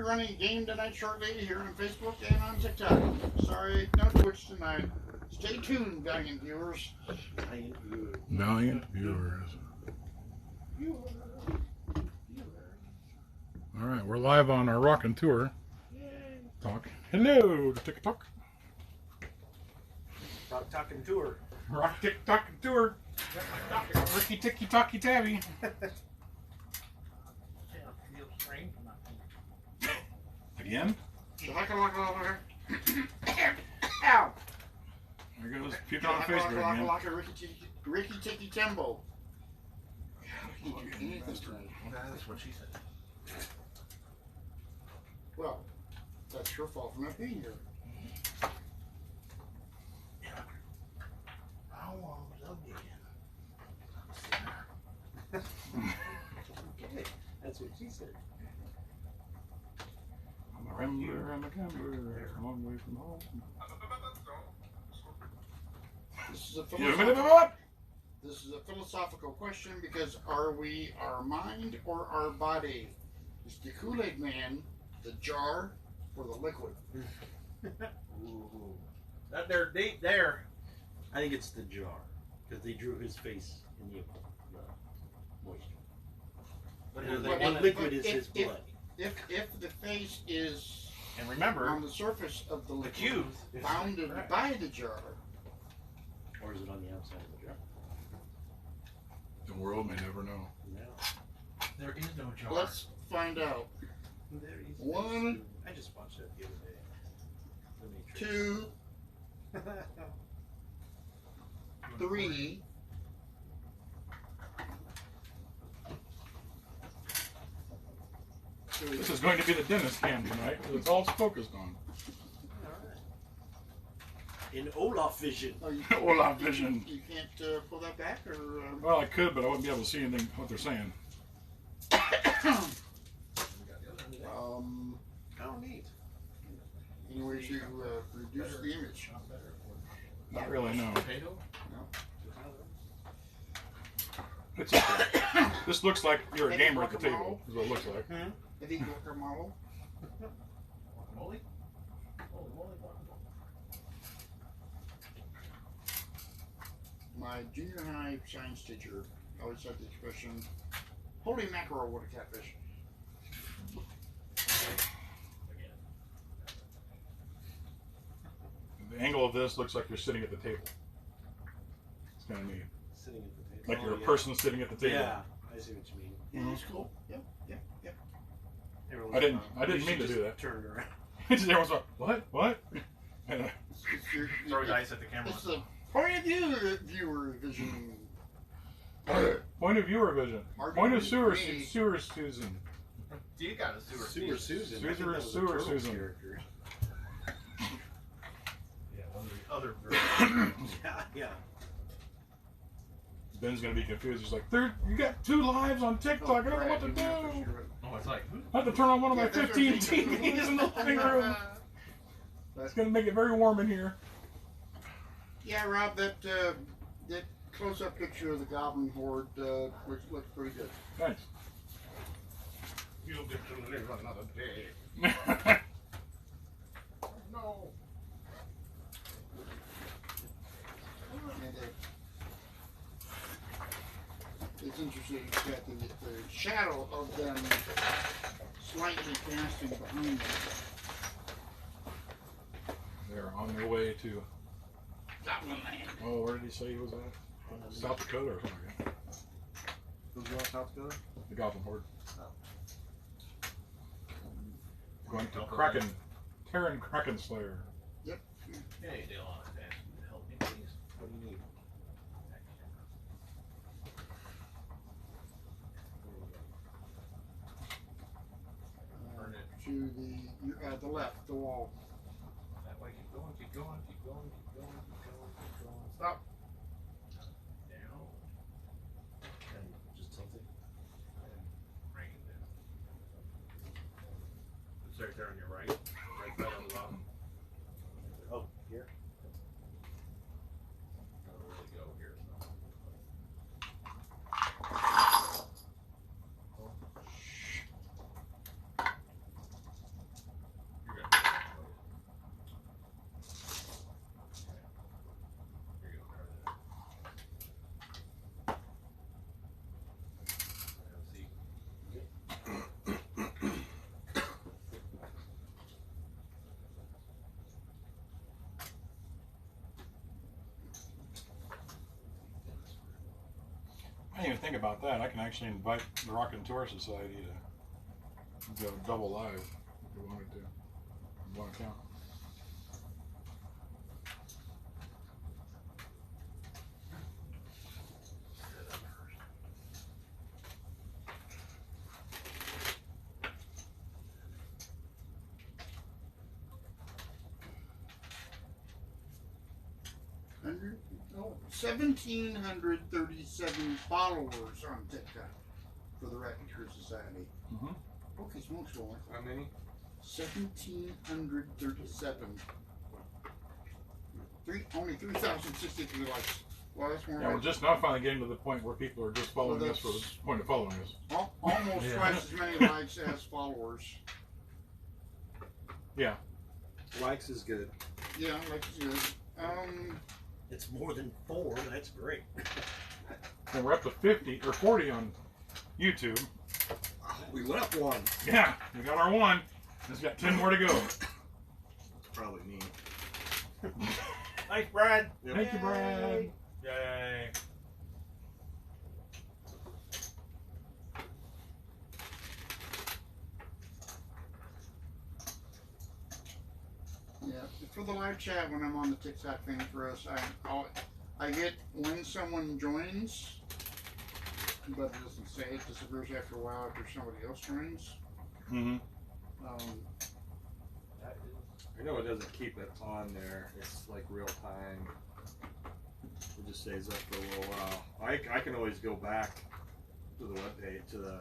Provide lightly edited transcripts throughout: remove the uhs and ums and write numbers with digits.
running game tonight shortly here on Facebook and on TikTok. Sorry, no Twitch tonight. Stay tuned, valiant viewers. Valiant viewers. All right, we're live on our rockin' tour. Talk. Hello to TikTok. Talking tour. Rock TikTok tour. Ricky Ticky Talkie Tabby. Again? Ow! There goes people on Facebook again. Ricky Ticky Tembo. How did you do anything tonight? That's what she said. Well, that's your fault for not being here. How long was I being? Okay, that's what she said. I'm a rambler, I'm a gambler, a long way from home. This is a philosophical question because are we our mind or our body? Is the Kool-Aid Man the jar or the liquid? Ooh. That there date there. I think it's the jar because they drew his face in the moisture. But the liquid is his blood. If the face is And remember, on the surface of the the liquid, cube is bounded correct. by the jar, Or is it on the outside of the jar? The world may never know. No. There is no jar. let's find out. There is One. I just watched that the other day. The Matrix. 2, 3. This is going to be the dentist cam tonight because all smoke is gone. In Olaf vision. Oh, you, Olaf vision. You can't pull that back, or Well, I could, but I wouldn't be able to see anything what they're saying. Oh, neat. any ways you reduce the image? Not really, no. Potato? It's okay. This looks like you're a gamer at the table, is what it looks like. I think guacamole. Guacamole? Holy moly, guacamole. My junior high science teacher always had the expression, "Holy mackerel, what a catfish." The angle of this looks like you're sitting at the table. It's kind of neat. Sitting at the table. Like you're a person sitting at the table. Yeah, I see what you mean. Yeah, that's cool. Yep. Everyone's I didn't mean to do that. Turn it around. Everyone's like, what? And, Throw your dice at the camera. It's the point of view viewer vision. point of viewer vision. Point of sewer Susan. You got a sewer. Sewer Susan. I think that was a Sewer Turtles Susan. character. Yeah, one of the other versions. Yeah. Ben's gonna be confused. He's like, you got 2 lives on TikTok. I don't know what to do. Oh, it's like, I have to turn on one of my 15 TVs in the living room. That's gonna make it very warm in here. Yeah, Rob, that close-up picture of the Goblin Horde looks pretty good. Thanks. you'll get to live another day. No. And it's interesting that the shadow of them slightly casting behind them. They're on their way to. Goblin Land. Oh, where did he say he was at? South Dakota or something like that. Who's going to South Dakota? The Goblin Horde. Oh. Going to Kraken. Terran Kraken Slayer. Yep. Hey, Dale, I'll ask you to help me, please. What do you need? Burn it. To the left, the wall. That way, keep going, keep going, keep going, keep going, keep going, keep going. Stop. Down. And just something. And bring it down. It's right there on your right. Right side on the bottom. Oh, here? Don't really go here, so. think about that, I can actually invite the Raconteur Society to go double live if we wanted to. One account. Hundred, 1,737 followers on TikTok for the Raconteur Society. Mm-hmm. Okay, smokes going. How many? 1,737. Only 3,063 likes. Well, that's more Yeah, we're like just now finally getting to the point where people are just following Well, us for the point of following us. almost Yeah. twice as many likes as followers. Yeah. Likes is good. Yeah, like you said. It's more than 4. That's great. And we're up to 50 or 40 on YouTube. We went up 1. Yeah, we got our 1. It's got 10 more to go. It's probably me. Thanks, Brad. Thank you, Brad. Yay. Yeah, for the live chat when I'm on the TikTok thing for us, I get when someone joins, but it doesn't say it. Disappears after a while after somebody else joins. Mm-hmm. I know it doesn't keep it on there. It's like real time. It just stays up for a little while. I can always go back to the web page, to the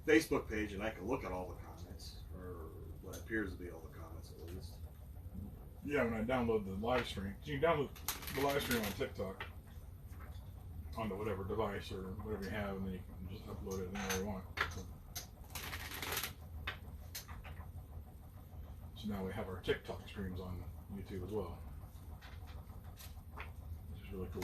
Facebook page, and I can look at all the comments, or what appears to be all the comments at least. Yeah, when I download the live stream. You can download the live stream on TikTok onto whatever device or whatever you have, and then you can just upload it anywhere you want. So now we have our TikTok streams on YouTube as well, which is really cool.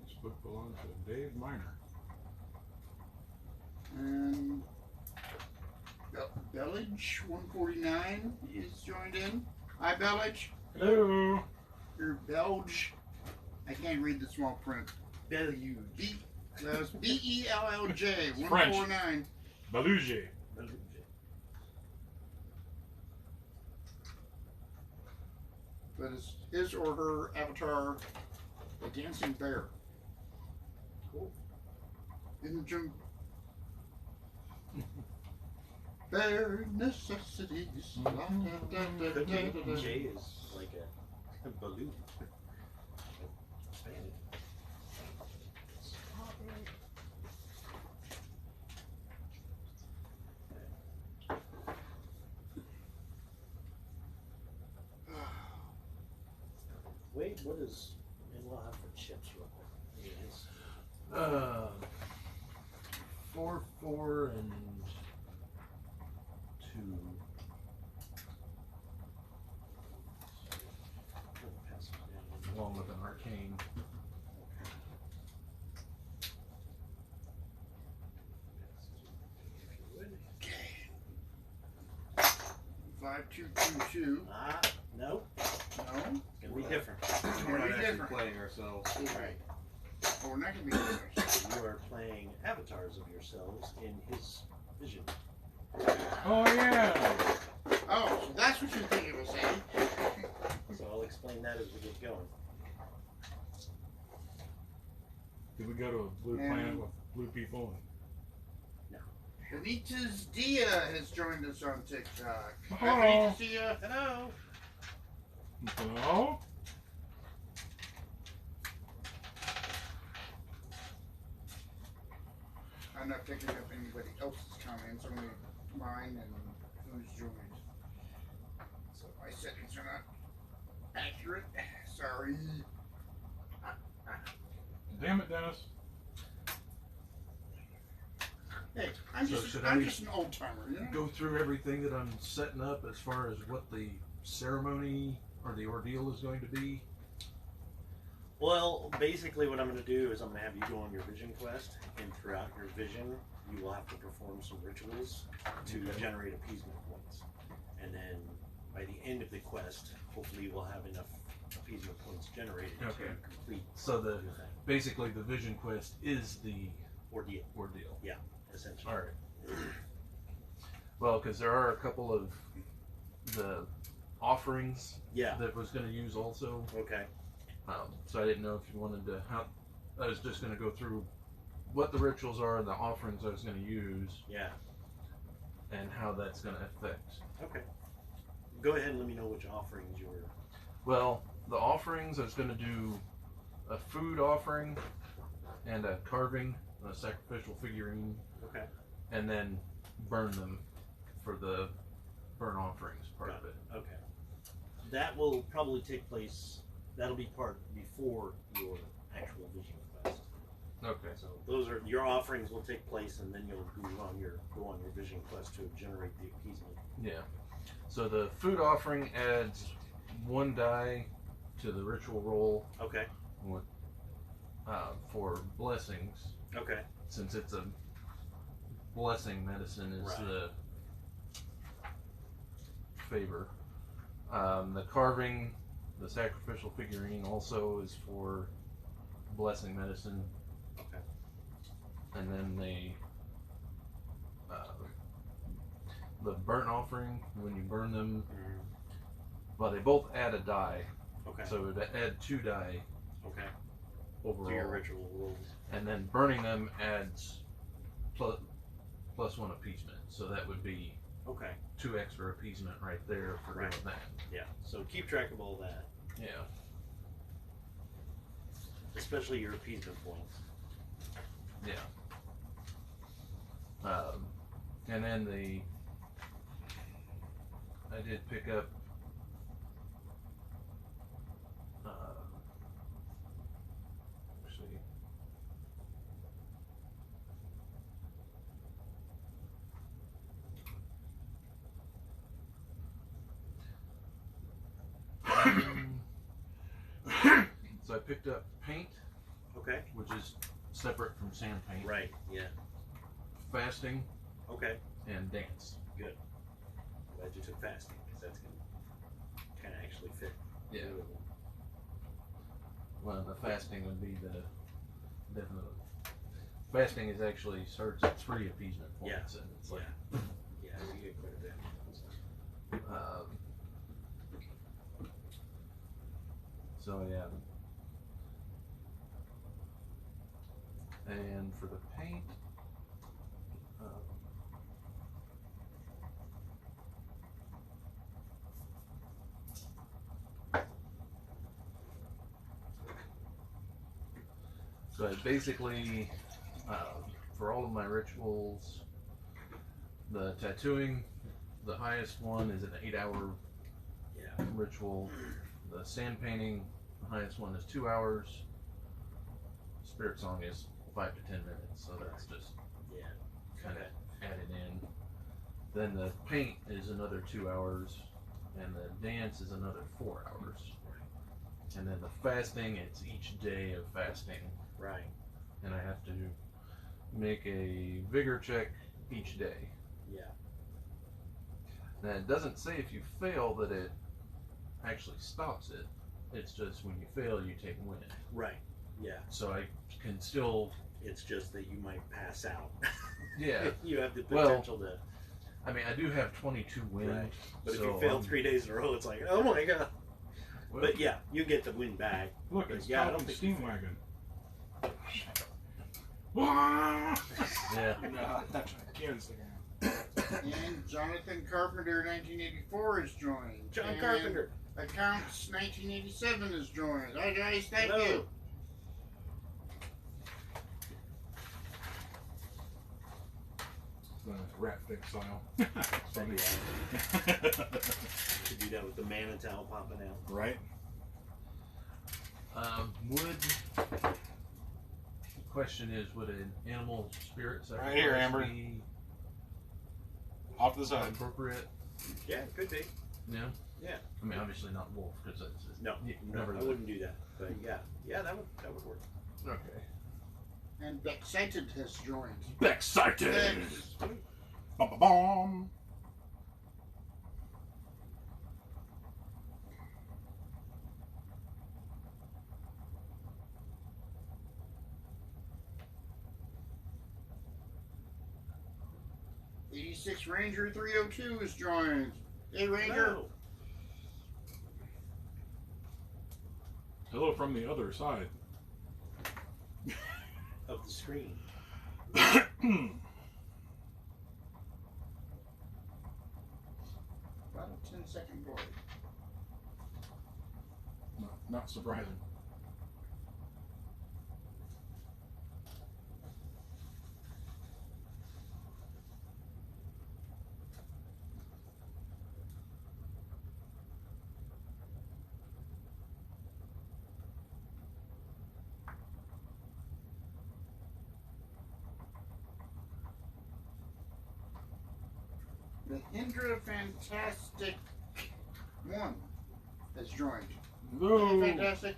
This book belongs to Dave Miner. And Bellage 149 is joined in. Hi, Bellage. Hello. You're Belge. I can't read the small print. Beluge. That's BELLJ French. 149. Beluge. But it's his or her avatar, a dancing bear. Cool. In the jungle. Bare necessities. La, da, da, da, da, da, da. J is like a balloon. Wait, what is, and we'll have for chips real quick. Yes. 4, 4, and 2. Along with an arcane. Okay. 5222. No, No? it's gonna be different. Gonna We're not be actually different. playing ourselves. Right. Oh, we're not gonna be doing You are playing avatars of yourselves in his vision. Oh yeah. Oh, so that's what you think it was saying. So I'll explain that as we get going. Did we go to a blue planet with blue people? Benitez Dia has joined us on TikTok. Oh. Hi, Benitez Dia. Hello. Hello? I'm not picking up anybody else's comments, only mine and who's joined. So my settings are not accurate. Sorry. Damn it, Dennis. Hey, I'm So just should I'm I just an old timer, you know? Go through everything that I'm setting up as far as what the ceremony or the ordeal is going to be. Well, basically what I'm going to do is I'm going to have you go on your vision quest, and throughout your vision, you will have to perform some rituals to Okay. generate appeasement points. And then by the end of the quest, hopefully we'll have enough appeasement points generated Okay. to complete So the your thing. basically the vision quest is the Ordeal, ordeal. essentially. All right. Well, because there are a couple of the offerings Yeah. that was going to use also. Okay. So I didn't know if you wanted to. I was just going to go through what the rituals are and the offerings I was going to use Yeah. and how that's going to affect. Okay. Go ahead and let me know which offerings you were. Well, the offerings, I was going to do a food offering and a carving, a sacrificial figurine, Okay. and then burn them for the burn offerings part of it. Okay. That will probably take place. That'll be part before your actual vision quest. Okay. So those are your offerings will take place, and then you'll go on your vision quest to generate the appeasement. Yeah. So the food offering adds 1 die to the ritual roll Okay. for blessings, Okay. since it's a blessing medicine is Right. the favor. The carving, the sacrificial figurine also is for blessing medicine. Okay. And then the burnt offering, when you burn them, well, they both add a die, Okay. so it would add 2 die Okay. overall. To your ritual rolls. And then burning them adds plus 1 appeasement, so that would be Okay. 2 extra appeasement right there for Right. doing that. Yeah. So keep track of all that, Yeah. especially your appeasement points. Yeah. And then I did pick up actually so I picked up paint, Okay. which is separate from sand paint, Right. Yeah. fasting, Okay. and dance. Glad you took fasting, because that's gonna kind of actually fit. Yeah. two of them. Well, the fasting would be the definite. Fasting is actually starts at 3 appeasement points, and it's like Yeah, you get quite a bit. so yeah. And for the paint, so I basically, for all of my rituals, the tattooing, the highest one is an 8-hour Yeah. ritual. The sand painting, the highest one is 2 hours. Spirit song is 5 to 10 minutes, so that's just Yeah. kind of added in. Then the paint is another 2 hours, and the dance is another 4 hours. And then the fasting, it's each day of fasting, Right. and I have to make a vigor check each day. Yeah. Now it doesn't say if you fail that it actually stops it. It's just when you fail, you take win. Right. Yeah. So I can still, It's just that you might pass out. yeah. You have the Well, potential to. I mean, I do have 22 wins. Right. But so if you fail I'm- 3 days in a row, it's like, oh my god. well, But yeah, you get the win back. Look, it's Yeah, I don't Falcon think Steam you- Wagon. yeah. No, that's Kansas again. And Jonathan Carpenter 1984 is joined. John And Carpenter. Accounts 1987 is joined. Hi guys, thank Hello. you. rat fix style. Funny. Could do that with the Manitou popping out. Right? Would question is, would an animal spirit sacrifice Right here, Amber. be Off to the side. appropriate? Yeah, it could be. Yeah. Yeah. I mean, obviously not wolf because it's No, no, never I wouldn't do that. But yeah, that would work. Okay. And Bexcited has joined. Excited. Bum, bum, bum. '86 Ranger 302 has joined. Hey Ranger. No. Hello from the other side. Of the screen. About a 10-second delay. Not surprising. The Hindra Fantastic 1 has joined. No. Hey, Fantastic.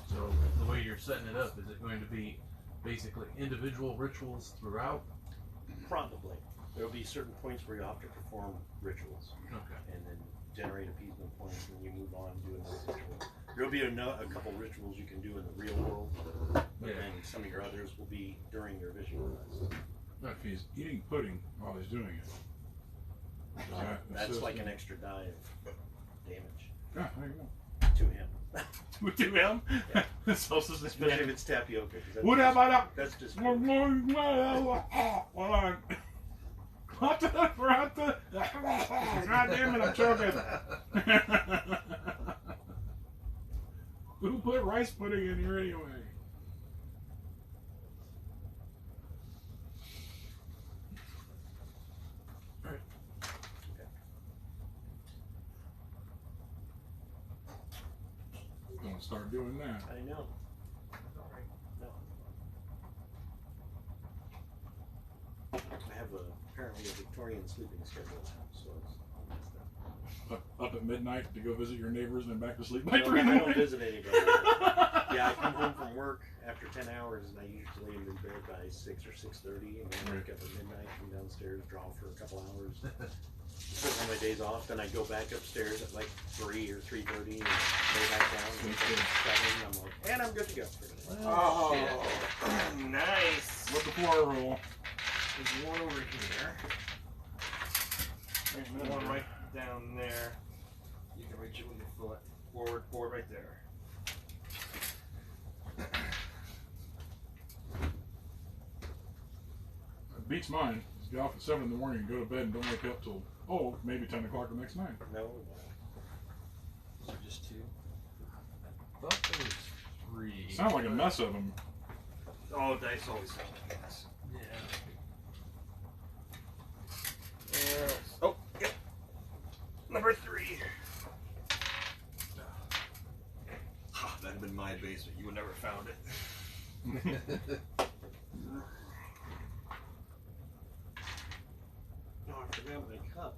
So the way you're setting it up, is it going to be basically individual rituals throughout? Probably. There'll be certain points where you'll have to perform rituals. Okay. And then generate appeasement points, and you move on and do another ritual. There'll be a couple rituals you can do in the real world, but Yeah. then some of your others will be during your vision quest. If he's eating pudding while he's doing it. That's like an extra die of damage Yeah, there you go. to him. To him? Yeah. Especially Especially if it's tapioca. 'Cause that's what just- about that? That's just God damn it, I'm choking. Who put rice pudding in here anyway? Don't start doing that. I know. No. I have apparently a Victorian sleeping schedule now, so it's all messed up. Up at midnight to go visit your neighbors and then back to sleep by No, 3 in the I don't morning. visit anybody. Yeah, I come home from work after 10 hours, and I usually am in bed by 6 or 6:30, and then I wake up at midnight, come downstairs, draw for a couple hours. Spend one of my days off, then I go back upstairs at like 3 or 3:30, and lay back down, and I'm like, and I'm good to go for the day. Oh, nice. What the floor roll? There's one over here. One right down there. You can reach it with your foot. Forward right there. It beats mine. Just get off at 7 in the morning and go to bed and don't wake up till, maybe 10 o'clock the next night. No. So just two. I thought there was 3. Sound like a mess of them. Oh, dice always sound like this. Yeah. Oh, yeah. Number 3. Oh, that'd have been my basement. You would never found it. No, I forgot my cup.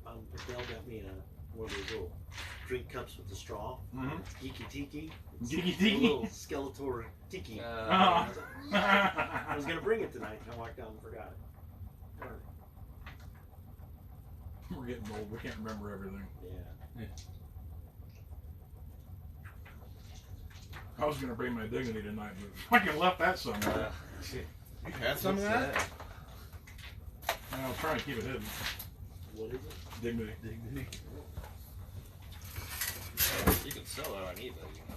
Adele got me one of those little drink cups with the straw. Mhm. Geeky tiki. Geeky A tiki. little Skeletor tiki. Oh. I was gonna bring it tonight, and I walked out and forgot it. Darn it. We're getting old. We can't remember everything. Yeah. I was gonna bring my dignity tonight, but I can left that somewhere. You had some of that? I'll try and keep it hidden. What is it? Dignity. Dignity. You can sell that on eBay, you know.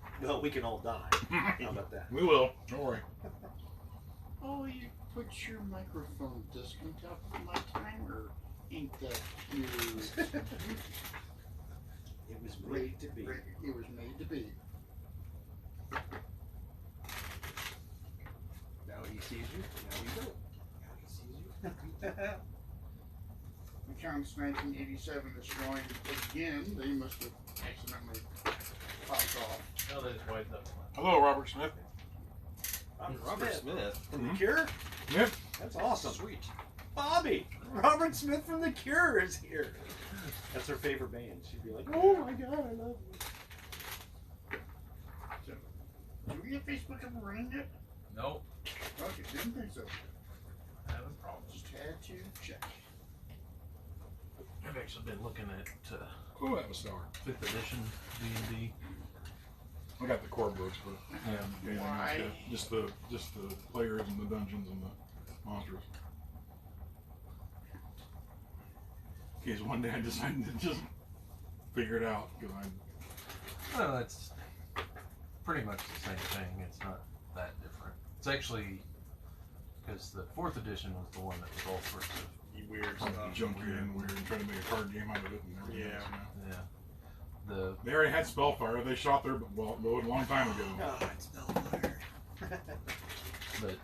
Well, we can all die. How about that? We will. Don't worry. Oh, you put your microphone disc on top of my timer. Ain't that cute? It was made to be. It was made to be. Now he sees you. Now you don't. Now he sees you. Accounts 1987 is joined again. They must have accidentally popped off. No, that is white up. Hello, Robert Smith. Robert Smith. From The Cure? Yep. That's awesome. Sweet. Bobby! Robert Smith from The Cure is here. That's her favorite band. She'd be like, oh my god, I love you. Do we get Facebook ever running yet? Nope. Okay, didn't think so. Having problems. Just had to check. I've actually been looking at Oh, that was star. 5th edition D&D. I got the core books, but Why? just the players and the dungeons and the monsters. In case one day I decided to just figure it out because Well, it's pretty much the same thing. It's not that different. It's actually because the 4th edition was the one that was all sorts of Weird I'm stuff. junky and weird and trying to make a card game out of it and everything Yeah. else. yeah. They already had Spellfire. They shot their load a long time ago. God, Spellfire. But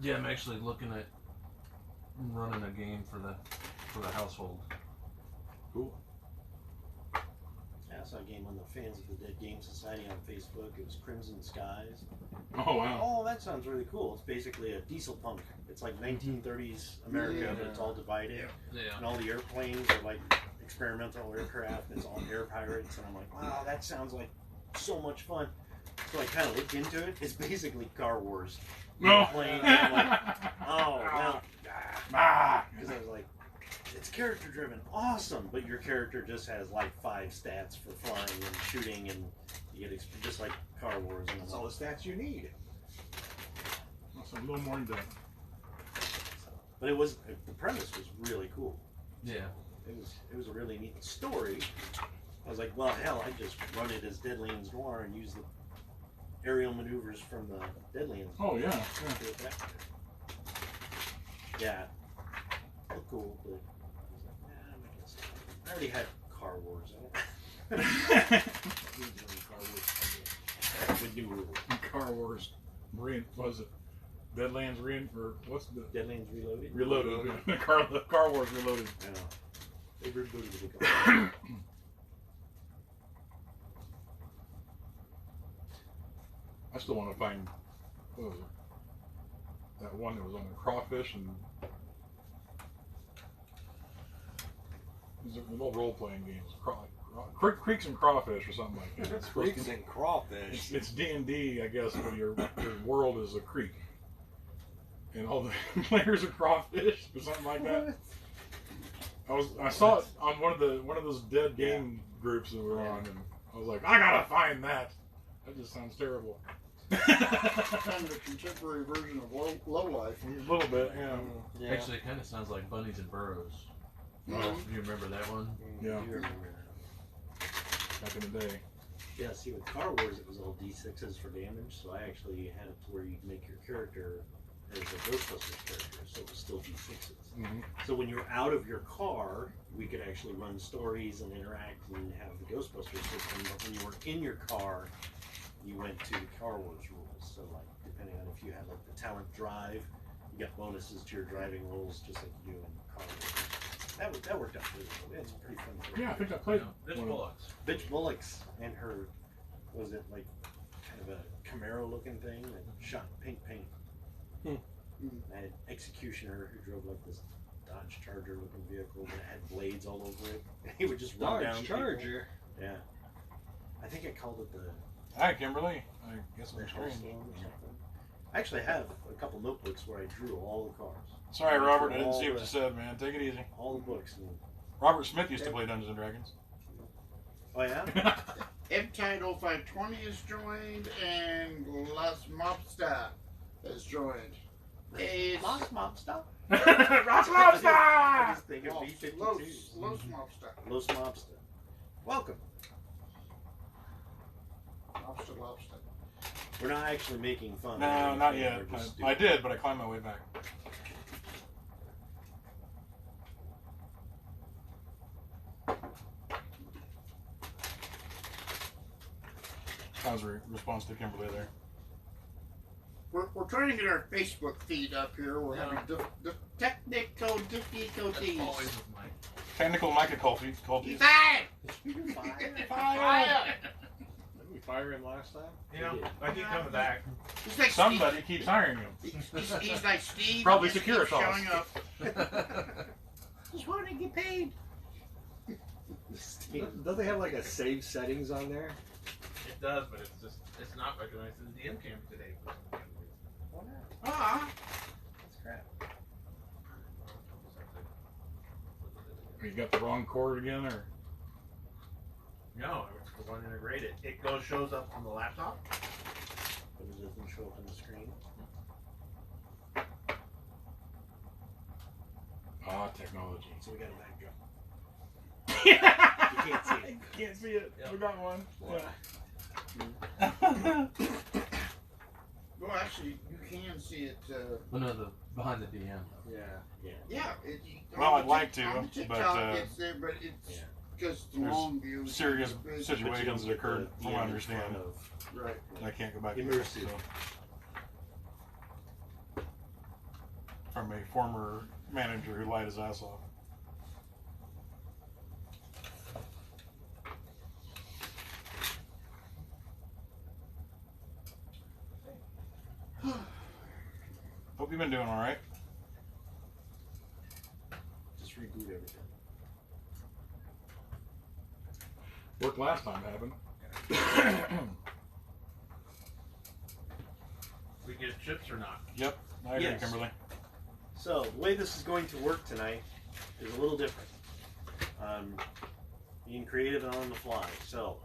yeah, I'm actually looking at running a game for the household. Cool. Yeah, I saw a game on the Fans of the Dead Game Society on Facebook. It was Crimson Skies. Oh wow. Oh, that sounds really cool. It's basically a diesel punk. It's like 1930s America, but it's all divided. Yeah. And all the airplanes are like experimental aircraft. And it's all air pirates. And I'm like, wow, that sounds like so much fun. So I kind of looked into it. It's basically Car Wars. No. Airplanes. And I'm like, oh, well. Because I was like, it's character driven. Awesome. But your character just has like 5 stats for flying and shooting. And you get just like Car Wars. And That's all the stats you need. That's a little more in depth. But the premise was really cool. Yeah. It was a really neat story. I was like, well, hell, I'd just run it as Deadlands Noir and use the aerial maneuvers from the Deadlands. Oh yeah. Do it that way. Yeah. Looked cool, but I was like, nah, I'm not gonna stop. I already had Car Wars. I don't need to run Car Wars with new rules. Car Wars. Was it Deadlands or what's the Deadlands Reloaded. Reloaded? Car Wars Reloaded. I know. They rebooted the car. I still want to find what was it? That one that was on the crawfish and these are little role playing games. Creeks and Crawfish or something like that. It's supposed Creeks to- and crawfish. It's D&D, I guess, but your world is a creek, and all the players are crawfish or something like that. I saw it on one of those dead game groups that we're on, and I was like, I gotta find that. That just sounds terrible. Kind of a contemporary version of Low Life. A little bit, yeah. Yeah. Actually, it kind of sounds like Bunnies and Burrows. Oh, Do you remember that one? yeah. You remember that. Back in the day. Yeah, see, with Car Wars, it was all D6s for damage, so I actually had it to where you'd make your character as a Ghostbusters character, so it was still D6s. Mm-hmm. So when you're out of your car, we could actually run stories and interact and have the Ghostbusters system, but when you were in your car, you went to the Car Wars rules. So, like, depending on if you had, like, the talent drive, you got bonuses to your driving rolls, just like you do in Car Wars. That worked out really well. It's pretty fun. Yeah, I think I played Bitch one of Bullocks. Bitch Bullocks and her, was it like kind of a Camaro looking thing that shot pink paint? I had Executioner who drove like this Dodge Charger looking vehicle that had blades all over it. He would just run down Dodge people. Charger. Yeah. I think I called it the Hi, Kimberly. I guess I'm House strange. Storm or something. I actually have a couple notebooks where I drew all the cars. Sorry, Robert. I didn't see what you said, man. Take it easy. All the books. And, Robert Smith used to play Dungeons and Dragons. oh yeah? Ebtide 0520 is joined, and Las Mobsta is joined. It's Lost Mob Stop? Ross I Lobster! just think of B-52. Los Mobsta. Los Mobster. Welcome. Lobster. We're not actually making fun. No, of not anything, yet. we're just I doing- did, but I climbed my way back. How's your response to Kimberly there? We're trying to get our Facebook feed up here. We're having the technical difficulties. That's always with Mike. Technical difficulties. Fire! Fire! Didn't we fire him last time? You know, I keep coming back. He's like Somebody keeps hiring him. Steve. He's like Steve. Probably he just Securitas. keeps showing up. Just want to get paid. Don't they have like a save settings on there? It does, but it's not recognized as the DM cam today. For some reason. Ah, That's crap. You got the wrong cord again, or No, it's the one integrated. It shows up on the laptop. But it doesn't show up on the screen. technology. So we got to back up. You can't see it. Can't see it. Yep. We got one. well, actually, you can see it. Well, no, the behind the DM. Yeah. Yeah. Well, on I'd the like Tik- to, on the TikTok, but, it's there, but it's Yeah. because the There's long view. is serious big. situations that occurred, from what I understand. Right. I can't go back to Immersive. that, so. From a former manager who lied his ass off. Hope you've been doing all right. Just reboot everything. Worked last time, happened. We get chips or not? Yep, I agree, Yes. Kimberly. So the way this is going to work tonight is a little different. Being creative and on the fly. So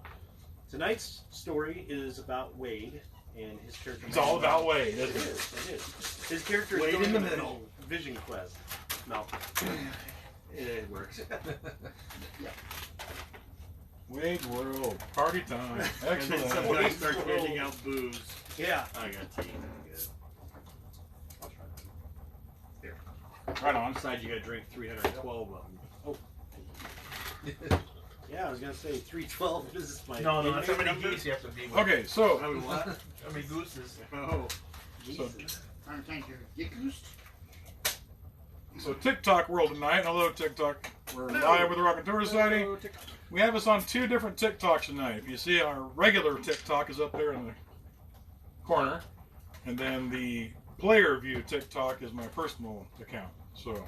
tonight's story is about Wade and his character. It's all about Wade, It isn't it? is. It is. His character Wade is going in the on a middle. Vision quest. No. It works. Wade World, party time. And then Excellent. some guy starts handing out booze. Yeah. I got tea. I'm good. I'll try that. Right on. Besides, you got to drink 312 of them. Yeah, I was gonna say 312 is my. No, that's how inmate many number. geese you have to be with. Okay, so I mean, what? How many gooses? Oh. Jesus. I'm thank you. Get goosed. TikTok world tonight. Hello, TikTok. We're live with the Raconteur Society. We have us on two different TikToks tonight. If you see, our regular TikTok is up there in the corner, and then the player view TikTok is my personal account. So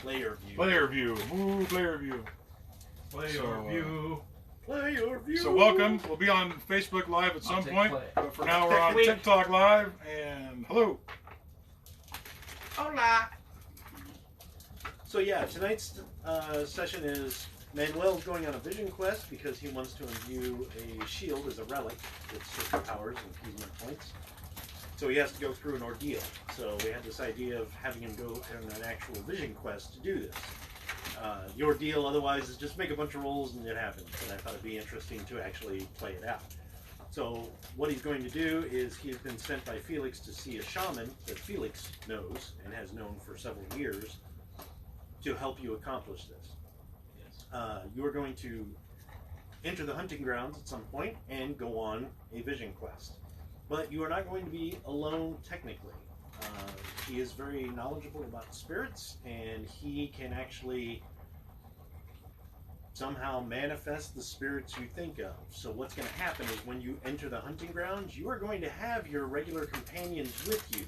Player view. player view, woo, player view. Play So, your view. Player view. So welcome. We'll be on Facebook Live at some take point, play. but for now we're on Wait. TikTok Live. And hello. Hola. So yeah, tonight's session is Manuel's going on a vision quest because he wants to imbue a shield as a relic with certain powers and achievement points. So he has to go through an ordeal. So we had this idea of having him go on an actual vision quest to do this. The ordeal otherwise is just make a bunch of rolls and it happens. And I thought it'd be interesting to actually play it out. So what he's going to do is he's been sent by Felix to see a shaman that Felix knows and has known for several years to help you accomplish this. You're going to enter the hunting grounds at some point and go on a vision quest. But you are not going to be alone technically. He is very knowledgeable about spirits and he can actually somehow manifest the spirits you think of. So what's going to happen is when you enter the hunting grounds, you are going to have your regular companions with you.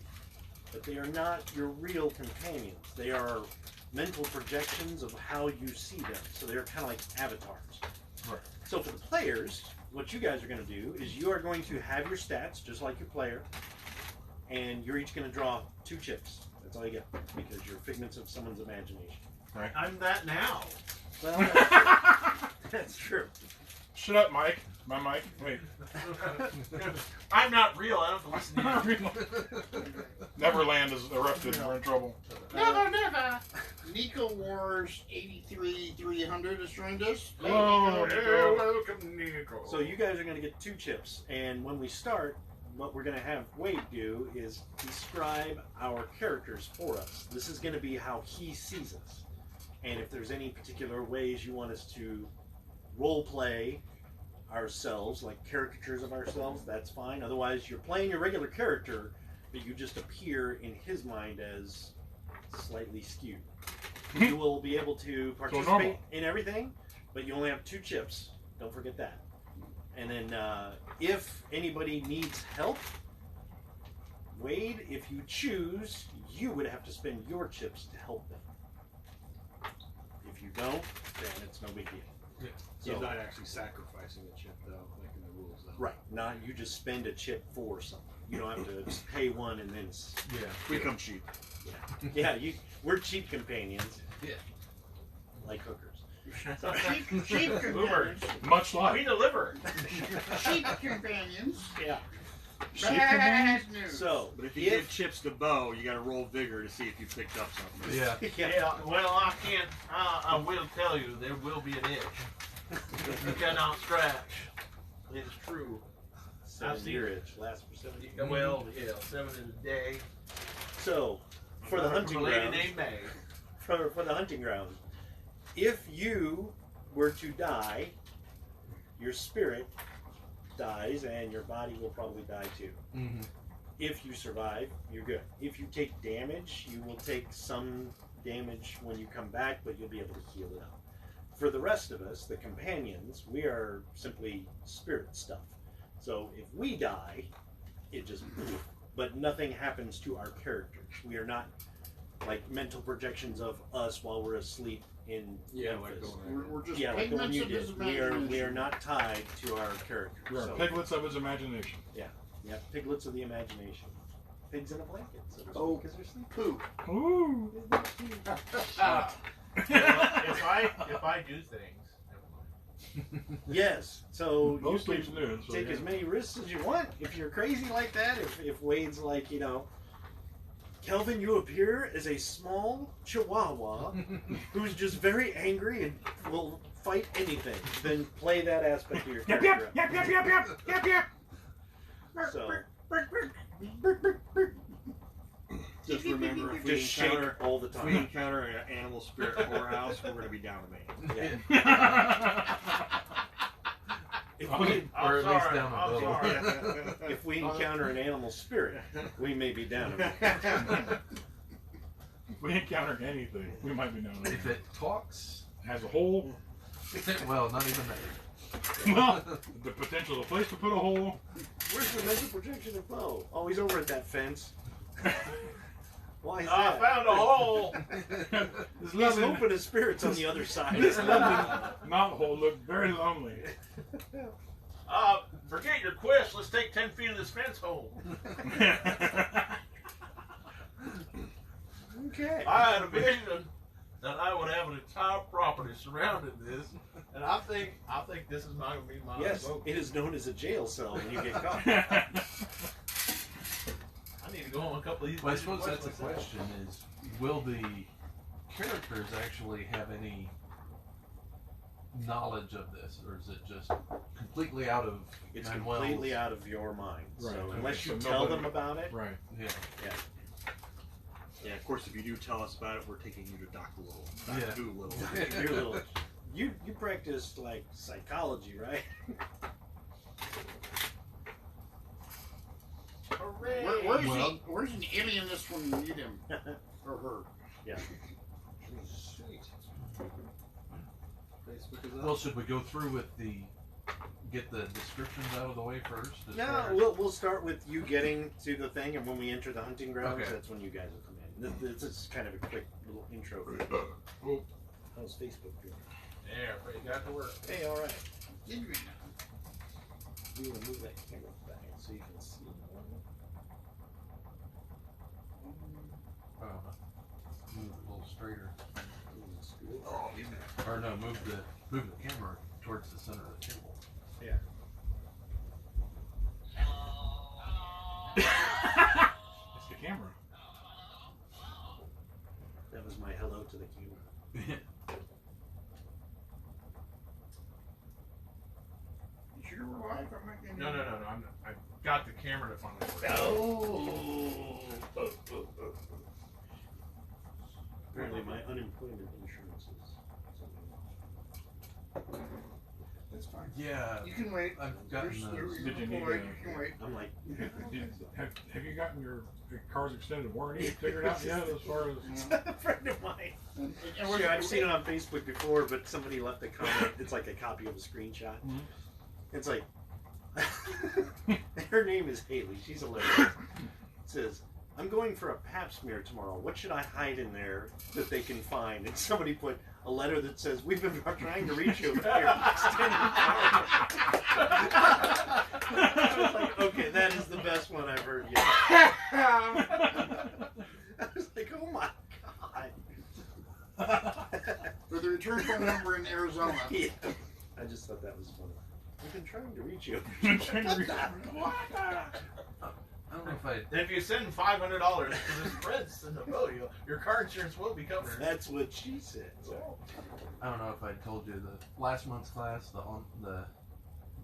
But they are not your real companions. They are mental projections of how you see them. So they're kind of like avatars. Right. So for the players, what you guys are going to do is you are going to have your stats just like your player, and you're each going to draw 2 chips. That's all you get because you're figments of someone's imagination. I'm that now. Well, that's true. Shut up, Mike. My mic. Wait. I'm not real. I don't have to listen to you. Neverland has erupted. We're in trouble. Never. Nico Wars 83-300 has joined us. Hello. Hey, welcome, Nico. So you guys are going to get 2 chips, and when we start, what we're going to have Wade do is describe our characters for us. This is going to be how he sees us. And if there's any particular ways you want us to role play ourselves, like caricatures of ourselves, that's fine. Otherwise, you're playing your regular character, but you just appear in his mind as slightly skewed. You will be able to participate in everything, but you only have 2 chips. Don't forget that. And then if anybody needs help, Wade, if you choose, you would have to spend your chips to help them. If you don't, then it's no big deal. Yeah. So, He's not actually sacrificing a chip, though, like in the rules. Though. right. Not you just spend a chip for something. You don't have to just pay one and then. Yeah. We come cheap. Yeah. We're cheap companions. Yeah. Like hookers. Sheep companions. Much We like. deliver. Sheep companions. Yeah. Bad news. So, but if you give chips to Bo, you got to roll vigor to see if you picked up something. Yeah. Yeah, well, I can't. I will tell you, there will be an itch. You cannot scratch. It's true. 7-year itch lasts for 7 years. Well, yeah, 7 in a day. So, for the hunting From a lady ground, named May. for the hunting ground, if you were to die, your spirit dies and your body will probably die too. Mm-hmm. If you survive, you're good. If you take damage, you will take some damage when you come back, but you'll be able to heal it up. For the rest of us, the companions, we are simply spirit stuff. So if we die, it just, but nothing happens to our characters. We are not like mental projections of us while we're asleep in Memphis. We're just Yeah, like the one pigments you of his did. imagination. We are not tied to our characters. We are So, piglets of his imagination. yeah, piglets of the imagination. Pigs in a blanket, so to speak, Oh. because they're sleeping. Poop. Ooh. Isn't that cute? If I do things, never mind. Yes, so you Most can things do. So take yeah. as many risks as you want. If you're crazy like that, if Wade's like, Kelvin, you appear as a small chihuahua who's just very angry and will fight anything, then play that aspect of your Yep, character. yep, yep, yep, yep, yep, yep, yep. So Just remember, if we just shake encounter, all the if we time. encounter an animal spirit whorehouse, we're going to be down to me. Yeah. If we, Or at least sorry, down a I'm little. sorry. if we encounter an animal spirit, we may be down a bit. If we encounter anything, we might be known If it talks, as a hole. well, not even that. Well, the potential, the place to put a hole. Where's the mental projection of Bo? Oh, he's over at that fence. Why is I that? found a hole. This He's London, hoping his spirit's on the other side. this London mountain hole looked very lonely. Forget your quest. Let's take 10 feet of this fence hole. Okay. I had a vision that I would have an entire property surrounding this, and I think this is not going to be my Yes, vote. it is known as a jail cell when you get caught. I need to go on a couple of these. Well, I suppose that's the myself. question: is will the characters actually have any knowledge of this, or is it just completely out of It's Manuel's? completely out of your mind. Right, So okay, unless you so tell nobody- them about it, Right. Yeah. Yeah, of course, if you do tell us about it, we're taking you to Dr. Little. Yeah. Dr. Doolittle. you're a little. You practice like psychology, right? Hooray! Where's an alien this when you need him or her? Yeah. Sweet. Facebook is up. Well, should we go through with get the descriptions out of the way first? as No, far as- we'll start with you getting to the thing, and when we enter the hunting grounds, Okay. that's when you guys will come in. This is kind of a quick little intro. For Oh. How's Facebook doing? Yeah, but you got to work. Hey, all right. Did we We will move that camera back so you can see. Move it a little straighter. Oh, Or no, move the camera towards the center of the table. It's the camera. that was my hello to the camera. You sure we're live? I'm not getting No. I've got the camera to finally work. Oh. Apparently, my unemployment insurance is something. That's fine. Yeah. You can wait. I've gotten You're those. Did you you need can wait. to- You can wait. I'm like, Have you gotten your car's extended warranty figured out yet as far as? a friend of mine. And Sure, I've seen it on Facebook before, but somebody left a comment. It's like a copy of a screenshot. Mhm. It's like, her name is Haley. She's hilarious. It says, I'm going for a pap smear tomorrow. What should I hide in there that they can find? And somebody put a letter that says, we've been trying to reach you with your extended warranty. I was like, okay, that is the best one I've heard yet. I was like, oh my God. With the return phone number in Arizona. Yeah. I just thought that was funny. We've been trying to reach you. I don't know if I. If you send $500 to this Prince in the boat, your car insurance will be covered. That's what she said. So. I don't know if I told you the last month's class, the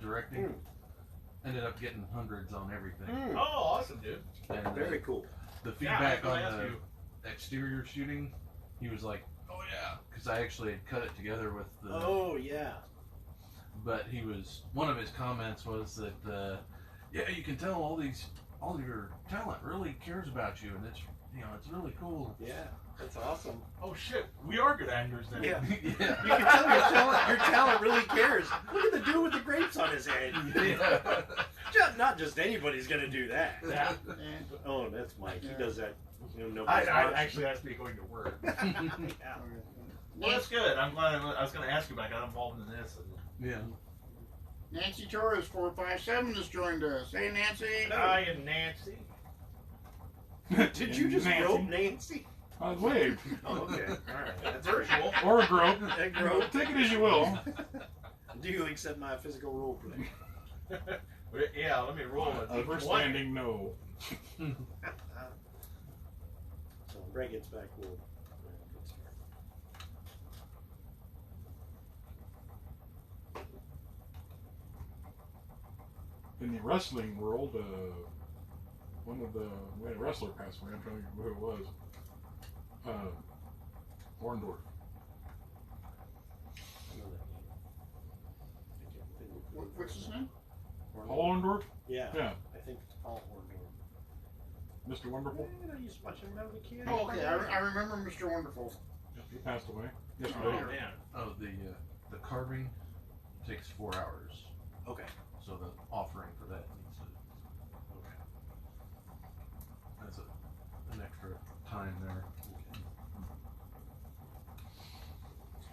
directing, ended up getting hundreds on everything. Oh, awesome, dude. And Very cool. the Yeah, I was feedback gonna on ask the you. exterior shooting, he was like, "Oh yeah," because I actually had cut it together with the. Oh yeah. But he was one of his comments was that, yeah, you can tell all your talent really cares about you, and it's it's really cool. Yeah. That's awesome. Oh shit, we are good actors then. Yeah. Yeah. You can tell your talent really cares. Look at the dude with the grapes on his head. Yeah. Not just anybody's gonna do that. Yeah. Oh, that's Mike. He does that. No I actually has to be going to work. Yeah. Well, that's good. I'm glad. I was going to ask you, but I got involved in this. Yeah. Nancy Torres 457 has joined us. Hey, Nancy. I and Nancy. Did you just Nancy. rope Nancy? I waved. Oh, okay. All right. That's virtual. Or a grope. That grope. Take it as you will. Do you accept my physical role play? Yeah, let me roll it. Understanding, no. So when Brett gets back, we'll. In the wrestling world, we had a wrestler pass away. I'm trying to think who it was. Orndorff. What's his name? Paul Orndorff? Yeah. Yeah. I think it's Paul Orndorff. Mr. Wonderful? Man, I used to watch him when I was a kid. Oh, okay. I remember Mr. Wonderful. He passed away Oh, yesterday. man. Oh, the carving takes 4 hours, Okay. so the offering for that needs to. Okay. That's an extra time there.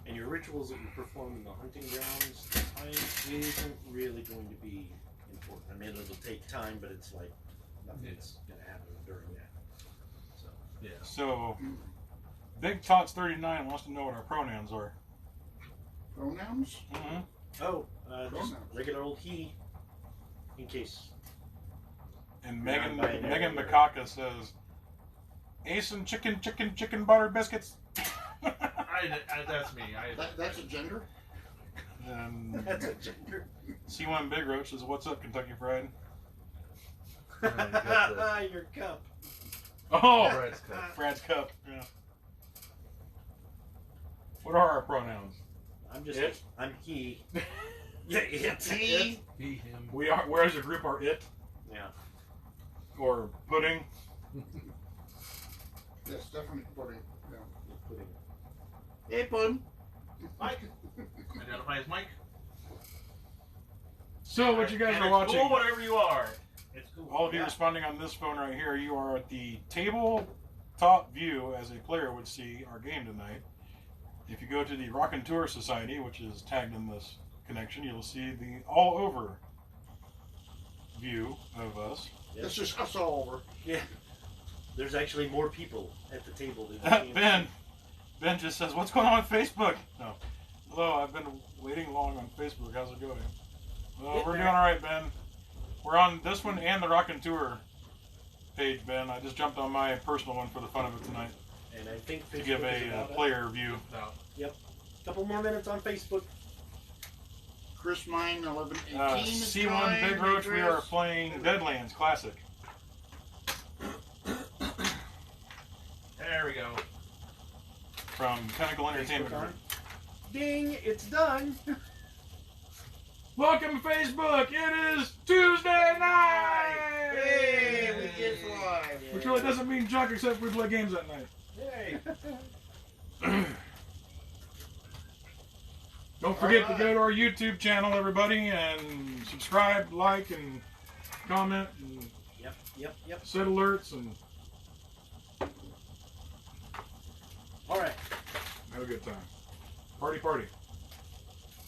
And your rituals that you perform in the hunting grounds, the time isn't really going to be important. I mean, it'll take time, but it's like nothing's going to happen during that. So. Yeah. So, Big Tots 39 wants to know what our pronouns are. Pronouns? Mm-hmm. Oh, just Pronouns. regular old he, in case. And Yeah, Megan binary. Makaka says, Ace and chicken butter biscuits. That's me. That's a gender? And That's a gender. C1 Big Roach says, what's up, Kentucky Fried? Your cup. Oh, Brad's cup. Brad's Cup. Yeah. What are our pronouns? I'm just. It? I'm he. Yeah, it's He. He, him. We as a group are it Yeah. or pudding. Yes, definitely pudding. Yeah. Pudding. Hey, Pudding. Mike. Identify as Mike. So what you guys And are it's watching? Cool, whatever you are. It's cool. All of you Yeah. responding on this phone right here, you are at the tabletop view as a player would see our game tonight. If you go to the Raconteur Society, which is tagged in this connection, you'll see the all over view of us. Yeah. It's just us all over. Yeah. There's actually more people at the table than you can. Ben just says, what's going on with Facebook? No. Hello, I've been waiting long on Facebook. How's it going? Well, we're doing all right, Ben. We're on this one and the Raconteur page, Ben. I just jumped on my personal one for the fun of it tonight And I think to Facebook give is a about player view. Couple more minutes on Facebook. Chris Mine 1118 is C1 drawing. Big Roach, we are playing Deadlands Classic. There we go. From Pinnacle Entertainment Group. Ding! It's done. Welcome to Facebook. It is Tuesday night. Hey, we just live. Which really doesn't mean junk except if we play games that night. Yay! Don't forget to go to our YouTube channel, everybody, and subscribe, like, and comment, and Yep. set alerts, and All right. have a good time. Party.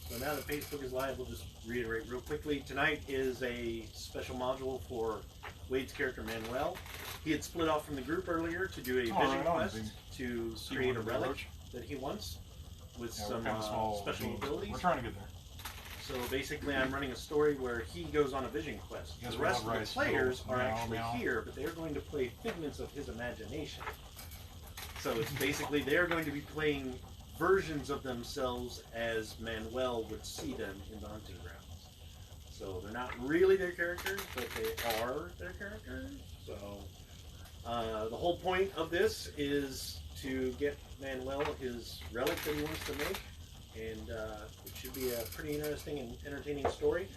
So now that Facebook is live, we'll just reiterate real quickly. Tonight is a special module for Wade's character Manuel. He had split off from the group earlier to do a vision quest to create a relic that he wants with some special abilities. We're trying to get there. So basically, I'm running a story where he goes on a vision quest. The rest of the players are actually here, but they're going to play figments of his imagination. So it's basically they're going to be playing versions of themselves as Manuel would see them in the hunting grounds. So they're not really their characters, but they are their characters. So the whole point of this is to get Manuel his relic that he wants to make, and it should be a pretty interesting and entertaining story.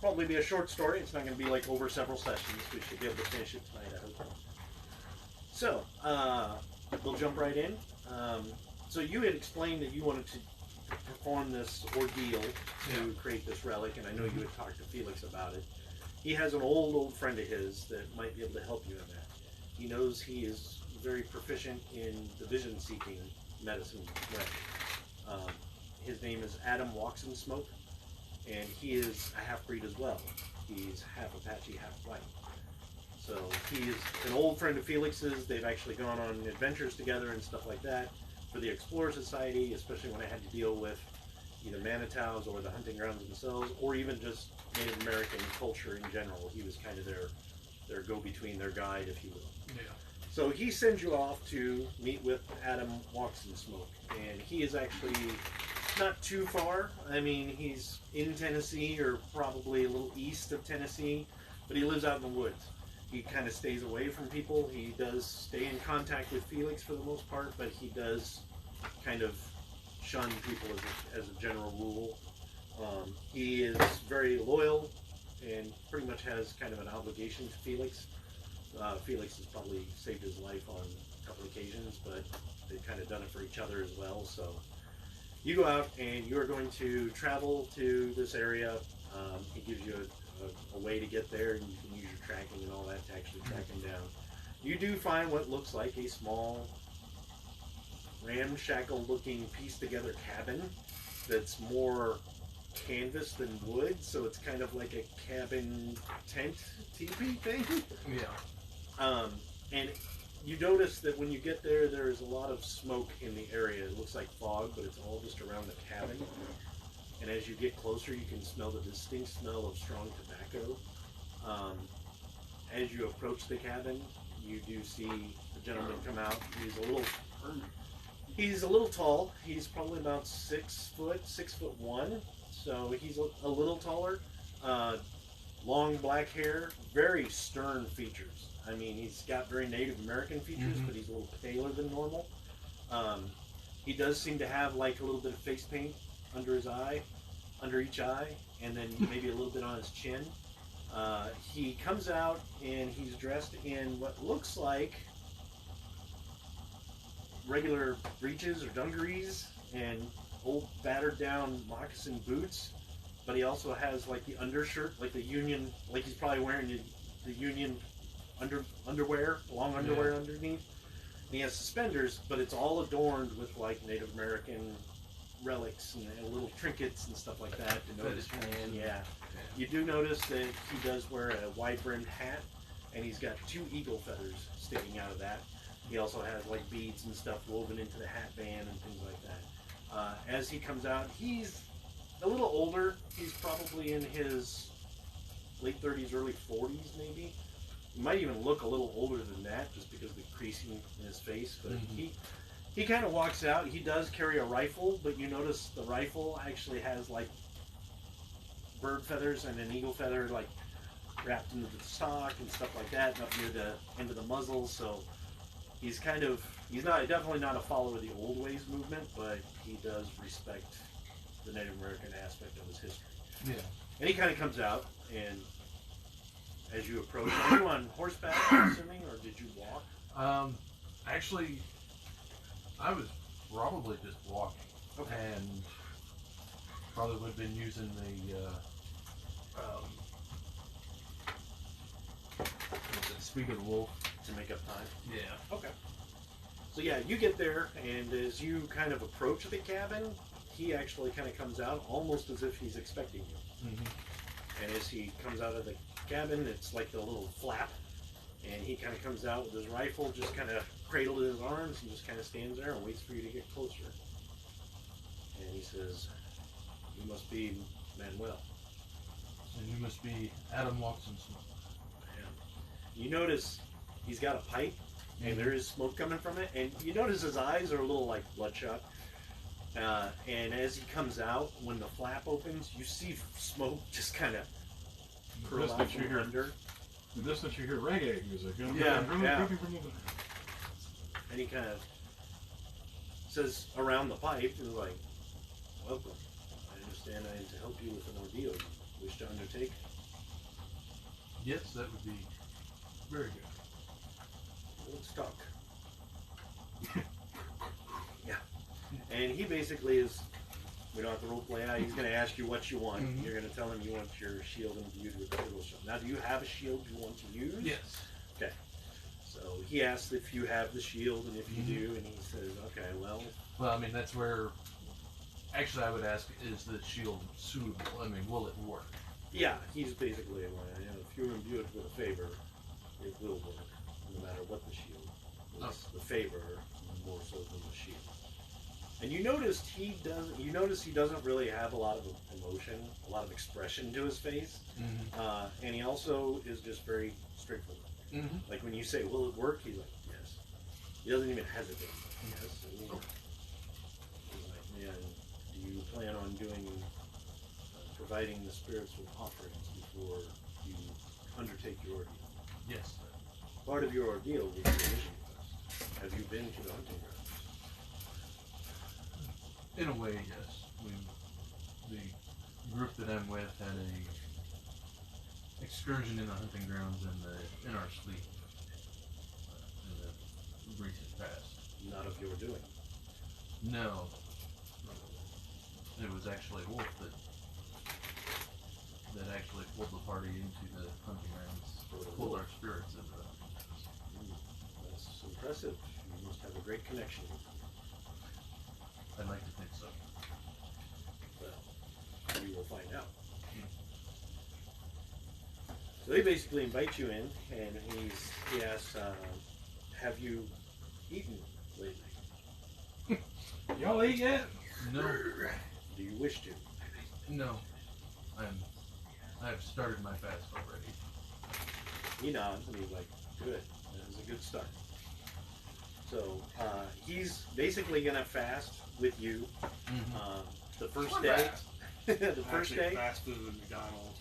Probably be a short story. It's not going to be like over several sessions. We should be able to finish it tonight, I hope. So we'll jump right in. So you had explained that you wanted to perform this ordeal to create this relic, and I know you had talked to Felix about it. He has an old friend of his that might be able to help you in that. He knows he is very proficient in the vision-seeking medicine way. His name is Adam Walks in Smoke, and he is a half-breed as well. He's half Apache, half white. So he's an old friend of Felix's. They've actually gone on adventures together and stuff like that. For the Raconteur Society, especially when I had to deal with either Manitows or the hunting grounds themselves, or even just Native American culture in general. He was kind of their go-between, their guide, if you will. Yeah. So he sends you off to meet with Adam Walks in Smoke, and he is actually not too far. I mean, he's in Tennessee, or probably a little east of Tennessee, but he lives out in the woods. He kind of stays away from people. He does stay in contact with Felix for the most part, but he does kind of shun people as a general rule. He is very loyal and pretty much has kind of an obligation to Felix. Felix has probably saved his life on a couple occasions, but they've kind of done it for each other as well. So you go out and you're going to travel to this area. He gives you a way to get there, and you can use your tracking and all that to actually track him down. You do find what looks like a small, ramshackle looking pieced together cabin that's more canvas than wood, so it's kind of like a cabin tent teepee thing. Yeah. And you notice that when you get there, there's a lot of smoke in the area. It looks like fog, but it's all just around the cabin. And as you get closer, you can smell the distinct smell of strong tobacco. As you approach the cabin, you do see a gentleman come out. He's a little tall. He's probably about 6'1", so he's a little taller. Long black hair, very stern features. I mean, he's got very Native American features, but he's a little paler than normal. He does seem to have like a little bit of face paint under each eye, and then maybe a little bit on his chin. He comes out and he's dressed in what looks like regular breeches or dungarees and old battered down moccasin boots, but he also has like the undershirt, like the Union, like he's probably wearing the Union underwear, long underwear underneath. And he has suspenders, but it's all adorned with like Native American relics and little trinkets and stuff like that to notice. You do notice that he does wear a wide-brimmed hat, and he's got 2 eagle feathers sticking out of that. He also has like beads and stuff woven into the hat band and things like that. As he comes out, he's a little older. He's probably in his late 30s, early 40s maybe. He might even look a little older than that just because of the creasing in his face, but he kind of walks out. He does carry a rifle, but you notice the rifle actually has like bird feathers and an eagle feather like wrapped into the stock and stuff like that, and up near the end of the muzzle. So he's definitely not a follower of the old ways movement, but he does respect the Native American aspect of his history. Yeah. And he kind of comes out, and as you approach, are you on horseback, I'm assuming, or did you walk? Actually, I was probably just walking. Okay. And probably would have been using the speed of the wolf. To make up time. Yeah. Okay. So yeah, you get there, and as you kind of approach the cabin, he actually kind of comes out almost as if he's expecting you. Mm-hmm. And as he comes out of the cabin, it's like the little flap, and he kind of comes out with his rifle, just kind of cradled in his arms, and just kind of stands there and waits for you to get closer. And he says, "You must be Manuel." And you must be Adam Watson Smith. You notice he's got a pipe, and there is smoke coming from it, and you notice his eyes are a little like bloodshot. And as he comes out, when the flap opens, you see smoke just kind of curl out from under. In the distance you hear reggae music. Yeah. And he kind of says around the pipe, he's like, "Welcome. I understand I am to help you with an ordeal you wish to undertake." Yes, that would be very good. Let's talk. Yeah. And he basically is, we don't have to role play out, he's going to ask you what you want. Mm-hmm. You're going to tell him you want your shield imbued with the little shield. Now, do you have a shield you want to use? Yes. Okay. So he asks if you have the shield, and if you do, and he says, okay, well. Well, I mean, that's where, actually I would ask, is the shield suitable? I mean, will it work? Yeah, he's basically, if you imbue it with a favor, it will work, no matter what the shield is. Oh. The favor more so than the shield. And you notice he doesn't really have a lot of emotion, a lot of expression to his face, and he also is just very straightforward. Mm-hmm. Like when you say, "Will it work?" He's like, "Yes." He doesn't even hesitate. Yes. He's like, "Man, do you plan on providing the spirits with offerings before you undertake your ordeal?" Yes. Part of your ordeal will be a vision quest. Have you been to the hunting grounds? In a way, yes. The group that I'm with had a excursion in the hunting grounds in our sleep in the recent past. Not of your doing. No. It was actually Wolf that actually pulled the party into the hunting grounds, pulled our spirits into the hunting grounds. That's impressive. You must have a great connection with them. I'd like to think so. Well, we will find out. So they basically invite you in, and he asks, "Have you eaten lately?" Y'all eat yet? No. Do you wish to? No. I've started my fast already. He nods, and he's like, "Good. That is a good start." So he's basically gonna fast with you. The first day. The first day. Fast food at McDonald's.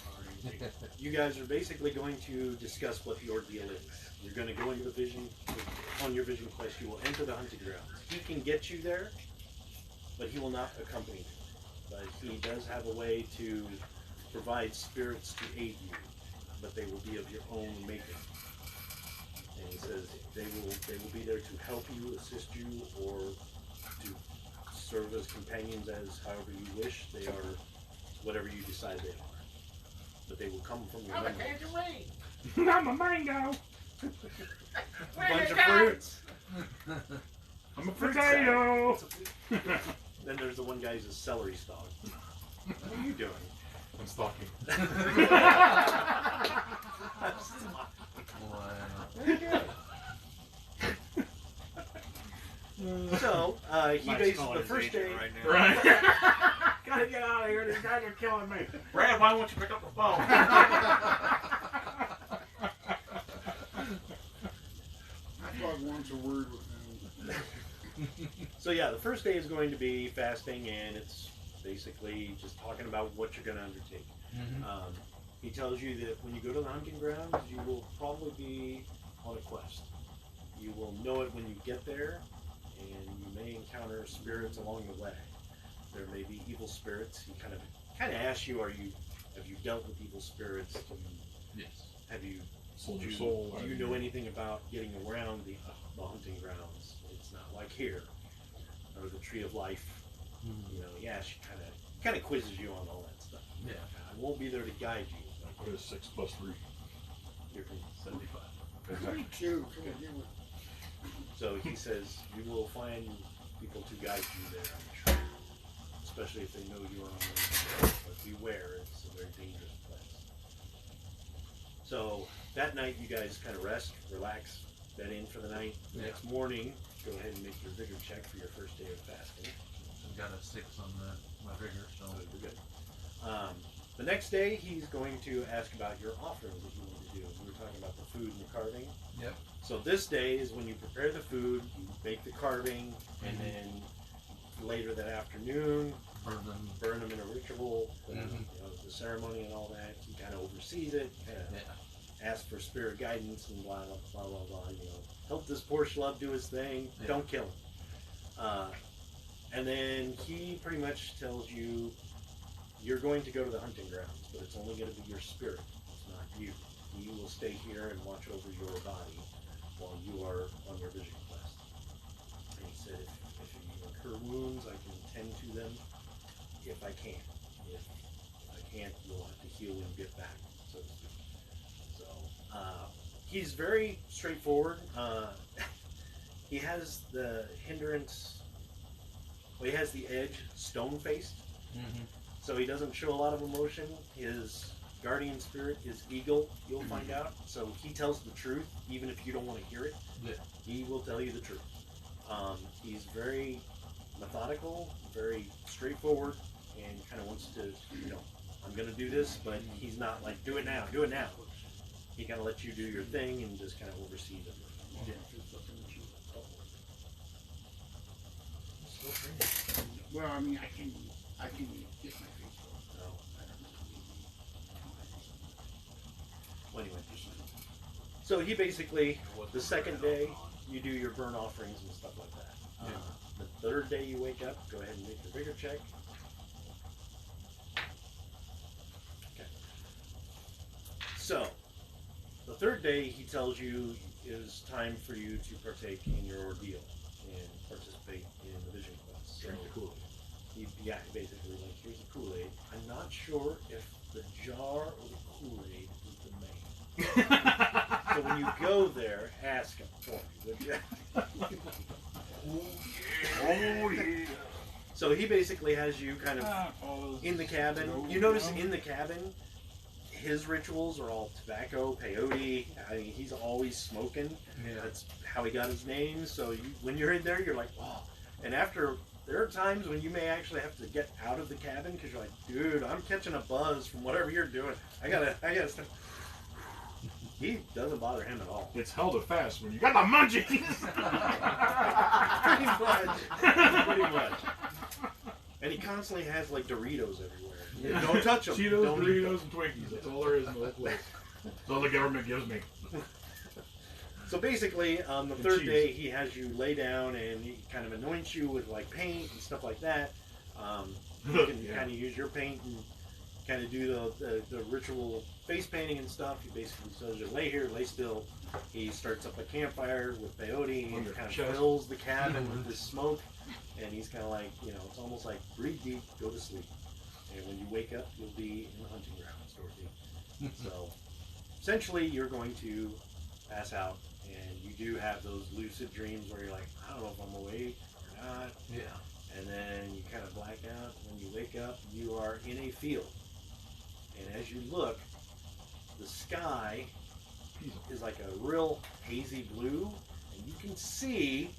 You guys are basically going to discuss what the ordeal is. You're going to go into the vision. On your vision quest, you will enter the hunting grounds. He can get you there, but he will not accompany you. But he does have a way to provide spirits to aid you, but they will be of your own making. And he says they will be there to help you, assist you, or to serve as companions as however you wish. They are whatever you decide they are. But they will come from your I'm a memory. tangerine. I'm a mango. Bunch of fruits. I'm a Fruit potato. salad. Then there's the one guy who's a celery stalk. What are you doing? I'm stalking. Wow. Very good. So, he Nice basically, calling the his first agent day, right now. Right. Gotta get out of here. These guys are killing me. Brad, why won't you pick up the phone? I thought once a word with him. so yeah, the first day is going to be fasting, and it's basically just talking about what you're going to undertake. He tells you that when you go to the hunting grounds, you will probably be on a quest. You will know it when you get there, and you may encounter spirits along the way. There may be evil spirits. He kind of asks you, have you dealt with evil spirits? Yes. Have you Sold your do soul. you know anything about getting around the hunting grounds? It's not like here, or the Tree of Life. You know, he asks you, kind of quizzes you on all that stuff. Yeah. I won't be there to guide you. What is 6 plus 3? You're from 75. Exactly. 22. So he says you will find people to guide you there, I'm sure. Especially if they know you are on the road. But beware, it's a very dangerous place. So that night you guys kind of rest, relax, bed in for the night. The next morning, go ahead and make your vigor check for your first day of fasting. I've got a 6 on my vigor, so You're good. The next day, he's going to ask about your offerings that you want to do. We were talking about the food and the carving. Yep. So this day is when you prepare the food, you make the carving, and then later that afternoon, burn them in a ritual, you know, the ceremony and all that. He kind of oversees it, asks for spirit guidance and blah, blah, blah, blah, you know. Help this poor schlub do his thing. Don't kill him. And then he pretty much tells you, you're going to go to the hunting grounds, but it's only going to be your spirit. It's not you. He will stay here and watch over your body while you are on your vision quest. And he said, if you incur wounds, I can tend to them if I can. If I can't, you'll have to heal and get back, so to speak. So, he's very straightforward. He has the hindrance, well, he has the edge stone-faced. So he doesn't show a lot of emotion. His guardian spirit is eagle, you'll find out. So he tells the truth, even if you don't want to hear it. Yeah. He will tell you the truth. He's very methodical, very straightforward, and kind of wants to, you know, I'm going to do this, but he's not like, do it now, do it now. He kind of lets you do your thing and just kind of oversees it. Yeah. Well, I mean, I can get my face off. No. Well, anyway, so he basically, the second day, you do your burn offerings and stuff like that. The third day you wake up, go ahead and make your vigor check. Okay. So, the third day he tells you is time for you to partake in your ordeal and participate in the vision quest. So, Drink the Kool-Aid. yeah, basically, like, here's the Kool-Aid. I'm not sure if the jar or the Kool-Aid is the main. So when you go there, ask him for me, would you? Oh, yeah. So he basically has you kind of in the cabin. You notice in the cabin, his rituals are all tobacco, peyote. I mean, he's always smoking. Yeah. That's how he got his name. So when you're in there, you're like, oh. And after, there are times when you may actually have to get out of the cabin because you're like, dude, I'm catching a buzz from whatever you're doing. I gotta stop. He doesn't bother him at all. It's held a fast when you got the munchies. Pretty much. And he constantly has like Doritos everywhere. Don't touch them. Cheetos, Don't eat Doritos, and Twinkies. That's all there is in the whole place. That's all the government gives me. So basically, the third day he has you lay down and he kind of anoints you with like paint and stuff like that. You can kind of use your paint and kind of do the ritual face painting and stuff. He basically says you lay here, lay still. He starts up a campfire with peyote and kind of fills the cabin with this smoke. And he's kind of like, you know, it's almost like breathe deep, go to sleep. And when you wake up, you'll be in the hunting grounds, Dorothy. So essentially, you're going to pass out. And you do have those lucid dreams where you're like, I don't know if I'm awake or not. Yeah. And then you kind of black out. When you wake up, you are in a field. And as you look, the sky is like a real hazy blue. And you can see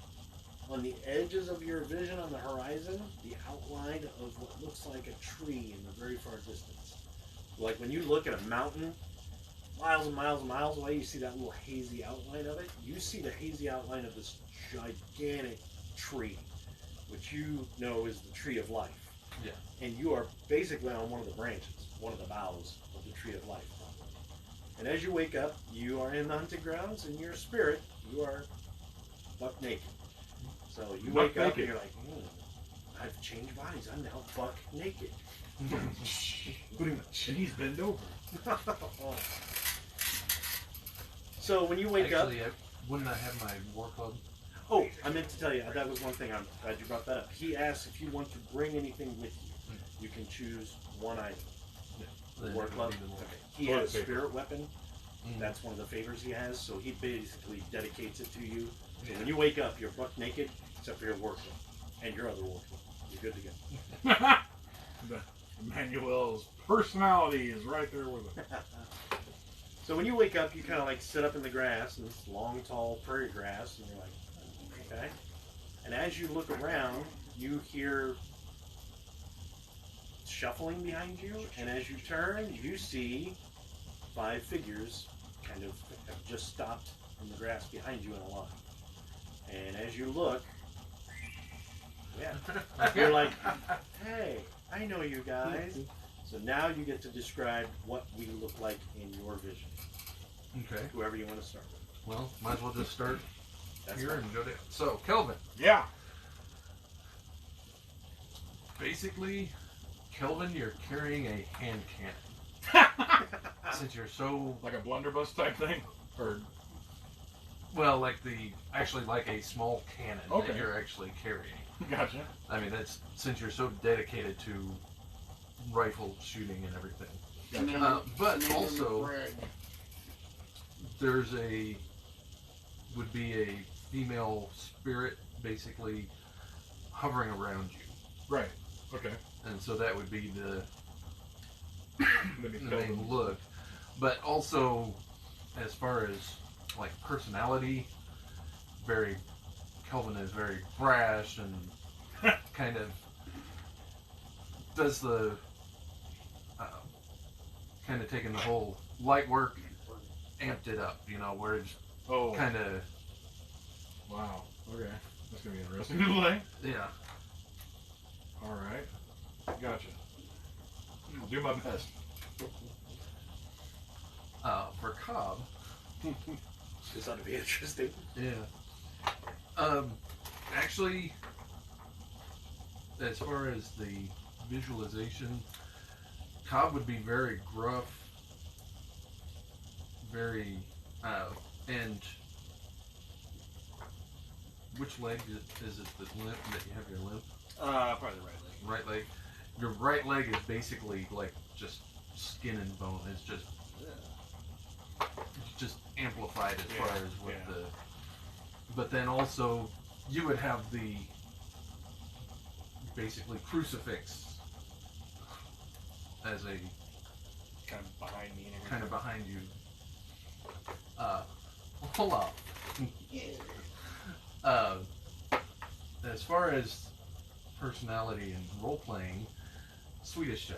on the edges of your vision on the horizon, the outline of what looks like a tree in the very far distance. Like when you look at a mountain, miles and miles and miles away, you see that little hazy outline of it. You see the hazy outline of this gigantic tree, which you know is the tree of life. Yeah. And you are basically on one of the branches, one of the boughs of the tree of life. And as you wake up, you are in the hunting grounds, and your spirit, you are buck naked. So you Buck wake up naked. and you're like, I've changed bodies. I'm now buck naked. Putting the cheese bend over. So when you wake up, Actually, wouldn't I have my war club? oh, I meant to tell you, that was one thing. I'm glad you brought that up. He asked if you want to bring anything with you. You can choose one item. The Then war it would club. be the war- Okay. He Toilet has a paper. spirit weapon. Mm. That's one of the favors he has. So he basically dedicates it to you. So when you wake up, you're buck naked, except for your war club and your other war club. You're good to go. Manuel's personality is right there with him. So when you wake up, you kind of like sit up in the grass, and it's long, tall prairie grass, and you're like, okay. And as you look around, you hear shuffling behind you, and as you turn, you see 5 figures kind of have just stopped in the grass behind you in a line. And as you look, yeah, you're like, hey, I know you guys. So now you get to describe what we look like in your vision. Okay. Whoever you want to start with. Well, might as well just start That's here fine. and go down. So, Kelvin. Yeah. Basically, Kelvin, you're carrying a hand cannon. Since you're so, Like a blunderbuss type thing? Or well, like like a small cannon Okay. that you're actually carrying. gotcha. I mean, that's since you're so dedicated to rifle shooting and everything. And then But name also, the brag. there's would be a female spirit basically hovering around you. Right. Okay. And so that would be the Maybe the main look. But also, as far as like personality, Kelvin is very brash and kind of does the kind of taking the whole light work, amped it up, where it's Oh. kind of, Wow. Okay. That's gonna be interesting to play. yeah. All right. Gotcha. I'll do my best. For Cobb, This ought to be interesting. yeah. Actually, as far as the visualization, Cobb would be very gruff, very, and which leg is it that limp, that you have your limp? Probably the right leg. Right leg. Your right leg is basically like just skin and bone. It's just amplified as far as what yeah. the. But then also, you would have the basically crucifix as a Kind of behind me and everything. kind of behind you. Hold up. As far as personality and role playing, Swedish Chef.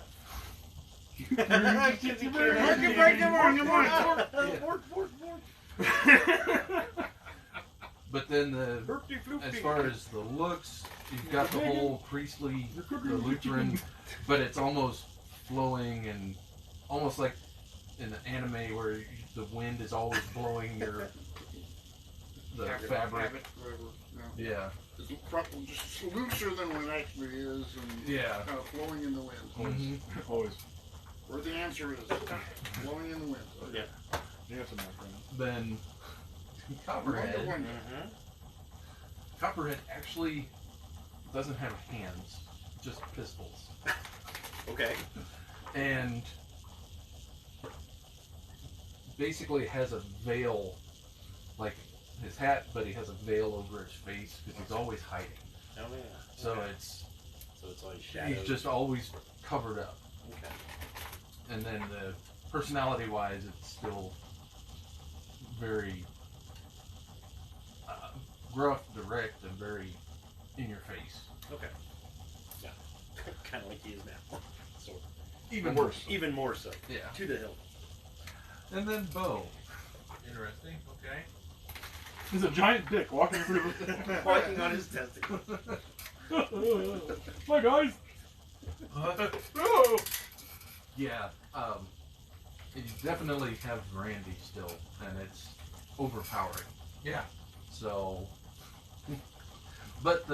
But then as far as the looks, you've got the whole priestly, the Lutheran, but it's almost flowing and almost like in the anime where the wind is always blowing the fabric. Habit, whatever, Yeah. It's just looser than what it actually is, and Yeah. kind of flowing in the wind. Mm-hmm. Always. Where the answer is, flowing in the wind. Yeah. Yes, my friend. Then Wonder Copperhead. Woman. Copperhead actually doesn't have hands, just pistols. Okay. And basically has a veil, like his hat, but he has a veil over his face because he's always hiding. Oh yeah. So Okay. so it's always shadows. he's just always covered up. Okay. And then the personality-wise, it's still very gruff, direct, and very in your face. Okay. Yeah. Kind of like he is now. So Even worse. even more so. Yeah. To the hill. And then Bo. Interesting. Okay. He's a giant dick walking through. Walking on his testicles. Hi guys. Oh. Yeah, you definitely have Randy still, and it's overpowering. Yeah. So, but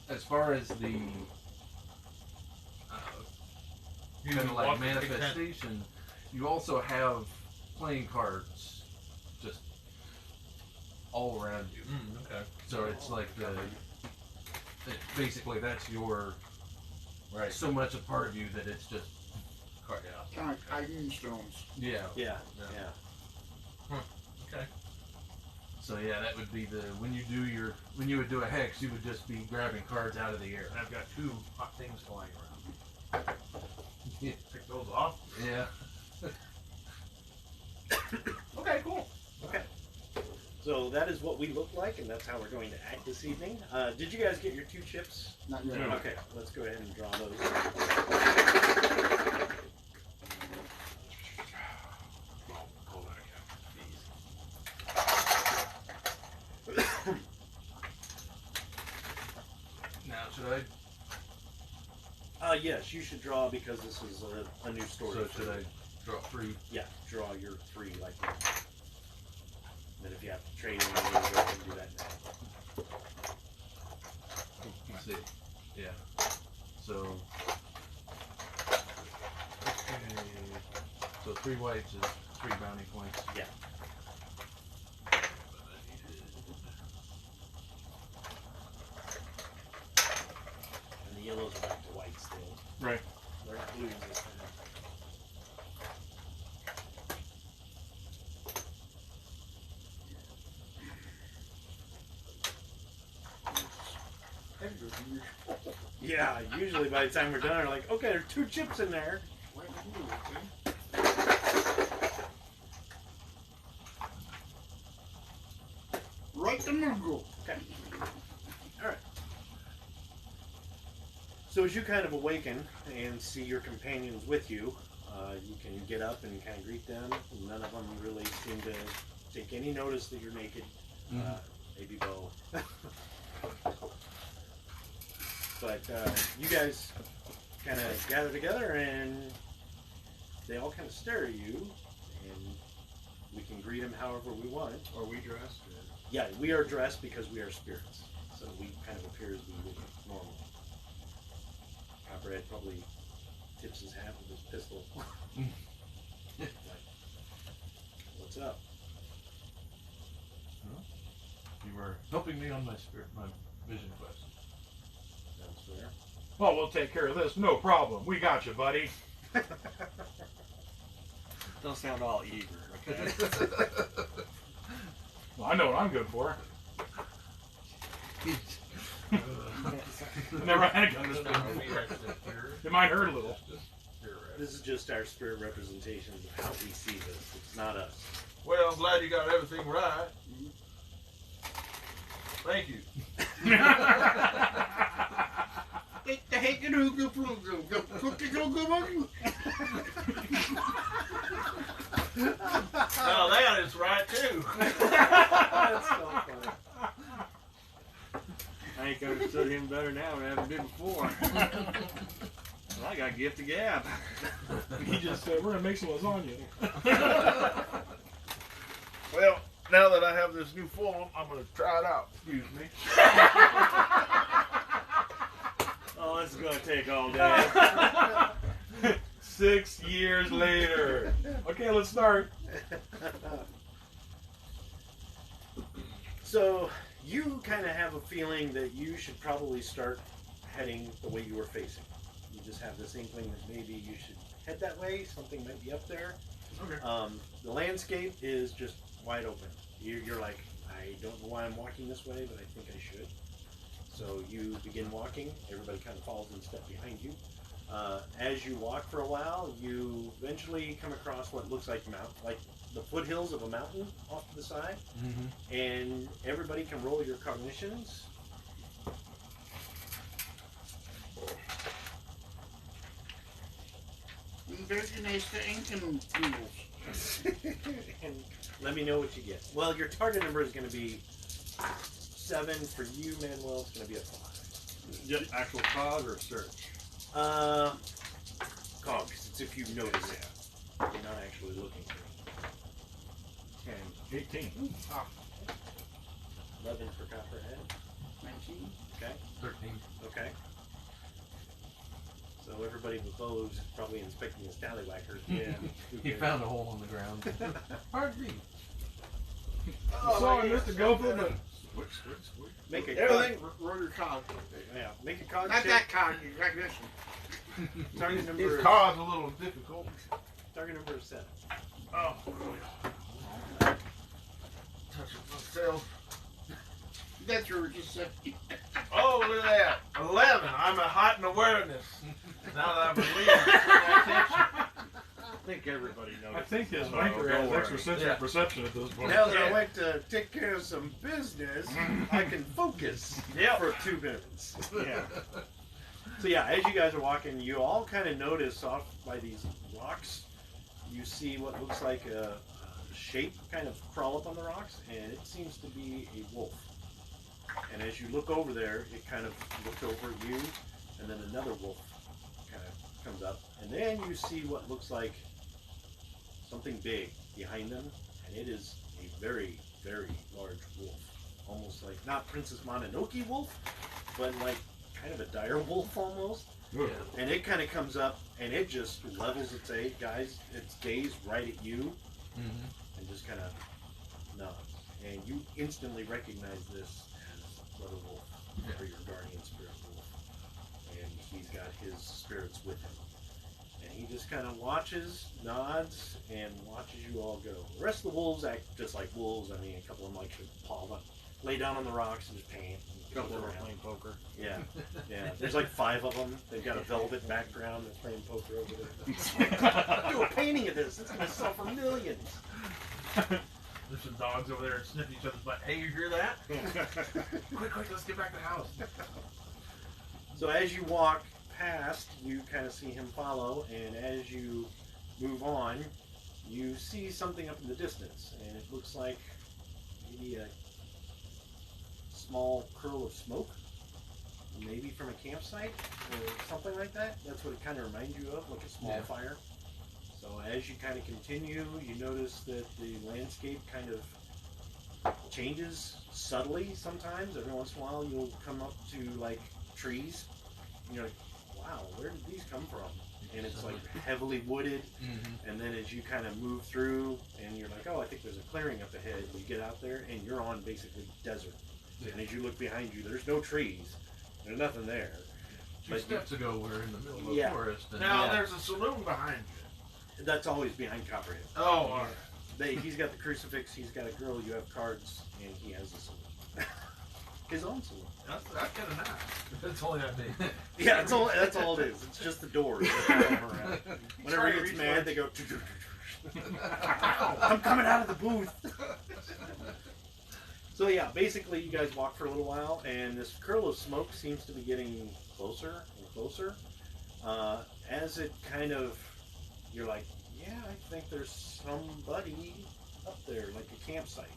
as far as the You kind of like walk the big tent. manifestation, you also have playing cards just all around you. Okay. So it's like basically that's your Right. so much a part of you that it's just Yeah. Kind of hiding stones. yeah. Yeah, Yeah. yeah. Okay. So yeah, that would be when you would do a hex, you would just be grabbing cards out of the air. And I've got 2 hot things flying around. Yeah. Take those off. Yeah. Okay, cool. Okay. So that is what we look like, and that's how we're going to act this evening. Did you guys get your 2 chips? Not yet. Yeah. Okay, let's go ahead and draw those. Now should Yes, you should draw because this is a new story. So should I draw 3? Yeah, draw your 3 like that. Then if you have to trade in, you go ahead and do that now. Let's see. Yeah. So. So 3 whites is 3 bounty points. Yeah. And the yellows are back to white still. Right. They're not blues this time. Yeah, usually by the time we're done, we're like, okay, there are 2 chips in there. Right the Moogle. Okay. Alright. So as you kind of awaken and see your companions with you, you can get up and kind of greet them. None of them really seem to take any notice that you're naked. Maybe Bo. But you guys kind of gather together and they all kind of stare at you, and we can greet them however we want. Are we dressed? Yeah, we are dressed because we are spirits, so we kind of appear as we would normally. Copperhead probably tips his hat with his pistol. Like, what's up? You were helping me on my vision quest. Sounds fair. Well, we'll take care of this. No problem. We got you, buddy. Don't sound all eager, okay? Well, I know what I'm good for. Never had a gun this big. It might hurt a little. This is just our spirit representations of how we see this. It's not us. Well, I'm glad you got everything right. Thank you. Take the heck and hookah frugal. Go cookie go go go. Now that is right too. That's so funny. I think I understood him better now than I ever did before. Well, I got a gift of gab. He just said, we're going to make some lasagna. Well, now that I have this new form, I'm going to try it out. Excuse me. Oh, this is going to take all day. 6 years later. Okay, let's start. So, you kind of have a feeling that you should probably start heading the way you were facing. You just have this inkling that maybe you should head that way. Something might be up there. Okay. The landscape is just wide open. You're like, I don't know why I'm walking this way, but I think I should. So you begin walking. Everybody kind of follows in step behind you. As you walk for a while, you eventually come across what looks like the foothills of a mountain off to the side. Mm-hmm. And everybody can roll your cognitions. Very nice to ink and noodles. And let me know what you get. Well, your target number is going to be 7 for you, Manuel. It's going to be a 5. Just actual cog or search? Cogs. It's if you notice it. You're not actually looking for it. 18. 11 for Copperhead. 19. Okay. 13. Okay. So everybody with bows is probably inspecting his tallywhackers. Yeah. He found a hole in the ground. Pardon me. Sorry, Mr. Gopher, but Make a Everything. Roll your cog. Yeah. Make a cog Not check. that cog. Recognition. Target His number. car's a little difficult. Target number 7. Oh. Touching myself. That's what we just said. Oh, look at that. 11. I'm a heightened awareness. Now that I've been attention. I think everybody knows. I think his Oh, banker don't has worry. extrasensory Yeah. perception at this point. Now that I went to take care of some business, I can focus Yep. for 2 minutes. Yeah. So yeah, as you guys are walking, you all kind of notice off by these rocks, you see what looks like a shape kind of crawl up on the rocks, and it seems to be a wolf. And as you look over there, it kind of looks over at you, and then another wolf kind of comes up, and then you see what looks like something big behind them, and it is a very, very large wolf. Almost like, not Princess Mononoke wolf, but like kind of a dire wolf almost. Ugh. And it kind of comes up, and it just levels its gaze right at you, and just kind of nods. And you instantly recognize this as Brother Wolf, or your guardian spirit wolf. And he's got his spirits with him. And he just kind of watches, nods, and watches you all go. The rest of the wolves act just like wolves. I mean, a couple of them like to lay down on the rocks and just pant. A couple of them are playing poker. Yeah, yeah. There's like 5 of them. They've got a velvet background. They're playing poker over there. Do a painting of this. It's gonna sell for millions. There's some dogs over there and sniff each other's butt. Hey, you hear that? Quick, let's get back to the house. So as you walk past, you kind of see him follow, and as you move on, you see something up in the distance, and it looks like maybe a small curl of smoke, maybe from a campsite or something like that. That's what it kind of reminds you of, like a small fire. So as you kind of continue, you notice that the landscape kind of changes subtly sometimes. Every once in a while you'll come up to like trees, and you're like, wow, where did these come from? And it's like heavily wooded, and then as you kind of move through, and you're like, oh, I think there's a clearing up ahead, you get out there, and you're on basically desert. And as you look behind you, there's no trees, there's nothing there. 2 steps ago, we're in the middle of Yeah. the forest. And Now there's a saloon behind you. That's always behind Copperhead. Oh, all right. He's got the crucifix, he's got a girl, you have cards, and he has a saloon. His own saloon. That's kind of nice. That's only that big. Yeah, that's all it is. It's just the doors. that follow him around. Whenever he gets mad, they go, I'm coming out of the booth. So yeah, basically you guys walk for a little while, and this curl of smoke seems to be getting closer and closer. As it kind of, you're like, yeah, I think there's somebody up there, like a campsite.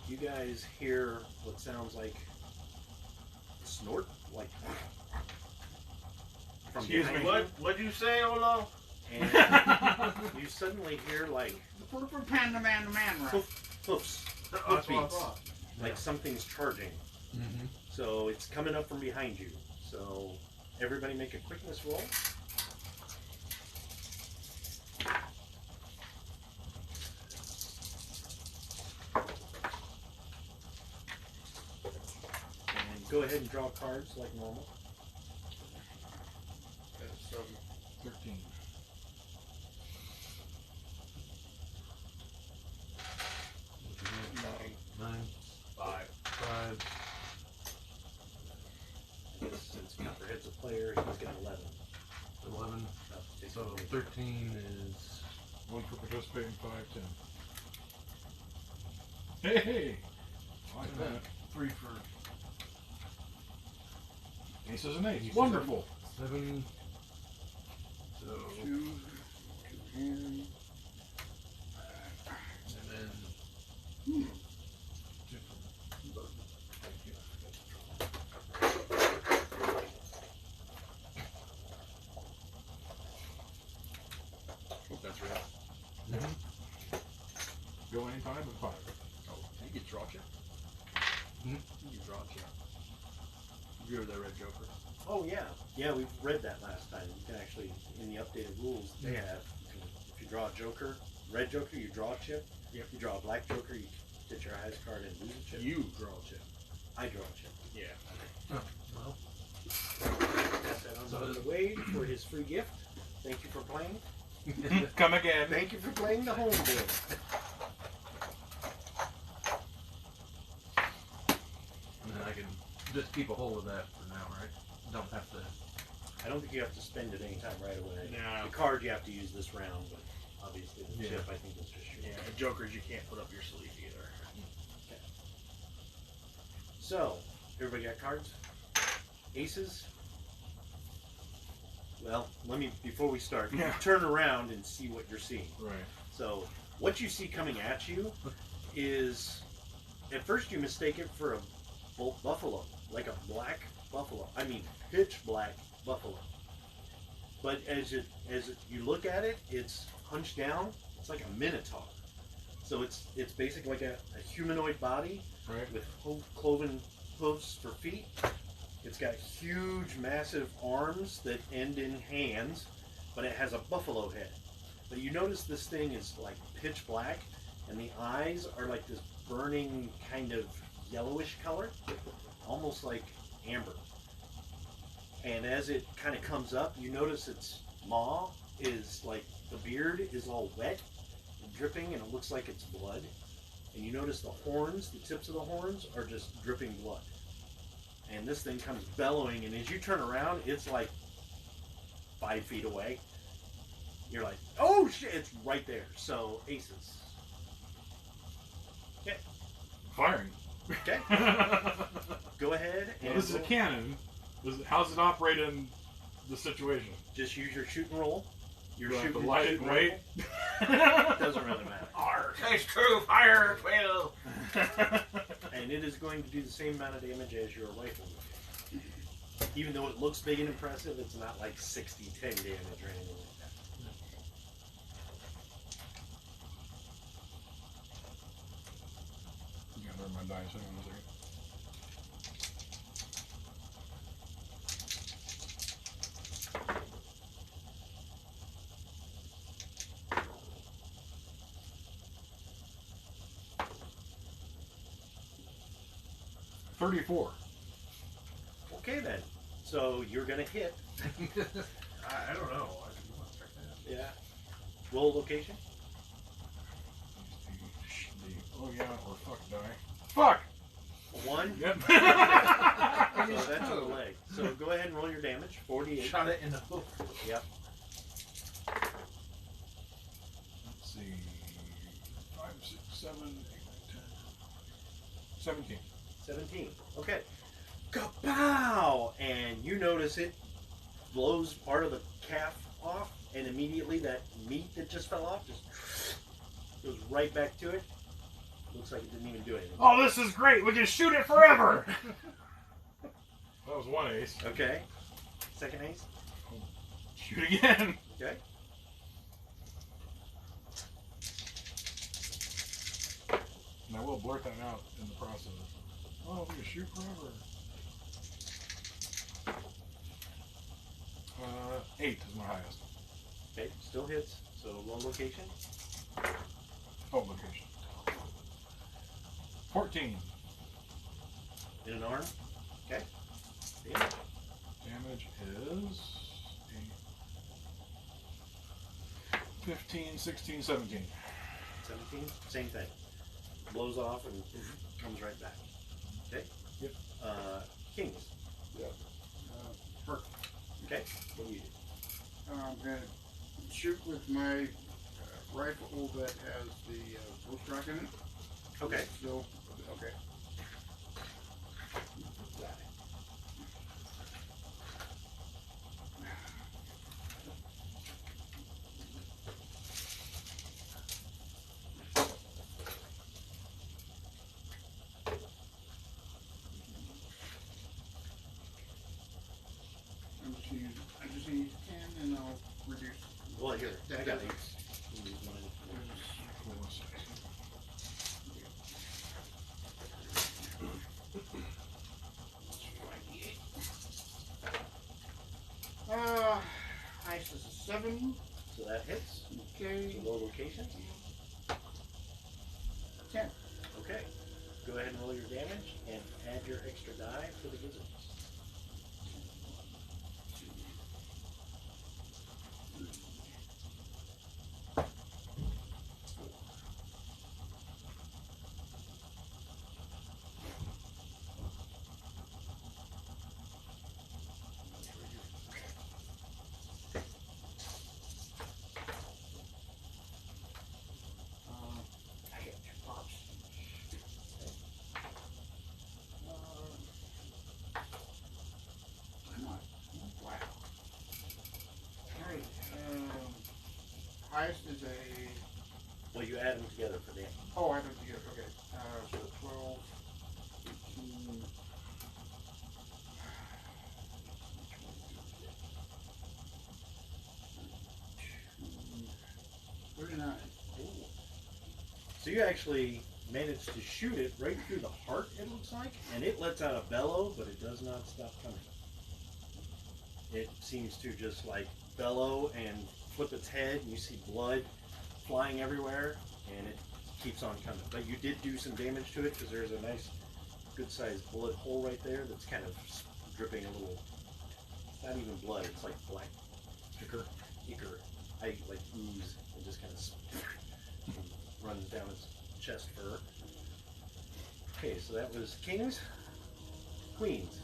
You guys hear what sounds like a snort, like from Excuse behind me. What'd you say, Olo? you, and you suddenly hear like The purple panda man, the man right. hoofs, That's what I beats. thought. like something's charging. So it's coming up from behind you. So everybody make a quickness roll. And go ahead and draw cards like normal. That's 13. Nine. 5. 5. I guess since Copperhead's a player, he's got 11. 11. So 13 is 1 for participating, 5, 10. Hey! I like that. 3 for Aces and eights. Aces. Wonderful. 7. So 2, 10. and then 2 for same time at 5. Oh, you get draw chip? Hmm? You draw chip. You were the Red Joker. Oh yeah, yeah. We read that last time. You can actually, in the updated rules, they have. If you draw a Joker, Red Joker, you draw a chip. Yep. You draw a Black Joker, you get your highest card and lose a chip. You draw chip. I draw a chip. Yeah. Well, Pass that on to Wade for his free gift. Thank you for playing. Come again. Thank you for playing the home game. and then I can just keep a hold of that for now, right? Don't have to. I don't think you have to spend it anytime right away. No. The card you have to use this round, but obviously the Yeah. chip I think is just yours. Yeah, and Jokers you can't put up your sleeve either. So, everybody got cards? Aces? Well, let me, before we start, Yeah. turn around and see what you're seeing. Right. So, what you see coming at you is, at first you mistake it for a buffalo, like a black buffalo. I mean, pitch black buffalo. But you look at it, it's hunched down. It's like a minotaur. So it's basically like a humanoid body Right. with cloven hooves for feet. It's got huge, massive arms that end in hands, but it has a buffalo head. But you notice this thing is like pitch black, and the eyes are like this burning kind of yellowish color, almost like amber. And as it kind of comes up, you notice its maw is like, the beard is all wet and dripping, and it looks like it's blood. And you notice the horns, the tips of the horns are just dripping blood. And this thing comes bellowing, and as you turn around, it's like 5 feet away. You're like, oh shit, it's right there. So, aces. Okay. Firing. Okay. Go ahead Now, and this is a roll. cannon. How's it operate in the situation? Just use your shoot and roll. Your Do I have shoot to and light shoot it and and wait? roll. Doesn't really matter. Taste true, fire, 12. And it is going to do the same amount of damage as your rifle would do. Even though it looks big and impressive, it's not like 60-10 damage or anything like that. You gotta learn my dice. Hang on a second. $34. Okay then. So you're gonna hit. I don't know. I just want to check that. Yeah. Roll location. Oh yeah, or fuck die. Fuck! 1. Yep. So that's on the leg. So go ahead and roll your damage. 48. Shot it in the hoof. Yep. Let's see. 5, 6, 7, 8, 9, 10. 17. 17. Okay. Kapow! And you notice it blows part of the calf off, and immediately that meat that just fell off just goes right back to it. Looks like it didn't even do anything. Oh, this is great! We can shoot it forever! That was one ace. Okay. Second ace. Shoot again! Okay. And I will blurt that out in the process. Oh, we can shoot forever. 8 is my highest. Okay. Still hits. So roll location. Oh, location. 14. In an arm. Okay. Damage. Damage is 15, 16, 17. 17. Same thing. Blows off and comes right back. Okay. Yep. Kings. Perk. Okay. What do you do? I'm going to shoot with my rifle that has the ghost rock in it. Okay. Still, okay. I just need 10 and I'll reduce. Well, here. I got it. 11. So that hits. Okay. Low location. 10. Okay. Go ahead and roll your damage and add your extra die for the wizards. I get 2 pops. Come on. Wow. Alright. Highest is a. Well, you add them together for damage. Oh, I have them together. Okay. So 12, 18. 39. So you actually managed to shoot it right through the heart, it looks like, and it lets out a bellow, but it does not stop coming. It seems to just like bellow and flip its head, and you see blood flying everywhere, and it keeps on coming. But you did do some damage to it because there's a nice, good-sized bullet hole right there that's kind of dripping a little. It's not even blood; it's like black ichor. I like ooze and just kind of runs down his chest fur. Okay, so that was kings, queens.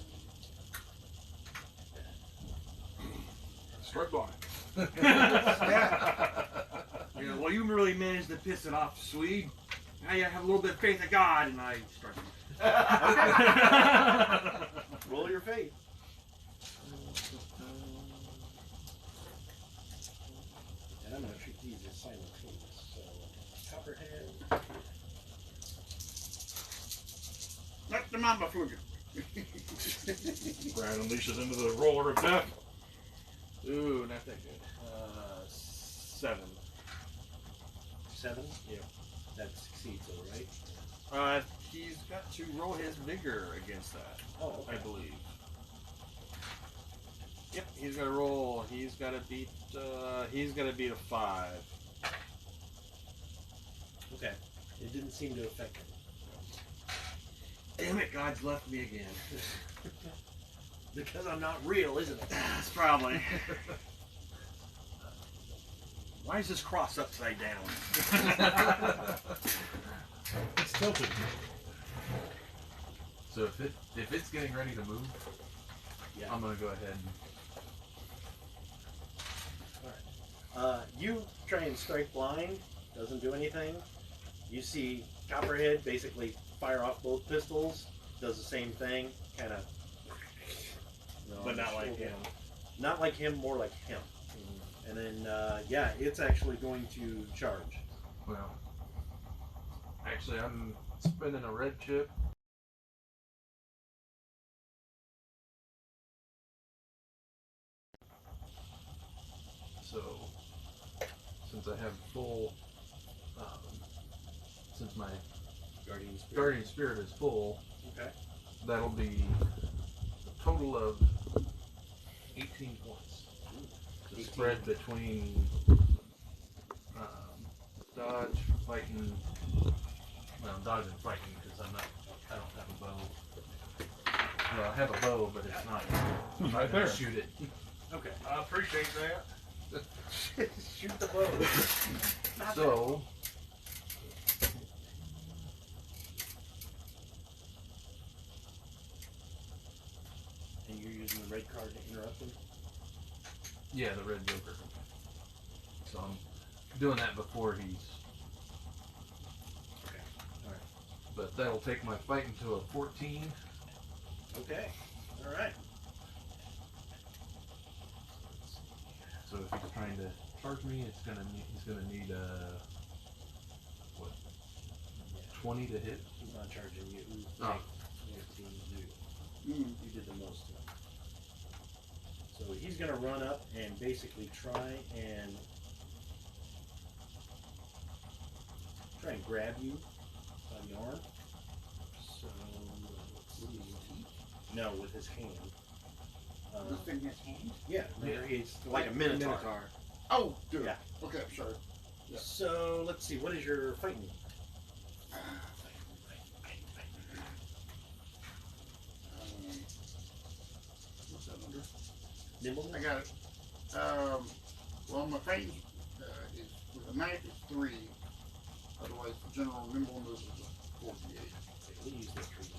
Strike blind. Yeah, well, you really managed to piss it off, Swede. Now you have a little bit of faith in God, and I start. Roll your faith. And I'm going to treat these as simultaneous. So, Copperhead. Let the mamba flugen. Brad unleashes into the roller of death. Ooh, not that good. 7. 7? Yeah. That succeeds, though, right? He's got to roll his vigor against that. Oh, okay. I believe. Yep, he's got to roll. He's got to beat. He's got to beat a 5. Okay. It didn't seem to affect him. Damn it, God's left me again. Because I'm not real, isn't it? That's probably. Why is this cross upside down? It's tilted. So if it's getting ready to move, Yeah. I'm gonna go ahead and You try and strike blind. Doesn't do anything. You see Copperhead basically fire off both pistols. Does the same thing. Kind of. But not like him. Not like him, more like him. And then, yeah, it's actually going to charge. well. Actually, I'm spending a red chip. So, since I have full, since my Guardian Spirit is full, Okay. that'll be a total of 18 points. To 18. spread between dodge, fighting. Well, I'm dodging fighting because I don't have a bow. Well, I have a bow, but it's not. I'm not Right gonna there. shoot it. Okay. I appreciate that. Shoot the bow. So, And you're using the red card to interrupt him? yeah, the red joker. So I'm doing that before he's. Okay. Alright. But that'll take my fighting to a 14. Okay. Alright. So if he's trying to charge me, he's gonna need what? 20 to hit. He's not charging you. Oh. You did the most. So he's going to run up and basically try and grab you by the arm. So let's see. No, with his hand. This thing has hands? Yeah, remember he's like a minotaur. Oh, dude. Yeah. Okay, I'm sorry. Yeah. So let's see. What is your fighting? What's that under? Nimble. I got it. Well, my fighting is with a knife is 3. Otherwise, the general nimbleness is a 48. We'll use this for you.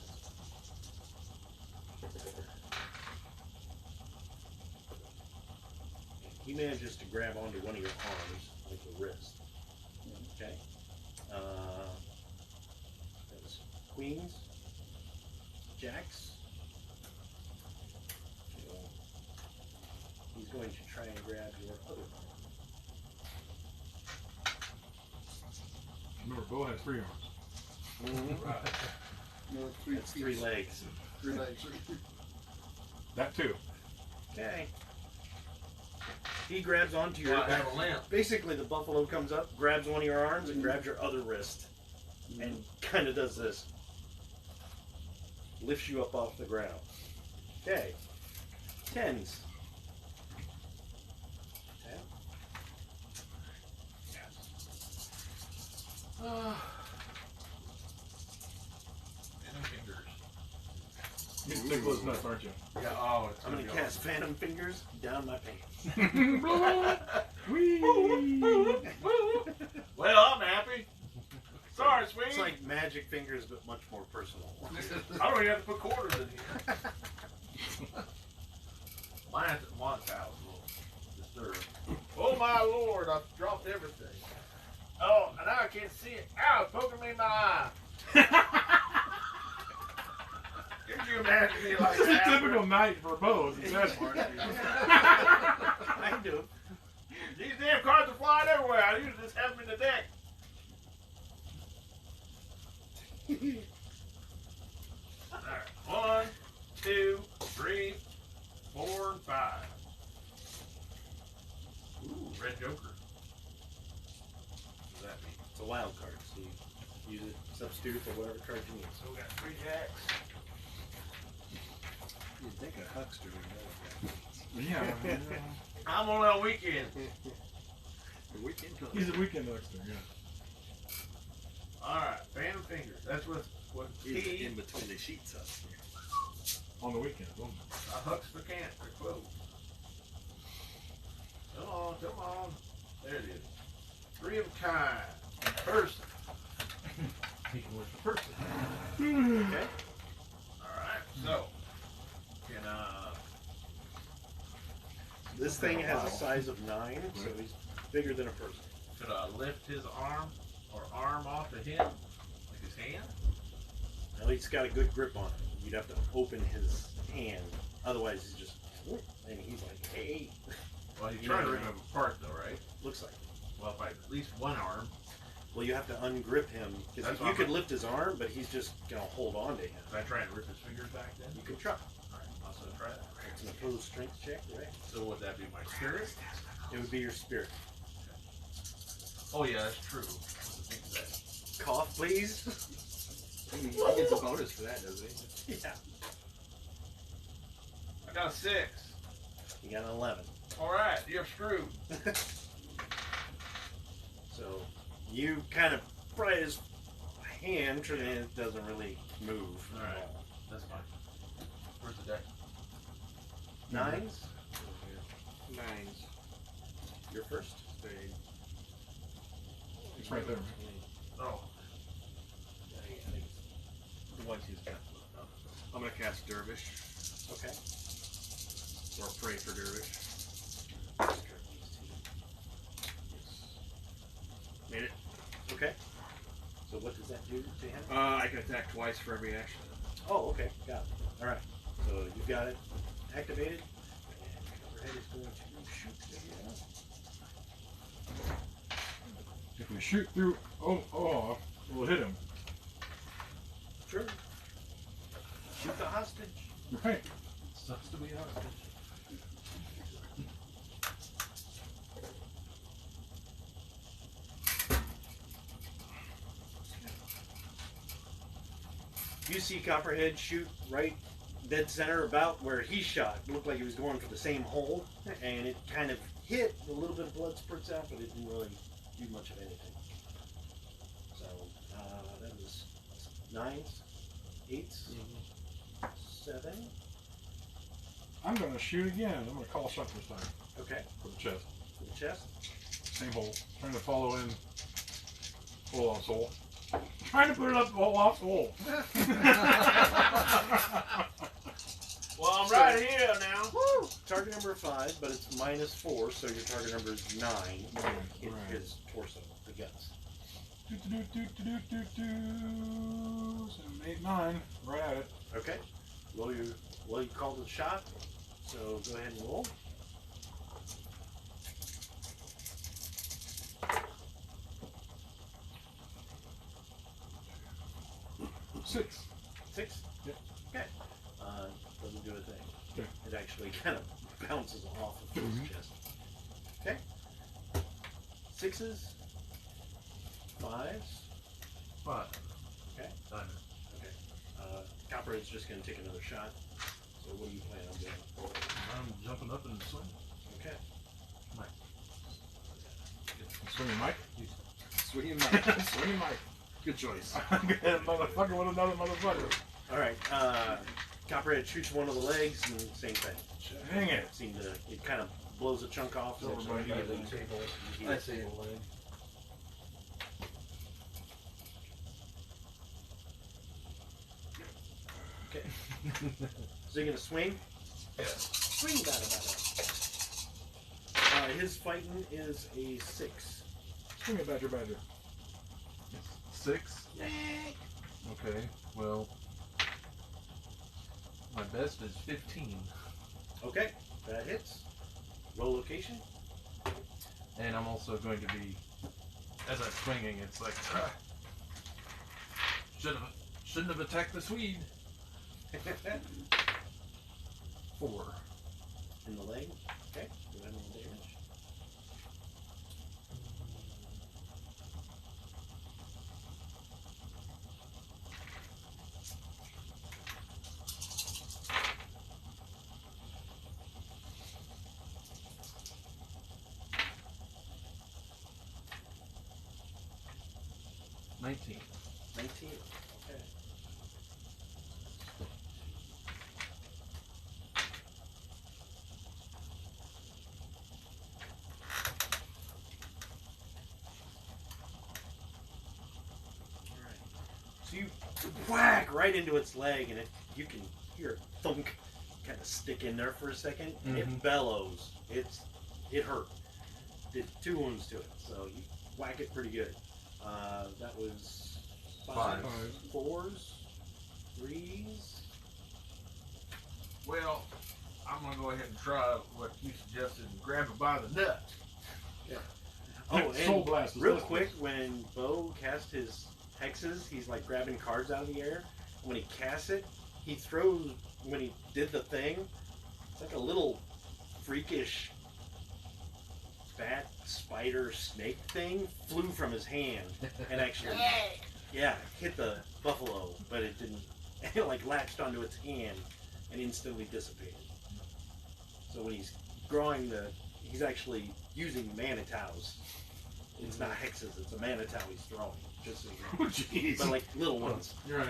He manages to grab onto one of your arms, like the wrist. Okay. That was queens, jacks. So he's going to try and grab your other arm. Remember, Bo has 3 arms. No, it's 3 That's 3 legs. 3 legs. That too. Okay. He grabs onto your. I have a limp. Basically, the buffalo comes up, grabs one of your arms, and grabs your other wrist, and kind of does this. Lifts you up off the ground. Okay. 10s. 10. Phantom fingers. You're Nicholas Nuts, aren't you? Yeah. Oh, it's I'm going to be cast Phantom Fingers down my pants. Whee! Well, I'm happy. Sorry, sweetie. It's like Magic Fingers, but much more personal. I don't even have to put quarters in here. Mine's at one's house a little disturbed. Oh my lord, I've dropped everything. Oh, and now I can't see it. Ow, it's poking me in my eye. Could you imagine me like It's a that? typical night for Bo. It's that part. I do. These damn cards are flying everywhere. I usually just have them in the deck. Alright, 1, 2, 3, 4, and 5. Ooh, red joker. What does that mean? It's a wild card, so you use it, substitute it for whatever card you need. So we got 3 jacks. You'd think a huckster would know Yeah. I'm on a weekend. the weekend. He's a weekend huckster, yeah. Alright, Phantom Fingers. That's what He's he, in between the sheets up here. On the weekend, wasn't a huckster can't. They're closed. Come on, come on. There it is. 3 of a kind. Person. Speaking with the person. Okay. Alright, so. Can, This thing has a size of 9, so he's bigger than a person. could I lift his arm or arm off of him? Like his hand? Well, he's got a good grip on it. You'd have to open his hand. Otherwise, he's just, and he's like, hey. Well, he's You trying know to what rip I him apart though, right? Looks like. Well, if I at least one arm, Well, you have to ungrip him. Because That's you what could I'm- lift his arm, but he's just going to hold on to him. can I try and rip his fingers back then? You could try. Alright, I'll also try that. It's an opposed strength check, right? So would that be my spirit? It would be your spirit. Oh yeah, that's true. I wasn't thinking that. Cough, please. He gets a bonus for that, doesn't he? Yeah. I got a 6. You got an 11. Alright, you're screwed. So you kind of pry his hand, and it doesn't really move. All right. That's fine. Where's the deck? 9s. 9s. You're first. Spade. It's right there. Oh. The ones he's got. I'm gonna cast Dervish. Okay. Or pray for Dervish. Made it. Okay. So what does that do to him? I can attack twice for every action. Oh, okay. Got it. All right. So you've got it activated. And Copperhead is going to shoot the If we shoot through we'll hit him. Sure. Shoot the hostage. Right. Sucks to be honest. You see Copperhead shoot right dead center about where he shot. It looked like he was going for the same hole, and it kind of hit. A little bit of blood spurts out, but it didn't really do much of anything. So that was 9s, 8s, 7. I'm going to shoot again. I'm going to call shot this time Okay, for the chest. for the chest. Same hole. Trying to follow in Olaf's hole. Trying to put it up Olaf's hole. Well, I'm right here now. Woo! Target number 5, but it's -4, so your target number is 9. In Right. his torso, the guts. 7, 8, 9. Right at it. Okay. Well, you called the shot, so go ahead and roll. Six. 6? Yep. Okay. Doesn't do a thing. Okay. It actually kind of bounces off of his chest. Okay. 6s? 5s? 5. Okay. Done. Okay. Copper is just going to take another shot. So what do you plan on doing? I'm jumping up and swinging. Okay. Swinging Mike. Swinging Mike. Swinging Mike. Good choice. Motherfucker with another motherfucker. All right. Copperhead shoots one of the legs, and same thing. Dang it. It kind of blows a chunk off. So Everybody it's has immediately- I see. Okay. So you're gonna swing? Yeah. Swing that. His fighting is a 6. Swing it, Badger. 6? Okay, well, my best is 15. Okay, that hits. Roll location. And I'm also going to be, as I'm swinging, it's like, shouldn't have attacked the Swede. 4. In the leg. Okay. Go ahead and roll damage. $19. 19. Okay. So you whack right into its leg, and you can hear a thunk kind of stick in there for a second, and it bellows. It hurt. Did 2 wounds to it, so you whack it pretty good. That was 5s, 4s, 3s. Well, I'm gonna go ahead and try what you suggested and grab it by the nuts. Oh, Soul and Blast is real this quick, when Bo casts his hexes, he's like grabbing cards out of the air. When he casts it, he throws, when he did the thing, it's like a little freakish bat, spider, snake thing flew from his hand and actually, hit the buffalo, but it didn't, it like latched onto its hand and instantly dissipated. So when he's drawing he's actually using manitows. It's not hexes, it's a manitow he's throwing. Just so you know. Oh, jeez. But like little ones. You're right.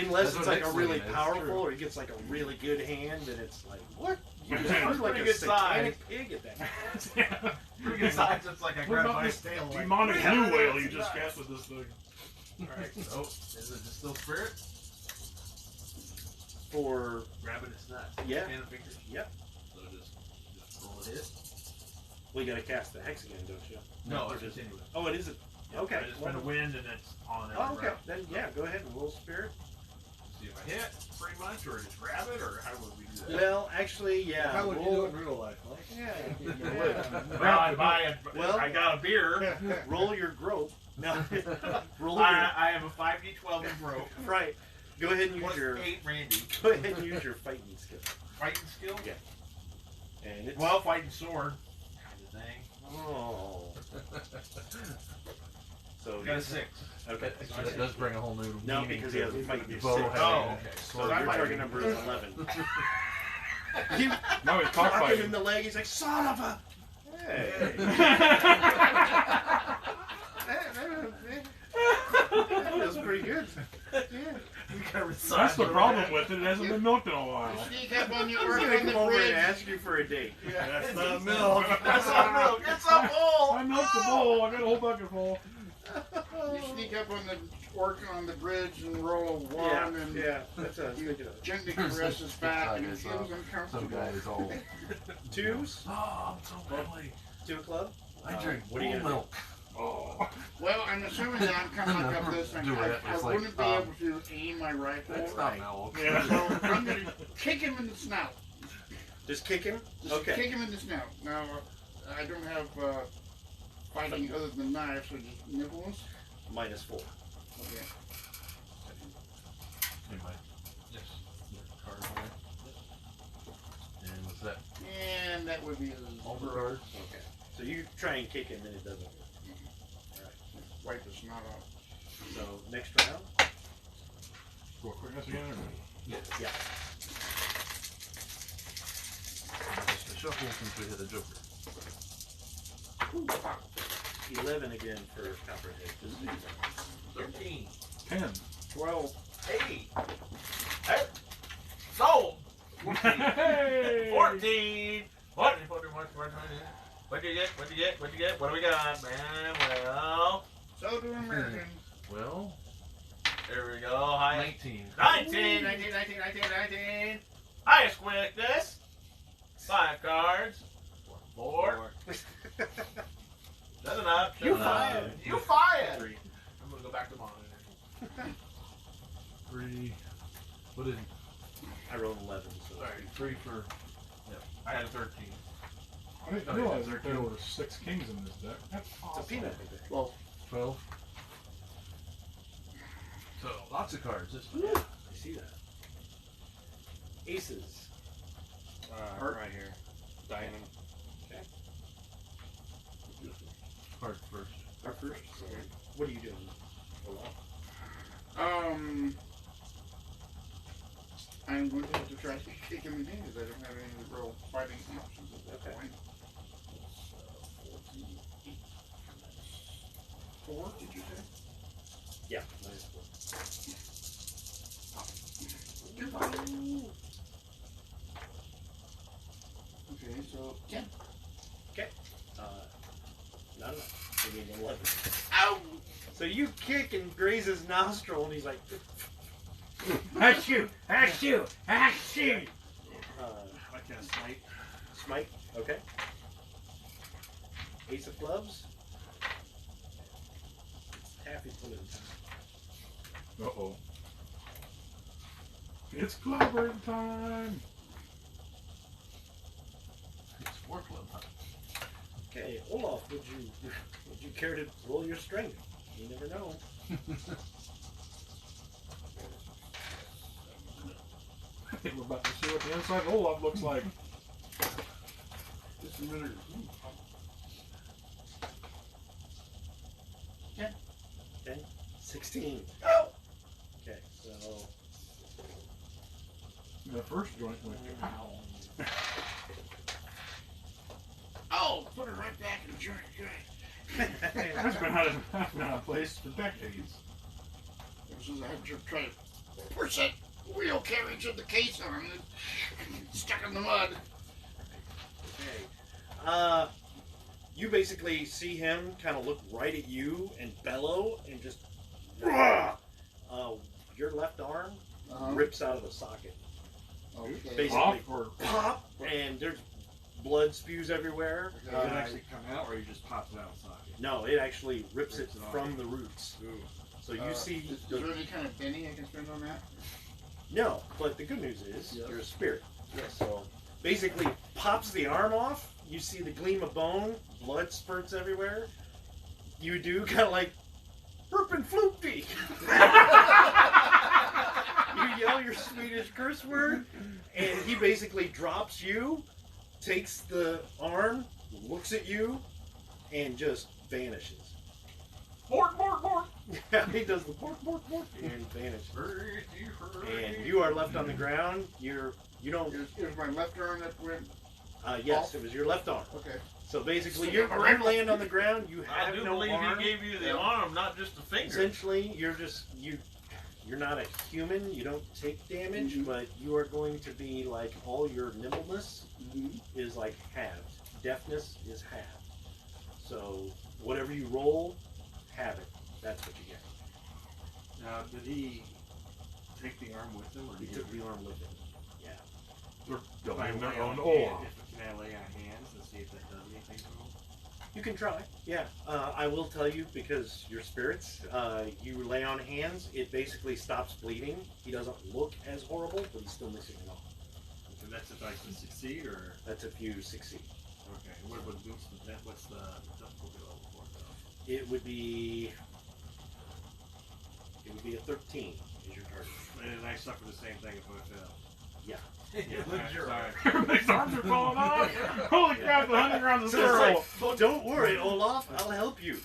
Unless it's like a really powerful or he gets like a really good hand and it's like, what? You That's like pretty a good satanic pig at that. Pretty good size. It's like I What grabbed about my this tail. Like, demonic blue whale you just cast with this thing? Alright, so is it distilled spirit? For, Grabbing its nuts. Yeah. And the fingers. Yep. So just roll a hit. well, you gotta cast the hex again, don't you? No, Or it's just- continuous. Oh, it is a, okay. I just spin a wind and it's on every Oh, okay. round. Then, yeah, go ahead and roll spirit. See if I hit, pretty much, or just grab it, or how would we do that? Well, actually, yeah. How would you roll, do it in real life, Mike? Yeah. Well, I buy Well- I got a beer. Roll your grope. No. roll your, I have a 5d12 in rope. right. Go ahead and use What's your, 8 Randy? go ahead and use your fighting skill. Fighting skill? Yeah. And it's, Well, fighting sword. Kind of thing. oh. So Got a 6. Okay. So that does bring a whole new No, meaning because to he has a fighting bow six. heavy. Oh, Okay. So Sword your I might target be- number is 11. You No, it's clock him in cockfighting. the leg. He's like, son of a. Hey. That feels pretty good. Yeah. That's the problem with it. It hasn't been milked in a while. You sneak up on your He's work gonna on the come over and bridge. ask you for a date. That's not milk. That's not milk. It's a bull. I milked the bowl. I got a whole bucket full. You sneak up on the work on the bridge and roll a Yeah, one and yeah, that's what I was thinking of. gently caress his back and he It's feels some uncomfortable. guy is all. Twos, Oh, I'm so badly. 2 club. I drink what are you bull gonna milk. Oh. Well, I'm assuming that I'm kind of like up this thing. Do it. I It's like, wouldn't be able to aim my rifle. That's not milk. Yeah. So I'm going to kick him in the snout. Just kick him. Just Okay. kick him in the snout. Now, I don't have fighting other than knives, so just nipples. -4. Okay. Anyway. Yes. Card away. And what's that? And that would be All the cards? Okay. So you try and kick him and it doesn't work. wipe the snot off. So next round. Go quickness again? Or? Yeah. Yeah. Just a shuffle since we hit a joker. 11 again for Copperhead. Just so you know. 13. 10. 12. 8. Hey. Sold. 14. Hey! 14. 14. 14. What'd you get? What'd you get? What'd you get? What do we got, man? Well, So do Americans. Well, there we go. High 19. 19. 19. 19. 19. 19. Highest quickness. 5 cards. 4. That's enough. You That's enough. fired. You fired. 3. I'm gonna go back to monitor. 3. What did I rolled 11. So Sorry. 3 for? Yep. I had a 13. I didn't realize there were 6 kings in this deck. That's it's a awesome. peanut. 12. So lots of cards. This one. I see that. Aces. Right here. Diamond. Okay. Card first. Our first. So what are you doing? I'm going to have to try to kick him in the because I don't have any real fighting options at that Okay. point. 4, did you say? Yeah. Okay, so 10. Not enough. I mean 11. Ow! So you kick and graze his nostril, and he's like, Achoo! Achoo! Achoo! I can't smite. Smite. Okay. Ace of clubs. Taffy put it. Uh-oh. It's clobbering time! It's 4 club. Huh? Okay, Olaf, would you care to roll your strength? You never know. I think we're about to see what the inside of Olaf looks like. Just a minute. 16. Oh! Okay, so The first joint went pow. Oh, put it right back in the joint. Good. That's been out of place for decades. This is I had to try to push that wheel carriage of the case on it. Stuck in the mud. okay. You basically see him kind of look right at you and bellow and just your left arm rips out of the socket. Okay. Basically Off or pop, and there's blood spews everywhere. Does it actually come out, or you just pops it out of the socket? No, it actually rips it Rips it off. from the roots. So you see, Is there any kind of penny I can spend on that? no, but the good news is Yes. you're a spirit. Yes. So basically, pops the arm off. You see the gleam of bone, blood spurts everywhere. You do kind of like, "Herp and floopty." You yell your Swedish curse word, and he basically drops you, takes the arm, looks at you, and just vanishes. Mort, Mort. He does the pork, and vanishes. And you are left on the ground. You don't. It was my left arm that went. Yes, it was your left arm. Okay. So basically, you land on the ground. You I have do no believe arm. he gave you the arm, not just the finger. Essentially, you're just You're not a human. You don't take damage, but you are going to be like all your nimbleness is like halved. Deafness is halved. So whatever you roll, have it. That's what you get. Now, did he take the arm with him, or He did took the arm with him. Yeah. They're If I building their lay own on Olaf. hand- Can I lay on hands and see if that does anything to him? You can try. Yeah. I will tell you, because your spirits, you lay on hands, it basically stops bleeding. He doesn't look as horrible, but he's still missing an arm. So that's if I can succeed, or That's if you succeed. okay. What's the difficulty level for it, though? It would be a 13 is your target. And I suffer the same thing if I fail. Yeah. Sorry. Everybody's arms are falling off. Holy crap, the 100 rounds of So it's zero. like, well, don't worry, Olaf, I'll help you.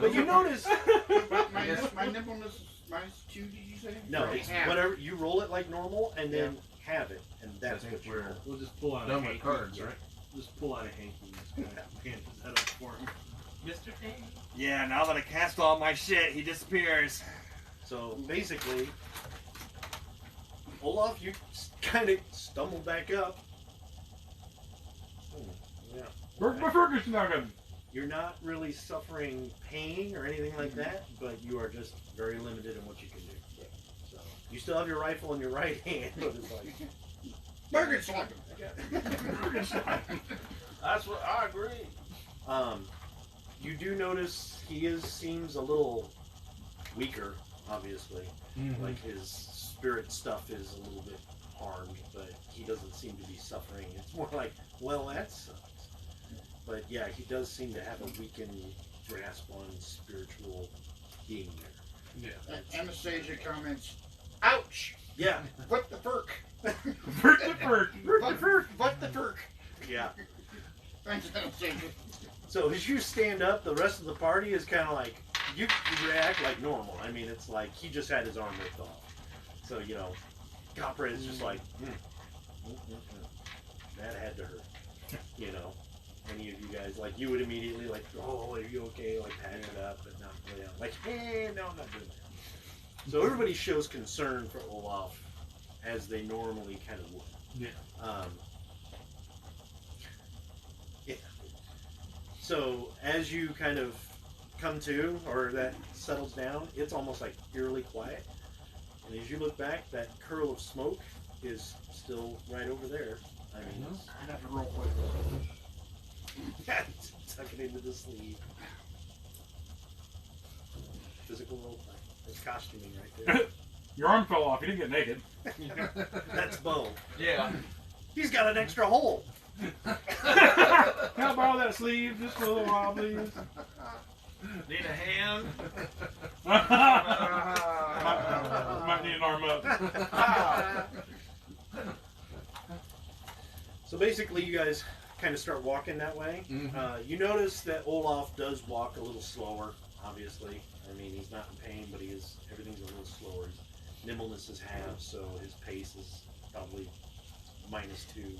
But you notice, But my nimbleness is -2, did you say? no, Or it's half? whatever, you roll it like normal and then have it, and that's I what think you we're roll. We'll just pull out done a with hanky. cards, right? Just pull out a hanky and just kind of hand his head up for him. Mr. Hanky. Yeah, now that I cast all my shit, he disappears. So basically, Olaf, you kind of stumble back up. Yeah. Ferguson. You're not really suffering pain or anything like that, but you are just very limited in what you can do. So you still have your rifle in your right hand, but it's like Burger slap him. That's what I agree. You do notice he seems a little weaker, obviously. Like his spirit stuff is a little bit harmed, but he doesn't seem to be suffering. It's more like, well, that sucks. But yeah, he does seem to have a weakened grasp on spiritual being there. Yeah. Anastasia comments, ouch! Yeah. What the furk? What the furk? What the furk? Yeah. Thanks, Anastasia. So as you stand up, the rest of the party is kind of like, you react like normal. I mean, it's like he just had his arm ripped off. So, you know, Copper is just like, that had to hurt. You know, any of you guys, like, you would immediately like, oh, are you okay? Like, patch it up, but not really out. Like, hey, no, I'm not doing that. So everybody shows concern for Olaf as they normally kind of would. Yeah. Yeah. So as you kind of come to, or that settles down, it's almost like eerily quiet. And as you look back, that curl of smoke is still right over there. I mean, I'd have to roll quick. tuck it into the sleeve. Physical role play. It's costuming right there. Your arm fell off. You didn't get naked. That's Bo. Yeah. He's got an extra hole. Can I borrow that sleeve just for a little while, please? Need a hand? Might need an arm up. So basically, you guys kind of start walking that way. You notice that Olaf does walk a little slower, obviously. I mean, he's not in pain, but everything's a little slower. His nimbleness is half, so his pace is probably -2.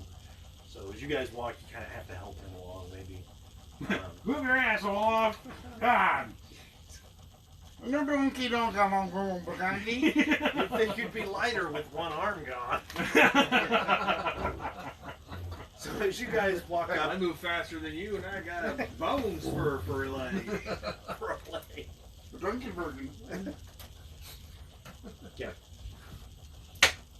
So as you guys walk, you kind of have to help him along, maybe. Move your asshole off. God. No donkey don't come on home, Burgundy. You'd think you'd be lighter with one arm gone. So as you guys walk I up move faster than you, and I got a bones for a leg. for a play. The donkey virgin. Yeah.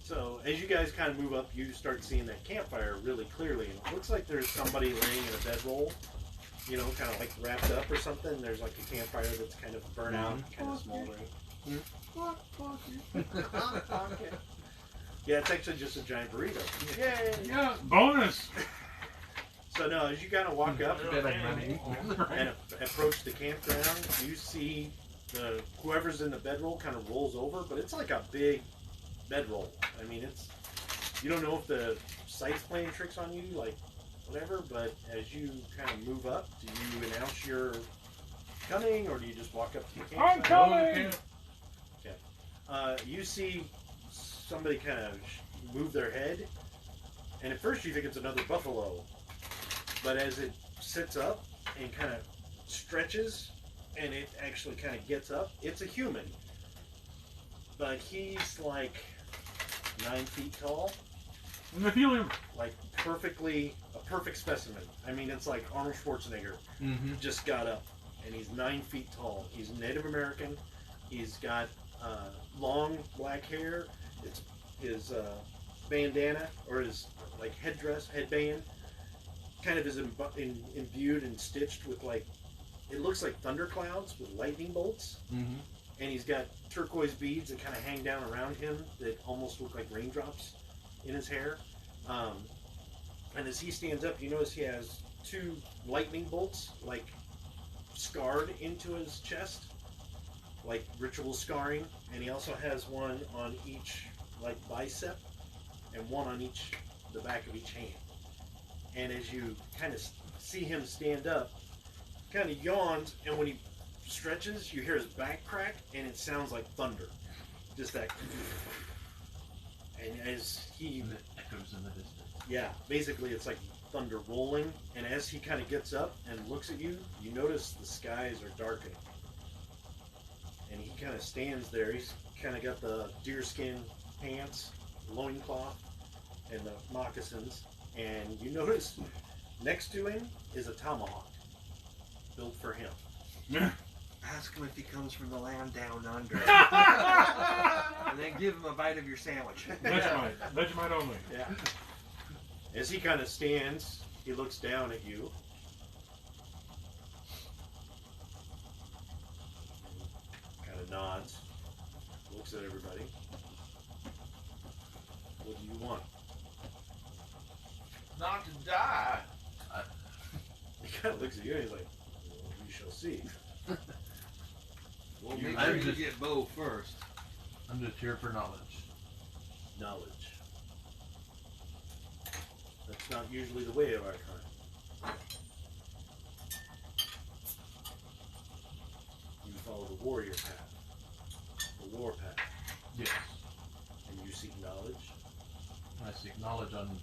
So as you guys kind of move up, you start seeing that campfire really clearly, and it looks like there's somebody laying in a bedroll, you know, kind of like wrapped up or something. There's like a campfire that's kind of burnt out, kind of smoldering. Yeah, it's actually just a giant burrito. Yay! Yeah, bonus. So no, as you kind of walk up Bet I'm not equal. and approach the campground, you see whoever's in the bedroll kind of rolls over, but it's like a big bedroll. I mean, you don't know if the sight's playing tricks on you, like, whatever. But as you kind of move up, do you announce your coming, or do you just walk up to the I'm campsite? coming! You see somebody kind of move their head, and at first you think it's another buffalo, but as it sits up and kind of stretches, and it actually kind of gets up, it's a human. But he's like 9 feet tall, I feel him. like a perfect specimen. I mean, it's like Arnold Schwarzenegger Mm-hmm. just got up, and he's 9 feet tall. He's Native American. He's got long black hair. It's his bandana, or his like headband, kind of is imbued and stitched with like, it looks like thunderclouds with lightning bolts. Mm-hmm. And he's got turquoise beads that kind of hang down around him that almost look like raindrops in his hair. And as he stands up, you notice he has 2 lightning bolts like scarred into his chest, like ritual scarring. And he also has one on each like bicep and one on the back of each hand. And as you kind of see him stand up, kind of yawns, and when he stretches, you hear his back crack, and it sounds like thunder. Just that. And as he, And it echoes in the distance. yeah, basically it's like thunder rolling, and as he kind of gets up and looks at you, you notice the skies are darkening. And he kind of stands there. He's kind of got the deerskin pants, loincloth, and the moccasins. And you notice next to him is a tomahawk built for him. Ask him if he comes from the land down under. And then give him a bite of your sandwich. Vegemite only. Yeah. As he kind of stands, he looks down at you. Kind of nods. Looks at everybody. What do you want? Not to die. He kind of looks at you and he's like, well, we shall see. We'll You- make I'm sure you just- get Bo first. I'm just here for knowledge. Knowledge. That's not usually the way of our kind. You follow the warrior path. The war path. Yes. And you seek knowledge. I seek knowledge on,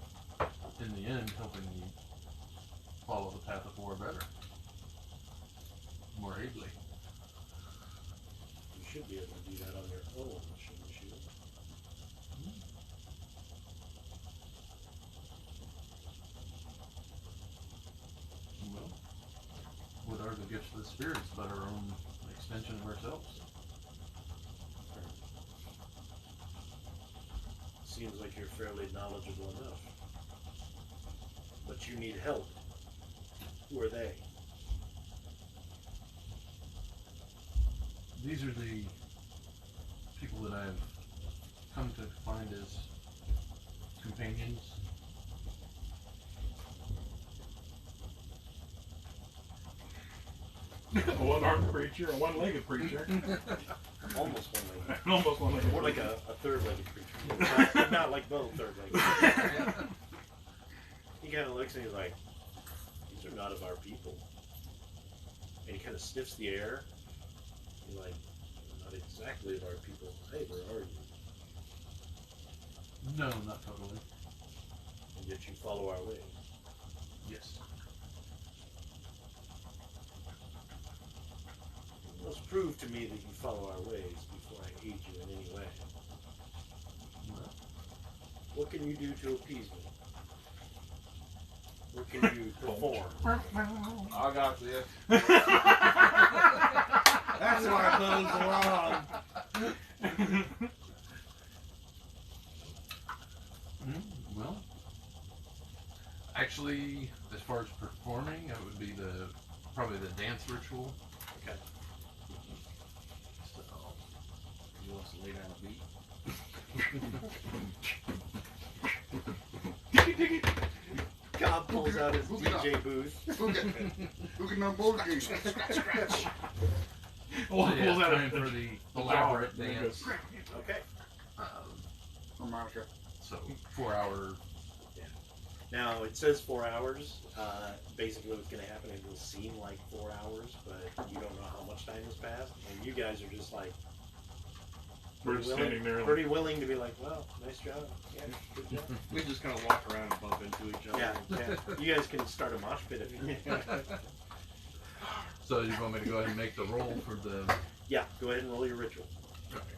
in the end, helping you follow the path of war better. More ably. You should be able to do that on your own, shouldn't you? Well, what are the gifts of the spirits but our own extension of ourselves? Seems like you're fairly knowledgeable enough. But you need help. Who are they? These are the people that I've come to find as companions. A one-armed creature, a one-legged creature. Almost one-legged. Almost one-legged. More like a third-legged creature. Not like both third-legged. He kind of looks and he's like, these are not of our people. And he kind of sniffs the air. He's like, not exactly of our people. Hey, where are you? No, not totally. And yet you follow our way. Yes. You must prove to me that you follow our ways before I aid you in any way. Well, What can you do to appease me? What can you perform? I got this. That's why Bo's wrong. well, actually, as far as performing, it would be probably the dance ritual. Okay. So, You want us to lay down a beat? Cobb pulls out his DJ booth. Who can know bullshit? Scratch. Oh, so yeah, pulls out time for the elaborate There it dance. goes. Okay. Um, Harmonica. so 4 hour Now, it says 4 hours. Basically, what's going to happen, it will seem like 4 hours, but you don't know how much time has passed. And you guys are just like, We're just standing there. pretty willing to be like, well, nice job. Yeah, good job. We just kind of walk around and bump into each other. Yeah. You guys can start a mosh pit if you want. So you want me to go ahead and make the roll for the... Yeah, go ahead and roll your ritual. Okay.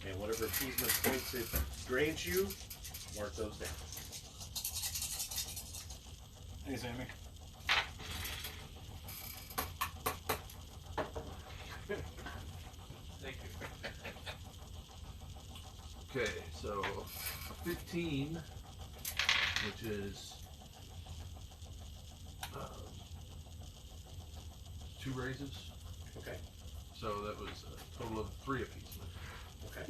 And whatever appeasement points it grants you, mark those down. Hey, Sammy. Thank you. Okay, so 15, which is 2 raises. Okay. So that was a total of 3 appeasement. Okay.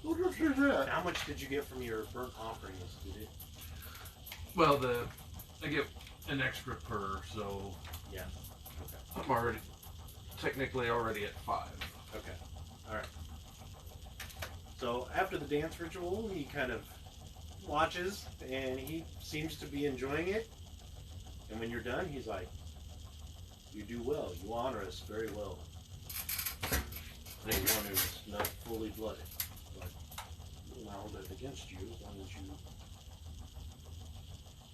What is that? How much did you get from your burnt offerings? Did it? Well, I get an extra per, so Yeah. Okay. I'm already technically already at 5. Okay. All right. So after the dance ritual, he kind of watches, and he seems to be enjoying it. And when you're done, he's like, "You do well. You honor us very well. For one who's not fully blooded, but we'll not hold it against you as long as you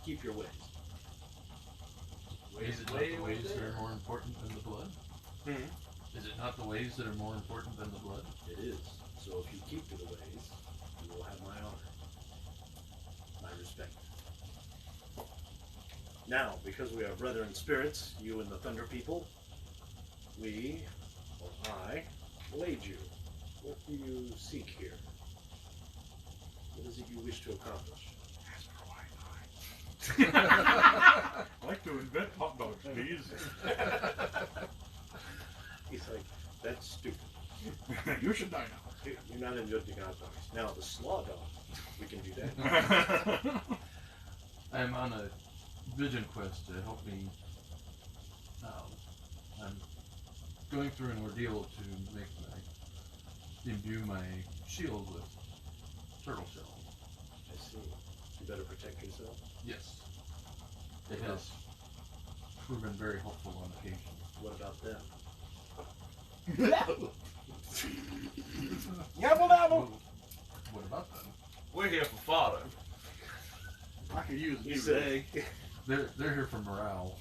keep your ways." Is it not the ways that are more important than the blood? Hmm. Is it not the ways that are more important than the blood? It is. So if you keep to the ways, you will have my honor, my respect. Now, because we are brethren spirits, you and the Thunder people, we, or I, will aid you. What do you seek here? What is it you wish to accomplish? I like to invent hot dogs, please. He's like, that's stupid. You should die now. You're not inventing hot dogs. Now, the slaw dog, we can do that. I am on a vision quest to help me. I'm going through an ordeal to imbue my shield with turtle shell. I see. You better protect yourself. Yes. It has proven very helpful on occasion. What about them? Yabble dabble. What about them? We're here for fodder. I could use You you say, They're here for morale.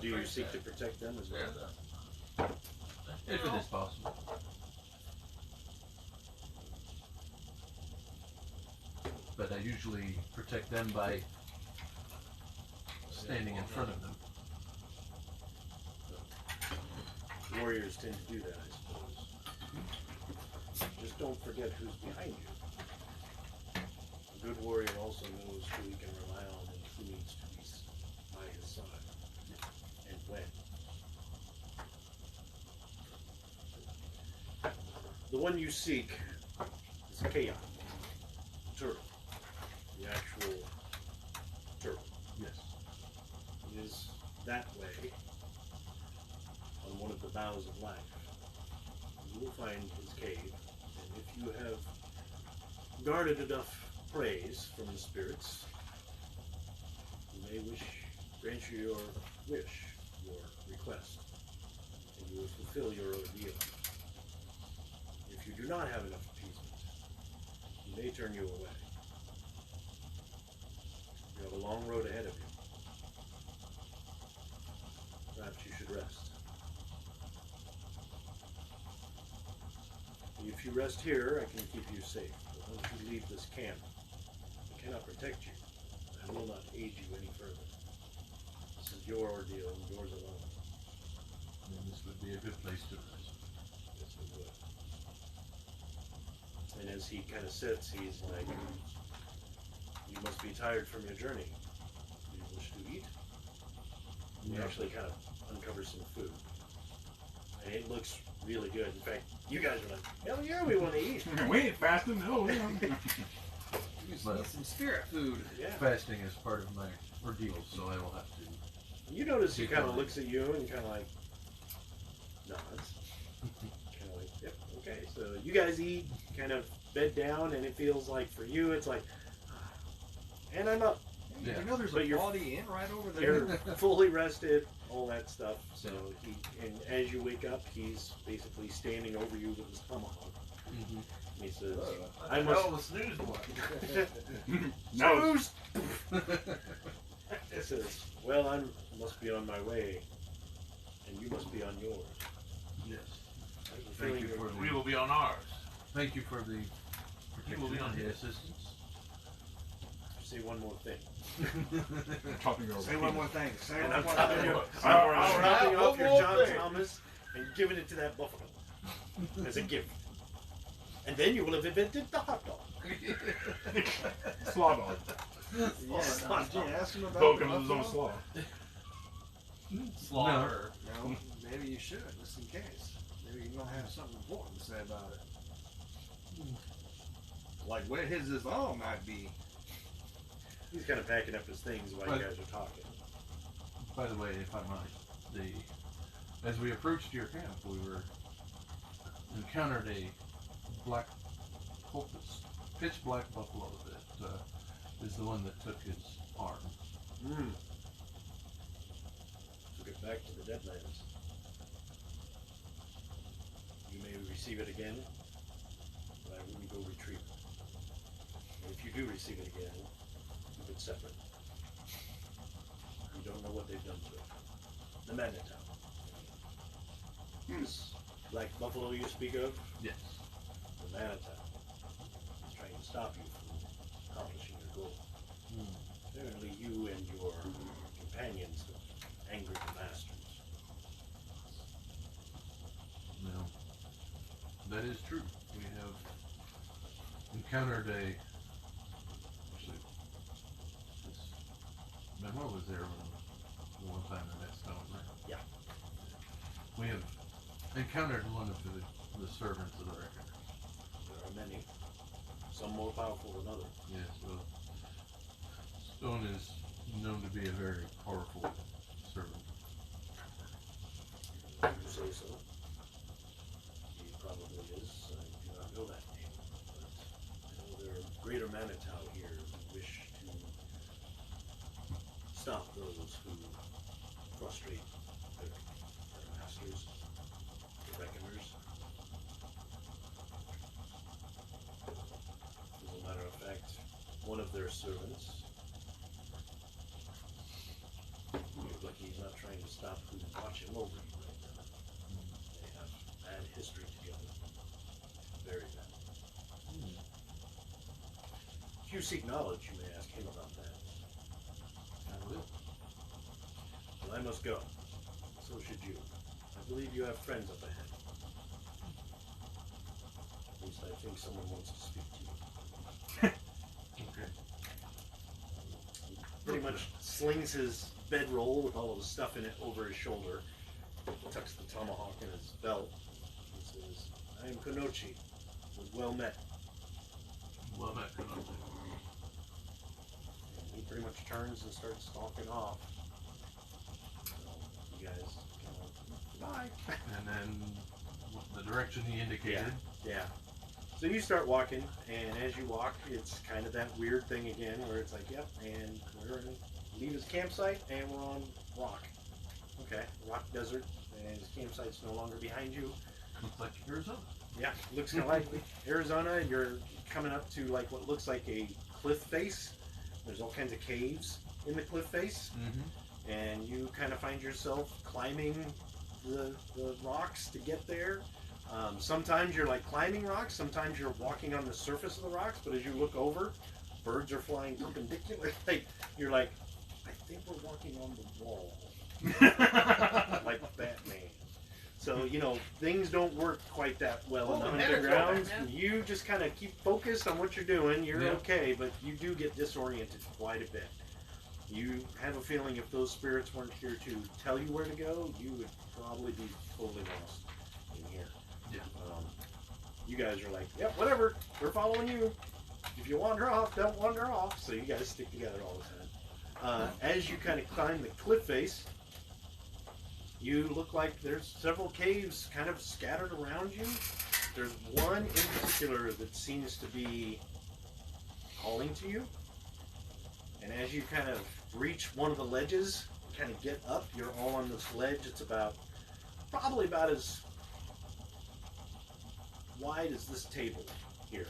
do you seek to protect them as well? If it is possible. But I usually protect them by standing in front of them. Warriors tend to do that, I suppose. Just don't forget who's behind you. A good warrior also knows who he can rely on and who needs to be by his side. And when. The one you seek is Chaos. Turtle. The actual turtle. Yes. It is that way on one of the boughs of life. You will find his cave, and if you have garnered enough praise from the spirits, you may grant you your wish, your request, and you will fulfill your ordeal. If you do not have enough appeasement, he may turn you away. You have a long road ahead of you. Perhaps you should rest. If you rest here, I can keep you safe. But once you leave this camp, I cannot protect you. I will not aid you any further. This is your ordeal and yours alone. And this would be a good place to rest. Yes, it would. And as he kind of sits, he's like, "You must be tired from your journey. Do you wish to eat?" He actually kind of uncovers some food. And it looks really good. In fact, you guys are like, "Hell yeah, we want to eat." We ain't fasting, no. You just need some spirit food. Yeah. Fasting is part of my ordeal, so I will have to. You notice he kind of looks at you and kind of like nods. Kind of like, "Yep, okay." So you guys eat, kind of bed down, and it feels like for you, it's like, and I'm up. Yeah. You know, there's But a you're- Quality Inn right over there. You're fully rested, all that stuff. So and as you wake up, he's basically standing over you with his tomahawk. Mm-hmm. He says, I I must- know the snooze one. No. "Snooze!" It says, well, I must be on my way, and you must be on yours. Yes. I have a Thank feeling you you're- for We the will be on ours. thank you for the You will be protection on and the his. assistance. Say one more thing. Chopping over. Say one more thing. Say And one I'm more chopping thing. you, All I'm right, chopping one off your more John thing. Thomas and giving it to that buffalo as a gift. And then you will have invented the hot dog. Slaw dog. Yeah, gee, ask him about Poking the with his own buffalo. slaw. Slaughter. No, maybe you should, just in case. Maybe you don't have something important to say about it. Like where his all might be. He's kind of packing up his things while you guys are talking. By the way, if I might, as we approached your camp, we encountered a black cultist, pitch black buffalo that is the one that took his arm. Took it back to the Deadlands. You may receive it again, but I wouldn't go retrieve it. And if you do receive it again, keep it separate. You don't know what they've done to it. The Manitow. This black buffalo you speak of, Yes. the Manitow, is trying to stop you from accomplishing your goal. Apparently you and your companions have angered the masters. No. That is true. We have encountered actually, Manuel was there the one time in that stone, right? Yeah. We have encountered one of the servants of the Reckoner. There are many, some more powerful than others. Yes, well, Stone is known to be a very powerful servant. You say so. He probably is. I do not know that name, but I know there are greater Manitow here who wish to stop those who frustrate their masters, the Reckoners. As a matter of fact, one of their servants, looks like he's not trying to stop who's watching over you right now. They have bad history together. Very bad. If you seek knowledge, you may ask him about that. I will. But I must go. So should you. I believe you have friends up ahead. At least I think someone wants to speak to you. Okay. Pretty much slings his bedroll with all of the stuff in it over his shoulder, tucks the tomahawk in his belt, and says, I am Konochi. Was well met. Well, that could not And he pretty much turns and starts stalking off. So you guys goodbye. And then the direction he indicated. Yeah. So you start walking, and as you walk, it's kind of that weird thing again where it's like, yep, and we're going to leave his campsite, and we're on rock. Okay, rock desert, and his campsite's no longer behind you. Looks like Arizona. Yeah, looks kind of like Arizona. You're coming up to like what looks like a cliff face. There's all kinds of caves in the cliff face, Mm-hmm. and you kind of find yourself climbing the rocks to get there. Sometimes you're like climbing rocks, sometimes you're walking on the surface of the rocks, but as you look over, birds are flying perpendicular. Like, you're like, I think we're walking on the wall. Like Batman. So, you know, things don't work quite that well Oh, in the the hunting Manitow, grounds. man. You just kind of keep focused on what you're doing. You're Yeah. okay, but you do get disoriented quite a bit. You have a feeling if those spirits weren't here to tell you where to go, you would probably be totally lost in here. Yeah. You guys are like, yep, whatever, we're following you. If you wander off, don't wander off. So you guys stick together all the time. As you kind of climb the cliff face, you look like there's several caves kind of scattered around you. There's one in particular that seems to be calling to you. And as you kind of reach one of the ledges, kind of get up, you're all on this ledge. It's probably about as wide as this table here.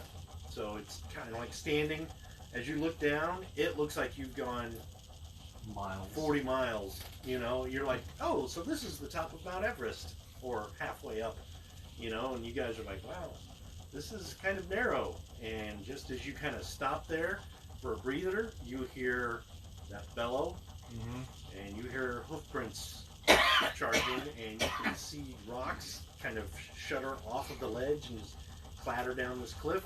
So it's kind of like standing. As you look down, it looks like you've gone Miles. 40 miles. You know, you're like, oh, so this is the top of Mount Everest, or halfway up. You know, and you guys are like, wow, this is kind of narrow. And just as you kind of stop there for a breather, you hear that bellow, and you hear hoof prints charging, and you can see rocks kind of shudder off of the ledge and just clatter down this cliff.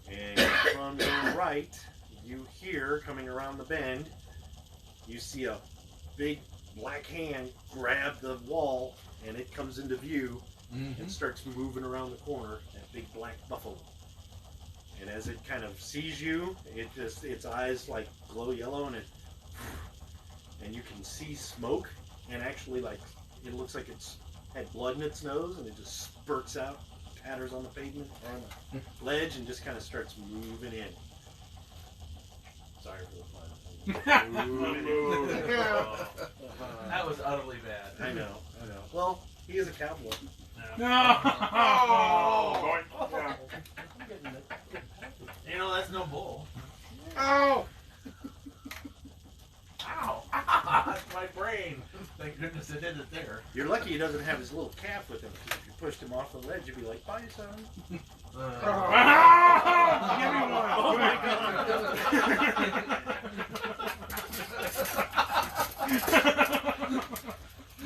And from your right, you hear, coming around the bend, you see a big black hand grab the wall, and it comes into view and starts moving around the corner, that big black buffalo. And as it kind of sees you, its eyes like glow yellow, and you can see smoke, and actually like it looks like it's had blood in its nose, and it just spurts out, patters on the pavement or on the ledge, and just kind of starts moving in. Sorry for the pun. Moving in. That was utterly bad. I know. Well, he is a cowboy. No. Oh. Yeah. You know, that's no bull. Oh! Ow! That's my brain. Thank goodness it hit it there. You're lucky he doesn't have his little calf with him. 'Cause if you pushed him off the ledge, you'd be like, bye, son. Give me one. Oh my God.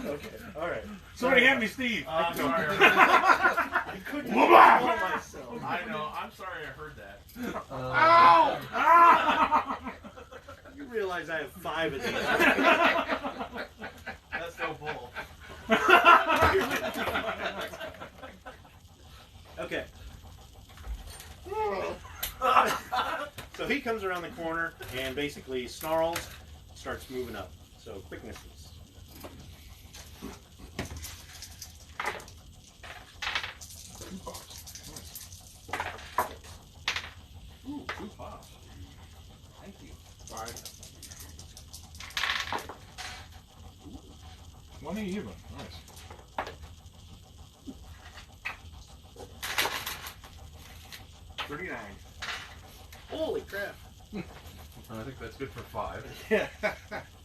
Okay, all right. Somebody hand me Steve. I'm sorry. I couldn't control myself. I know. I'm sorry I heard that. Ow! You realize I have 5 of these. That's no bull. Okay. So he comes around the corner and basically snarls, starts moving up. So quicknesses. Ooh, 2 pops. Thank you. 5. 20 even. Nice. 39. Holy crap. I think that's good for 5. Yeah.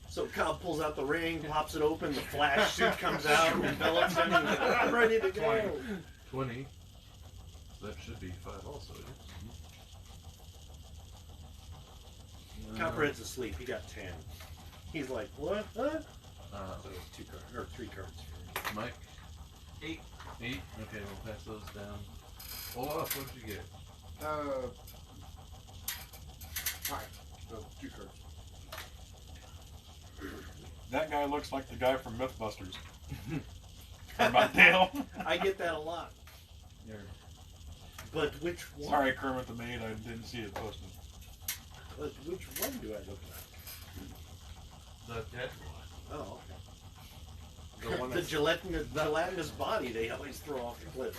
So Cobb pulls out the ring, pops it open, the flash suit comes out, envelops him, and I'm ready to go. 20. That should be 5 also. Copperhead's asleep. He got 10. He's like, what? Huh? So 2 cards, or 3 cards. Mike? 8. 8? Okay, we'll pass those down. Olaf, what'd you get? 5. So 2 cards. That guy looks like the guy from Mythbusters. Kermit Dale. I get that a lot. But which one? Sorry, Kermit the Maid. I didn't see it posted. But which one do I look like? The dead one. Oh, okay. The one The that's gelatinous body they always throw off the cliff.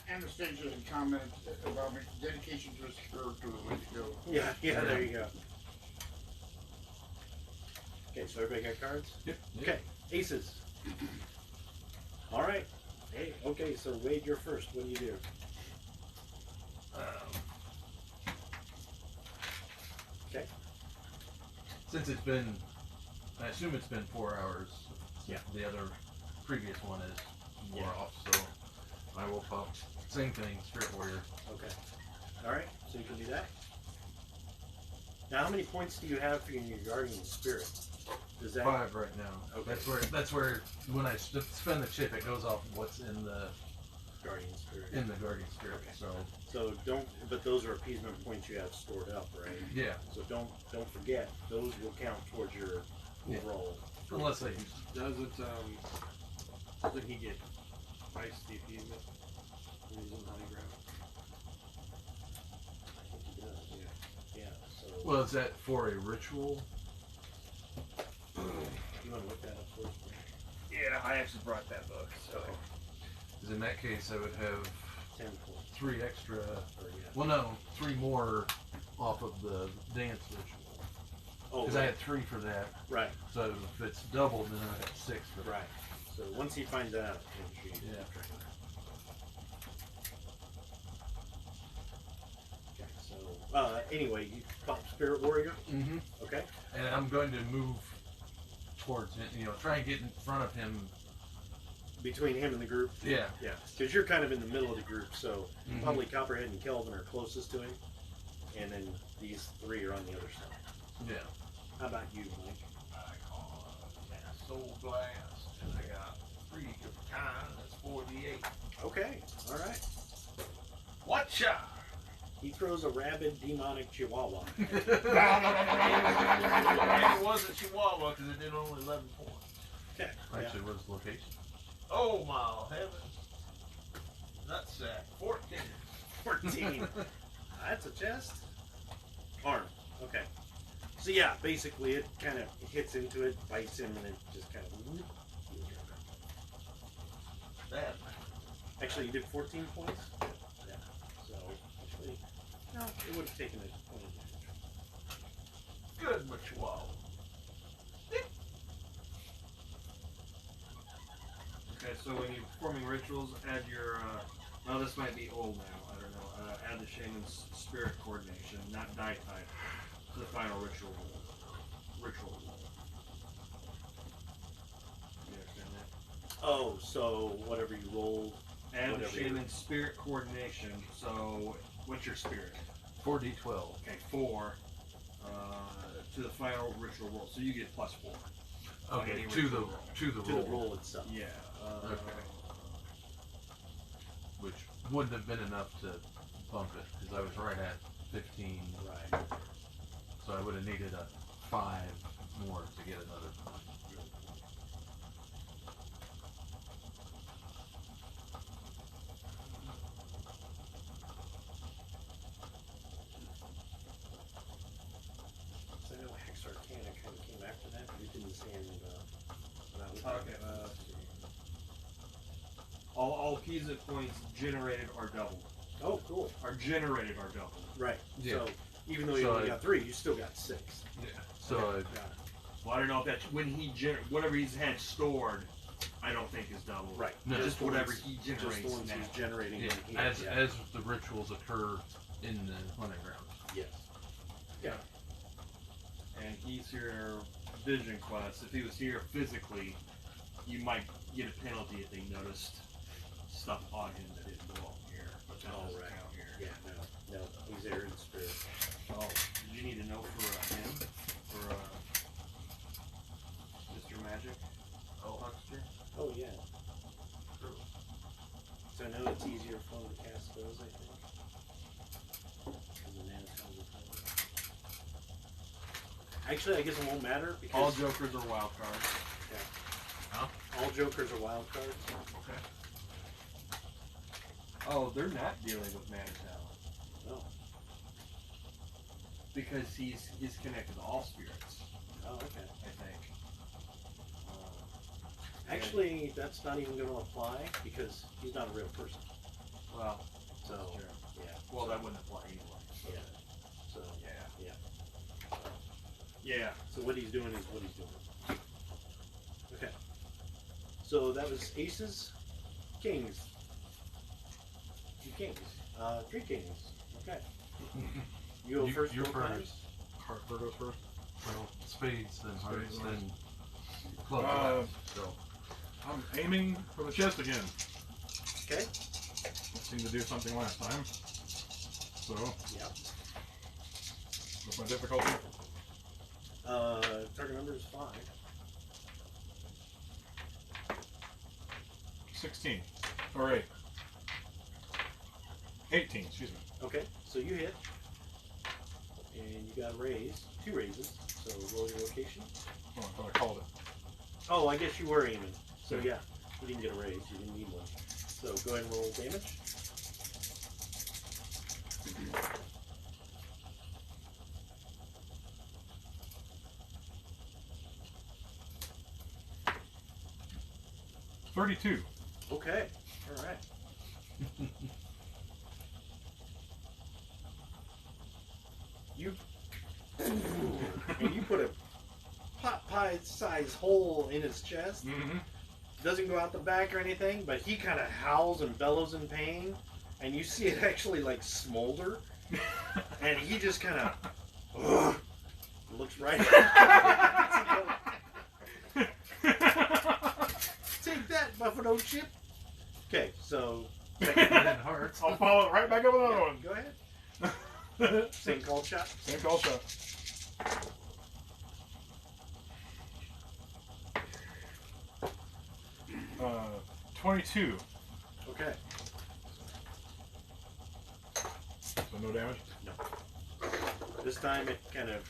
Anastasia had commented about my dedication to his character a week ago. Yeah, there you go. Okay, so everybody got cards? Yep. Okay, aces. All right. Hey, okay, so Wade, you're first. What do you do? Okay. Since it's been, I assume it's been 4 hours. Yeah. The other previous one is more off, so I will pop. Same thing, Spirit Warrior. Okay. All right, so you can do that. Now, how many points do you have for your Guardian Spirit? Does that 5 right now. Okay. That's where when I spend the chip, it goes off what's in the Guardian Spirit? Guardian Spirit. Okay. So don't. But those are appeasement points you have stored up, right? Yeah. So don't forget those will count towards your overall. Unless I use. Doesn't he get ice appeasement when he's in honey ground? I think he does. Yeah. So. Well, is that for a ritual? You want to look that up for us? Yeah, I actually brought that book. So Because in that case, I would have 10 points. 3 extra. Or, yeah. Well, no, 3 more off of the dance ritual. Oh, Because I had 3 for that. right, So if it's doubled, then I have 6 for that. right. So once he finds out, then she. Yeah. Okay, so anyway, you pop Spirit Warrior. Mm-hmm. Okay. And I'm going to move towards him, try and get in front of him. Between him and the group. Yeah. Yeah, because you're kind of in the middle of the group, so Mhm. probably Copperhead and Kelvin are closest to him, and then these 3 are on the other side. Yeah. How about you, Mike? I call Soul Blast, and I got 3 of a kind. That's 48. Okay, all right. Watch out! He throws a rabid demonic chihuahua. And it wasn't Chihuahua because it did only 11 points. Okay. Actually, what's the location? Oh my heavens! Nutsack. 14. 14. That's a chest. Arm. Okay. So yeah, basically it kind of hits into it, bites him, and it just kind of. That. Actually, you did 14 points. Yeah. So actually, no, it would have taken a 20 damage. Good, my Chihuahua. Okay, so when you're performing rituals, add your, well, this might be old now, I don't know, add the shaman's spirit coordination, not die type, to the final ritual roll. You understand that? Oh, so whatever you rolled. Add the Whatever. shaman's spirit coordination, so, what's your spirit? 4d12. Okay, 4, to the final ritual roll, so you get +4. Okay, Any to the ritual roll. to the To roll, the roll itself. Yeah. Okay. which wouldn't have been enough to bump it because I was right at 15, Right. so I would have needed a 5 more to get another. So I know Hex Arcana kind of came after that, but it didn't say anything about it. Okay. All Pisa points generated are doubled. Oh, cool. Are generated are doubled. Right. Yeah. So even though you So only I- got 3, you still got 6. Yeah. So Okay, got it. Well, I don't know if that's when he whatever he's had stored. I don't think is doubled. Right. No. Just the whatever ones- he Just generates the ones now. he's generating. yeah, when he- as the rituals occur in the hunting ground. Yes. Yeah. And he's here vision quest. If he was here physically, you might get a penalty if they noticed stuff on him that didn't belong here. But that doesn't right. count here. Yeah. No. He's there in spirit. Oh, did you need to know for him? For Mr. Magic? Oh, Huckster. Oh yeah. So I know it's easier for him to cast those, I think. 'Cause the Nanotons are covered. Actually, I guess it won't matter because All jokers are wild cards. all jokers are wild cards. Okay. Oh, they're not dealing with mana talent Oh. because he's connected to all spirits. Oh, okay. I think. Actually, that's not even going to apply because he's not a real person. Well, So that's true. yeah. Well, so, that wouldn't apply anyway. Yeah. So Yeah. yeah. Yeah. So what he's doing is what he's doing. Okay. So that was aces, kings. 2 kings. 3 kings. Okay. You go first. You're both first. times? Harper goes first. Well, spades, then hearts, Spades, then clubs. So I'm aiming for the chest again. Okay. It seemed to do something last time. So, Yeah. what's my difficulty? Target number is 5. 16. Or 8. 18, excuse me. Okay. So you hit, and you got a raise, 2 raises. So roll your location. Oh, I thought I called it. Oh, I guess you were aiming. So Yeah. yeah, you didn't get a raise. You didn't need one. So go ahead and roll damage. $32. Okay. All right. You and you put a pot pie size hole in his chest. Mm-hmm. Doesn't go out the back or anything, but he kind of howls and bellows in pain, and you see it actually like smolder, and he just kind of looks right at you. Take that, Buffalo Chip. Okay, so Hearts. I'll follow it right back up with another one. go ahead. Same call shot. Same call shot. Uh, 22. Okay. So no damage. This time it kind of,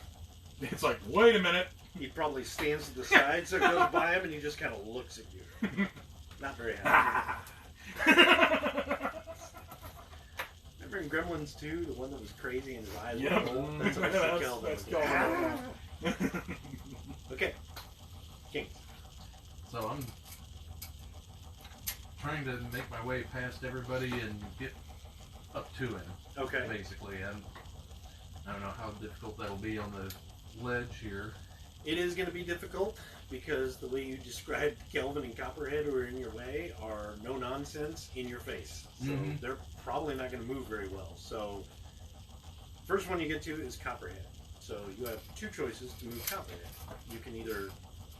It's like, wait a minute. he probably stands to the side, so it goes by him, and he just kind of looks at you. Not very happy. Remember in Gremlins 2, the one that was crazy and his eyes Yeah. were gold? That's what I Kelvin. That's Kelvin. Okay. King. So I'm trying to make my way past everybody and get up to him. Okay. Basically, I don't know how difficult that'll be on the ledge here. It is going to be difficult because the way you described Kelvin and Copperhead who are in your way are no nonsense in your face. So they're probably not going to move very well. So first one you get to is Copperhead. So you have two choices to move Copperhead. You can either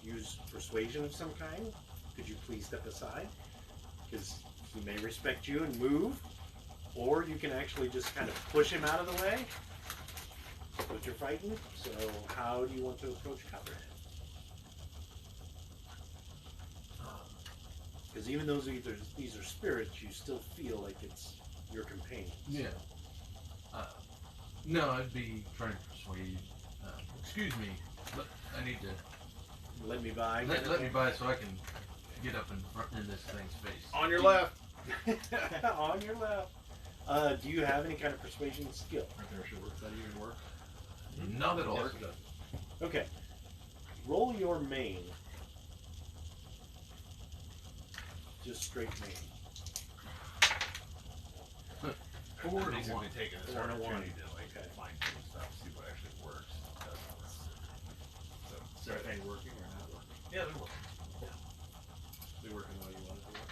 use persuasion of some kind. Could you please step aside? Because he may respect you and move. Or you can actually just kind of push him out of the way. But you're fighting, so how do you want to approach Copperhead? Because even though these are spirits, you still feel like it's your companion. Yeah. No, I'd be trying to persuade. Excuse me, but I need to Let me by. let me by so I can get up in this thing's face. On your left. On your left. Do you have any kind of persuasion skill? Right there should work. Does that even work? Not at all. Yes, it does. Okay. Roll your main. Just straight main. 41. Basically taking this 4 and a 1. opportunity to like Okay. fine tune stuff, see what actually works. So, Is everything working or not working? yeah, they're working. They working the way you want it to work?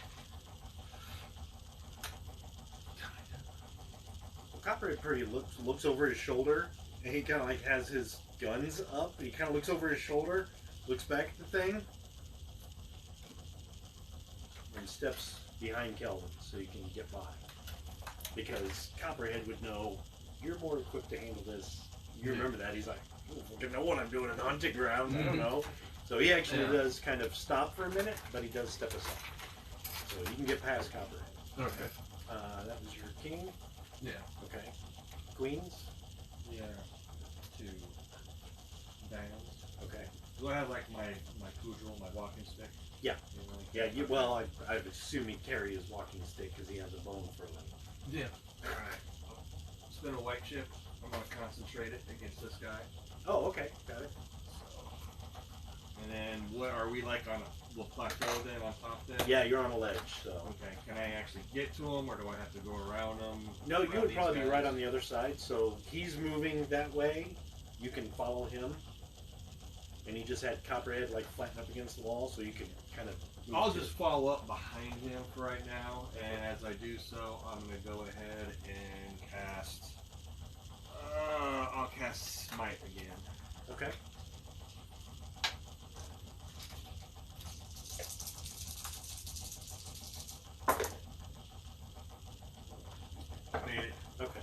Well, Copperhead pretty looks over his shoulder, and he kind of like has his guns up. He kind of looks over his shoulder, looks back at the thing, and steps behind Kelvin so he can get by. Because Copperhead would know you're more equipped to handle this. You remember that? He's like, I don't fucking know what I'm doing in hunting ground. I don't know. So he actually does kind of stop for a minute, but he does step aside. So you can get past Copperhead. Okay. That was your king. Yeah. Okay. Queens. Yeah. 2 down. Okay. Do I have like my cudgel, my walking stick? Yeah. You know, like Yeah. that? Well, I assume he'd carry his walking stick because he has a bone for a limb. Yeah. Alright. Spin a white chip. I'm going to concentrate it against this guy. Oh, okay. Got it. So, and then what are we like on a little plateau then on top then? Yeah, you're on a ledge, so. Okay. Can I actually get to him or do I have to go around him? No, you around would these probably be guys? right on the other side. So he's moving that way. You can follow him. And he just had Copperhead like flattened up against the wall, so you can kind of. I'll just follow up behind him for right now, and as I do so, I'm going to go ahead and cast. I'll cast Smite again. Okay. Made it. Okay.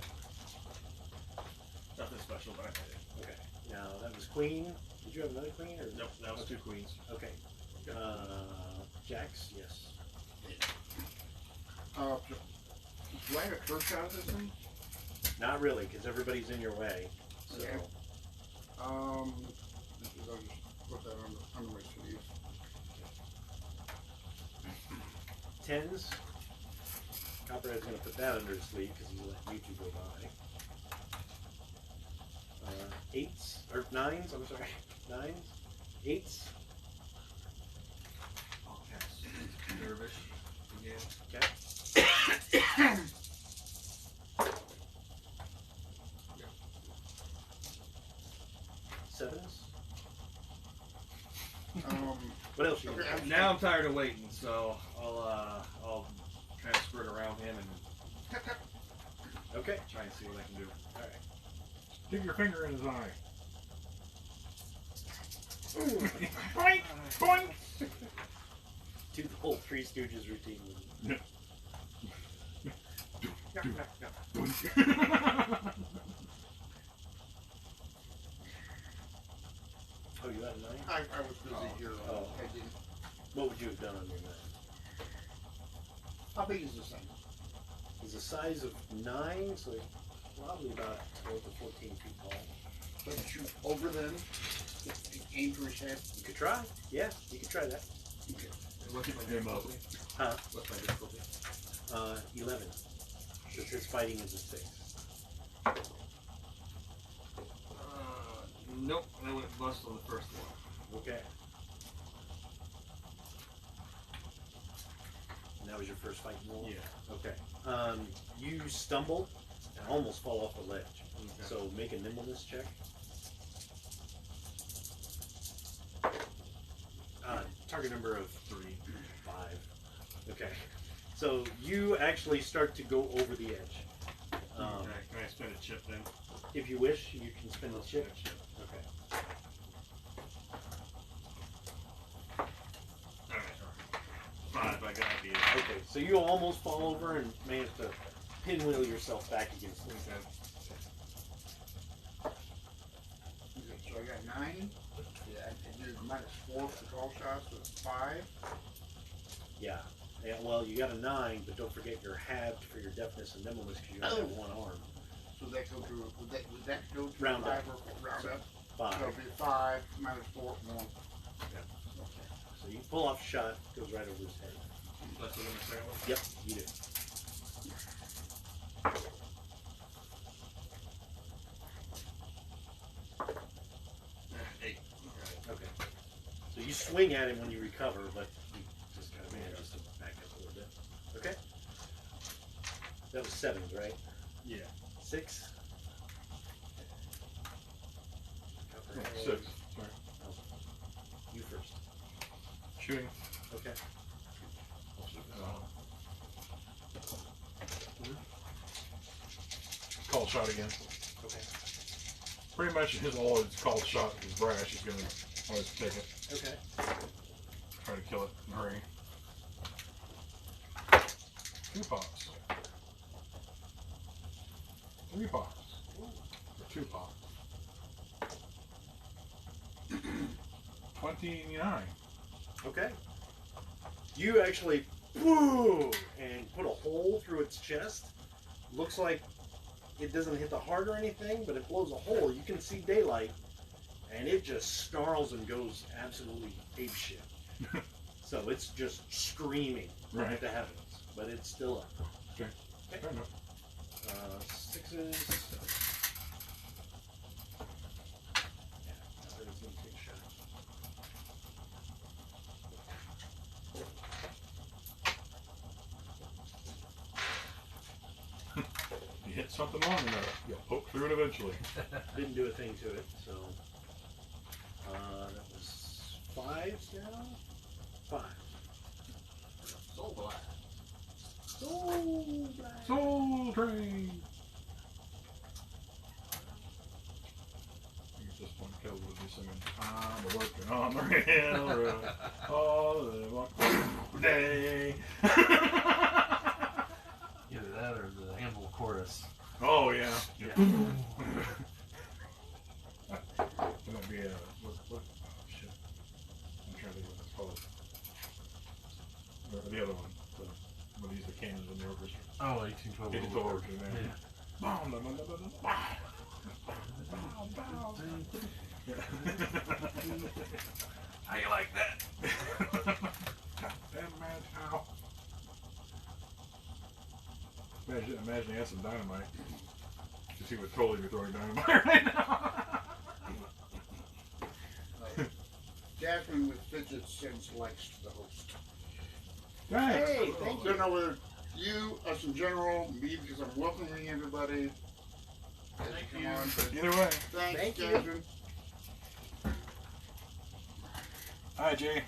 Nothing special, but I made it. Okay. Now that was Queen. Did you have another Queen? Or? Nope, that was 2 queens. Okay. Jax. Yes. Do I have a first shot at this thing? Not really, because everybody's in your way. So. Okay. I'll just put that under my sleeve. 10s. Copperhead's going to put that under his sleeve because he's let you two go by. 8s, or 9s, I'm sorry. 9s, 8s. I'll cast Dervish again. Okay. now I'm tired of waiting, so I'll try to squirt around him and Okay. try and see what I can do. All right. Stick your finger in his eye. Boink, boink. Do the whole Three Stooges routine. Oh, you got a 9? I was busy here. Oh. I didn't. What would you have done on your 9? How big is this thing? It's the size of 9, so probably about 12 to 14 feet tall. So shoot over them, aim for his head. You could try. Yeah, you could try that. Okay. What's my difficulty? Huh? What's my difficulty? 11. Because his fighting is a 6. Nope, I went bust on the first one. Okay. And that was your first fight roll? Yeah. Okay. You stumble and almost fall off the ledge. Okay. So make a nimbleness check. Target number of 3, 5. Okay. So you actually start to go over the edge. Okay. Can I spend a chip then? If you wish, you can spin the chip. Okay. Alright. 5, I got the Okay. So you almost fall over and manage to pinwheel yourself back against it. Okay, so I got 9. Yeah, and there's -4 for call shots, so it's 5. Yeah. Yeah. Well, you got a 9, but don't forget you're halved for your deftness and nimbleness because you only have one arm. So that go to would that go to Round 5 up. or round up? 5. So it'll be 5 -4 1. Yeah. Okay. So you pull off a shot, goes right over his head. That's what I'm saying. Yep, you do. Okay. So you swing at him when you recover, but you just kind of manages to back up a little bit. Okay. That was 7s, right? Yeah. 6. 6. Sorry. You first. Shooting. Okay. Call shot again. Okay. Pretty much all his called shot is brash. He's going to always take it. Okay. Try to kill it in a hurry. 2 pops. 3 pops. Or 2 pops. 29. Okay. You actually, boom, and put a hole through its chest. Looks like it doesn't hit the heart or anything, but it blows a hole. You can see daylight, and it just snarls and goes absolutely apeshit. So it's just screaming Right. to heavens, but it's still up. Okay. Fair enough. 6s. Yeah, that is gonna take a shot. You hit something long enough, you'll poke through it eventually. Didn't do a thing to it, so that was 5s now. 5. Soul Black. Soul Black. Soul Train! I think at this point Kelly would be singing, I'm working on the railroad all the day. Either that or the Anvil chorus. Oh, yeah. Yeah. It might be what, oh, shit. I'm trying to think what that's called. Or the other one. When they use the cannons in the orchestra. Oh, 1812. 1812 orchestra, man. Yeah. Boom, boom, boom, boom, boom, boom. How you like that? Goddamn mad how. Imagine he had some dynamite. Because he would totally be throwing dynamite right now. Jasmine with fidget sends likes to the host. Thanks. Hey, thank I don't know whether you, us in general, me because I'm welcoming everybody. As Thank come you. on, but Either way. thanks, Thank you. Jasmine. Hi, Jay.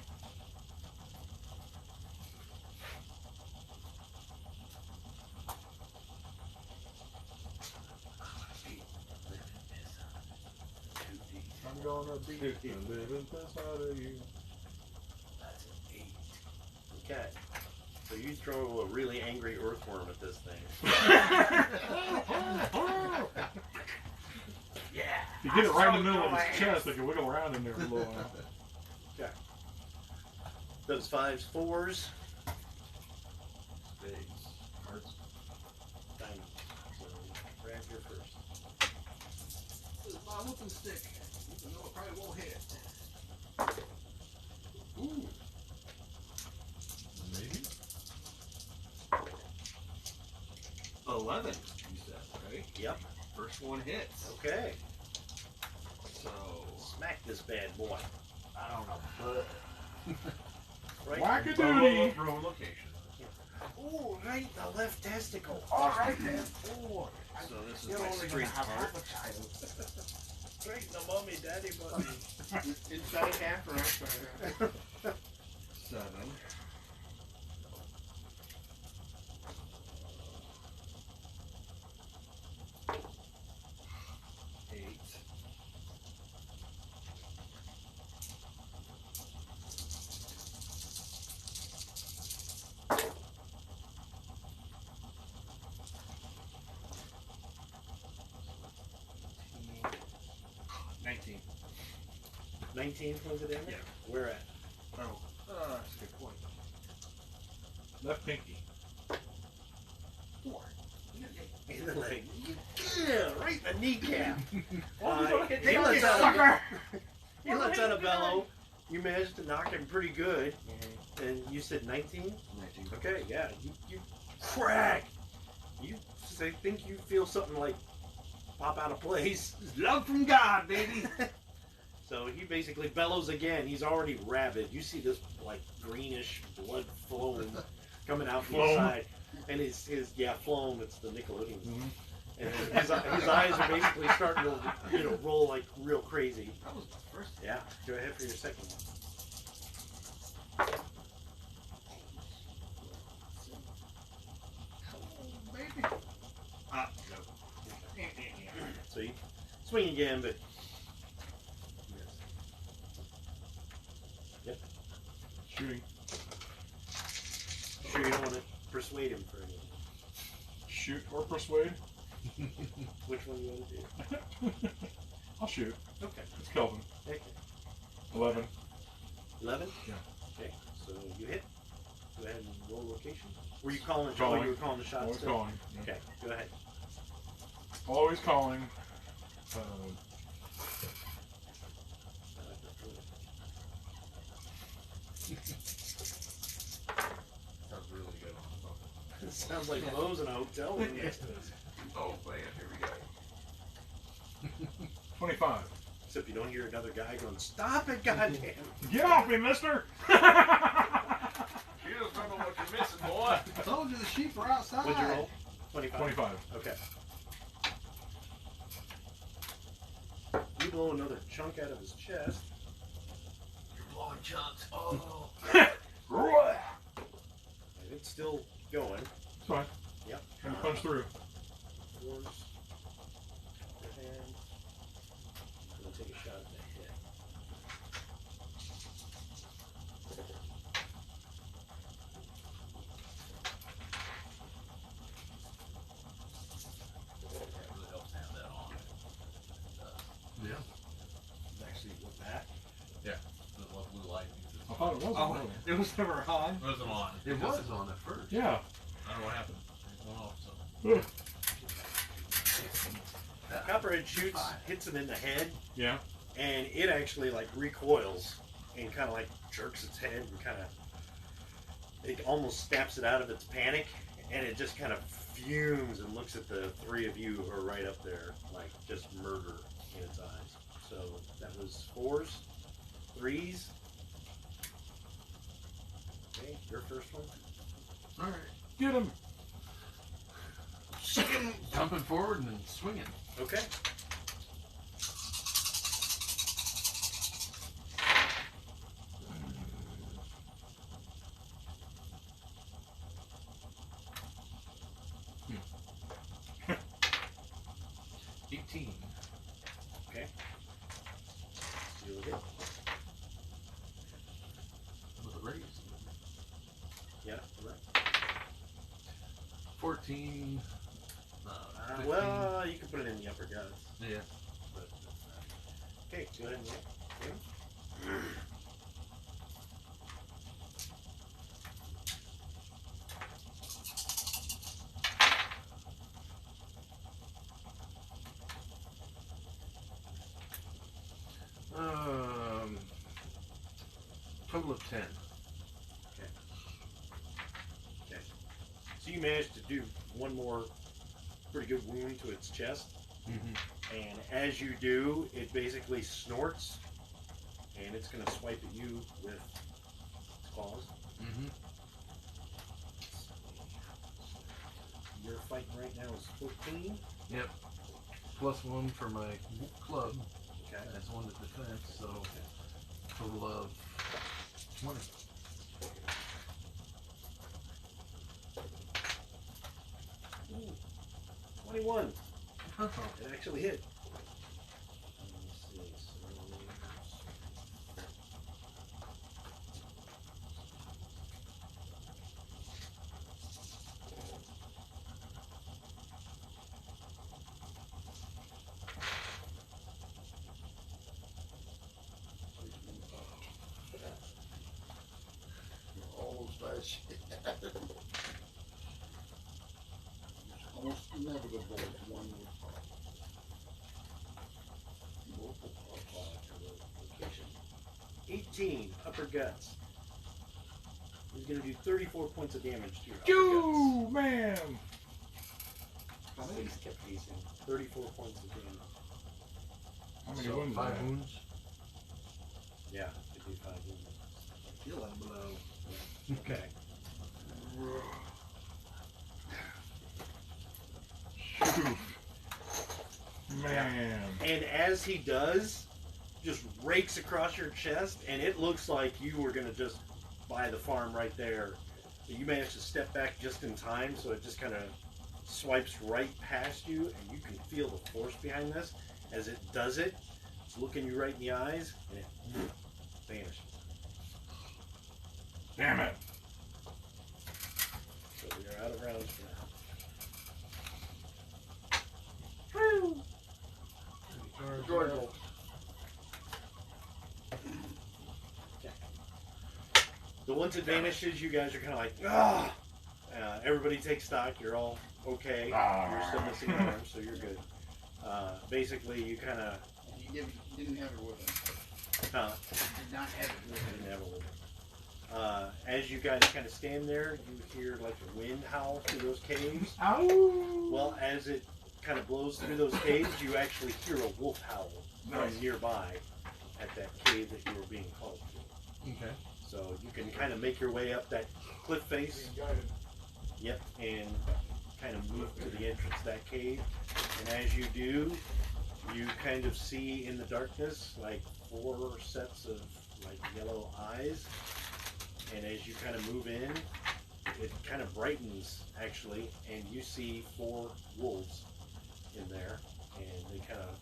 gonna be to live inside of you. That's an 8. Okay. So you throw a really angry earthworm at this thing. Yeah. If you get it right in the middle of his chest, it can wiggle around in there for a little while. Okay. Those 5s, 4s. Spades. Hearts. Diamonds. So grab your first. This is my whooping stick. Even though it probably won't hit. Ooh. Maybe. 11, you said, right? Yep. First one hits. Okay. So, Smack this bad boy. I don't know, but Right. Whack-a-doodie! row location. Ooh, right in the left testicle. all right then. Boy, So this is you're my only gonna strength have part. half a child. Right in the mommy daddy button. Inside half or outside half? 7. 8. 19. 19 points of damage? Yeah. Where at? Oh, that's a good point. Left pinky. 4. In the leg. Yeah, right in the kneecap. Hit He me, lets out sucker! He lets out a bellow. You managed to knock him pretty good. And you said 19? 19. Okay, yeah. You crack. You think you feel something like pop out of place. Love from God, baby. So he basically bellows again. He's already rabid. You see this like greenish blood flowing coming out from the Phloem. side. And his phloem, it's the Nickelodeon. Mhm. And his eyes are basically starting to roll like real crazy. That was my first. Yeah, go ahead for your second one. Come on, baby. Ah, no. So you swing again, but Shooting. sure you don't want to persuade him for anything. Shoot or persuade? Which one do you want to do? I'll shoot. Okay. It's Kelvin. Okay. 11. 11? Yeah. Okay, so you hit. Go ahead and roll location. Were you calling? Calling. Oh, you were calling the shots. Always still? calling. Okay, go ahead. Always calling. Sounds really good on the phone. It sounds like Lowe's in a hotel room. Oh man, here we go. 25. Except you don't hear another guy going, "Stop it, goddamn!" Get off me, mister! You don't know what you're missing, boy. I told you the sheep are outside. What'd you roll? 25. 25. Okay. You blow another chunk out of his chest. You're blowing chunks. Oh. And it's still going. It's fine. Yep. Trying to punch through. Yours. Your hand. I'm gonna take a shot at that hit. That really helps to have that on. Yeah. Actually, with that. The blue light. I thought it was. Oh, really. it was never on. It wasn't on. It because was on at first. Yeah. I don't know what happened. It went off. So. Copperhead shoots, hits him in the head, Yeah. and it actually like recoils and kind of like jerks its head and kind of it almost snaps it out of its panic, and it just kind of fumes and looks at the three of you who are right up there, like just murder in its eyes. So that was 4s, 3s. Okay, your first one. All right. Get him! Jumping forward and then swinging. Okay. Hmm. 18. Okay. right? 14. 15. Well, you can put it in the upper guts. Yeah. Okay, go ahead and roll. Total of 10. So you managed to do one more pretty good wound to its chest. Mm-hmm. And as you do, it basically snorts, and it's going to swipe at you with its claws. Mm-hmm. Your fighting right now is 14. Yep. Plus 1 for my club. Okay. That's 1 to defense, so total of 20. Ooh, 21. Oh. It actually hit. Let's see. Almost bad shit. It's almost inevitable one would pop. Multiple pop to the location. 18 upper guts. He's going to do 34 points of damage to your upper Yo, man! guts. Six kept pacing. 34 points of damage. How many So wounds? 5 wounds. Yeah, it do 5 wounds. Killing blow. Okay. Man. And as he does, just rakes across your chest, and it looks like you were going to just buy the farm right there. But you managed to step back just in time, so it just kind of swipes right past you, and you can feel the force behind this. As it does it, it's looking you right in the eyes, and it vanishes. Damn it. So you're out of rounds for now. Enjoyable. So once it vanishes, you guys are kind of like, ah! Everybody takes stock. You're all okay. You're still missing an arm, so you're good. Basically, you kind of... You didn't have it with him. Did not have it with him. Didn't have it with him. As you guys kind of stand there, you hear like the wind howl through those caves. Ow! Well, as it kind of blows through those caves, you actually hear a wolf howl Nice. from nearby at that cave that you were being called to. Okay. So you can kind of make your way up that cliff face. Yep, and kind of move to the entrance of that cave. And as you do, you kind of see in the darkness like 4 sets of like yellow eyes. And as you kind of move in, it kind of brightens actually, and you see 4 wolves in there. And they kind of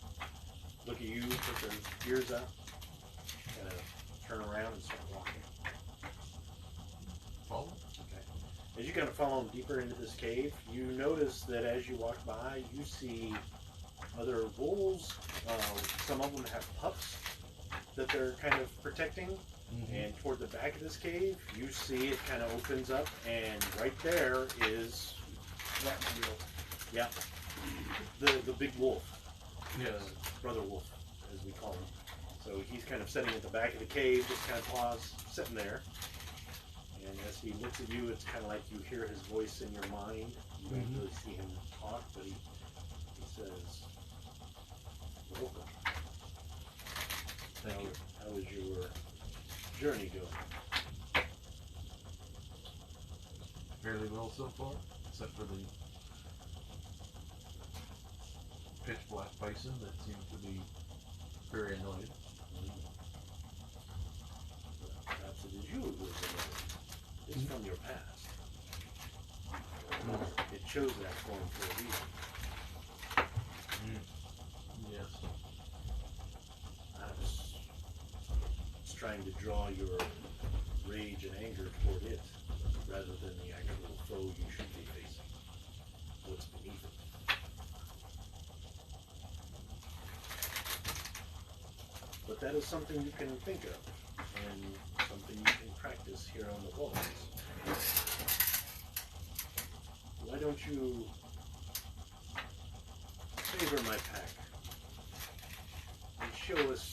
look at you, put their ears up, kind of turn around and start walking. Follow. Okay. As you kind of follow them deeper into this cave, you notice that as you walk by, you see other wolves. Some of them have pups that they're kind of protecting. Mm-hmm. And toward the back of this cave, you see it kind of opens up, and right there is the big wolf, Yes. brother wolf, as we call him. So he's kind of sitting at the back of the cave, just kind of paws, sitting there. And as he looks at you, it's kind of like you hear his voice in your mind. You don't really see him talk, but he says, "Welcome. Thank you. How is your journey going?" Fairly well so far, except for the pitch black bison that seems to be very annoyed. Perhaps it is you who is annoyed. It's from your past. It chose that form for a reason. Yes. I was trying to draw your rage and anger toward it. rather than the actual foe you should be facing. What's beneath it. But that is something you can think of, and something you can practice here on the walls. Why don't you favor my pack and show us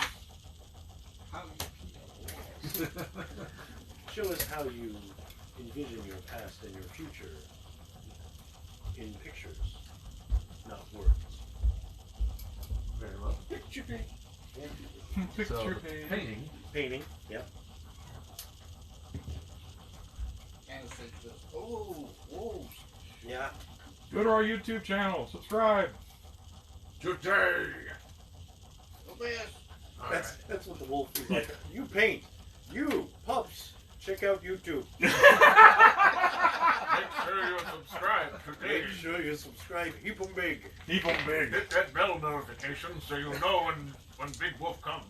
how you envision your past and your future in pictures, not words. Very well. Picture painting. So the painting. Painting, yep. And it's like this. Oh. Yeah. Go to our YouTube channel. Subscribe. Today. Look at this. That's what the wolf is like. You paint. You pups. Check out YouTube. Make sure you subscribe today. Make sure you subscribe. Keep them big. Keep them big. Hit that bell notification so you know when Big Wolf comes.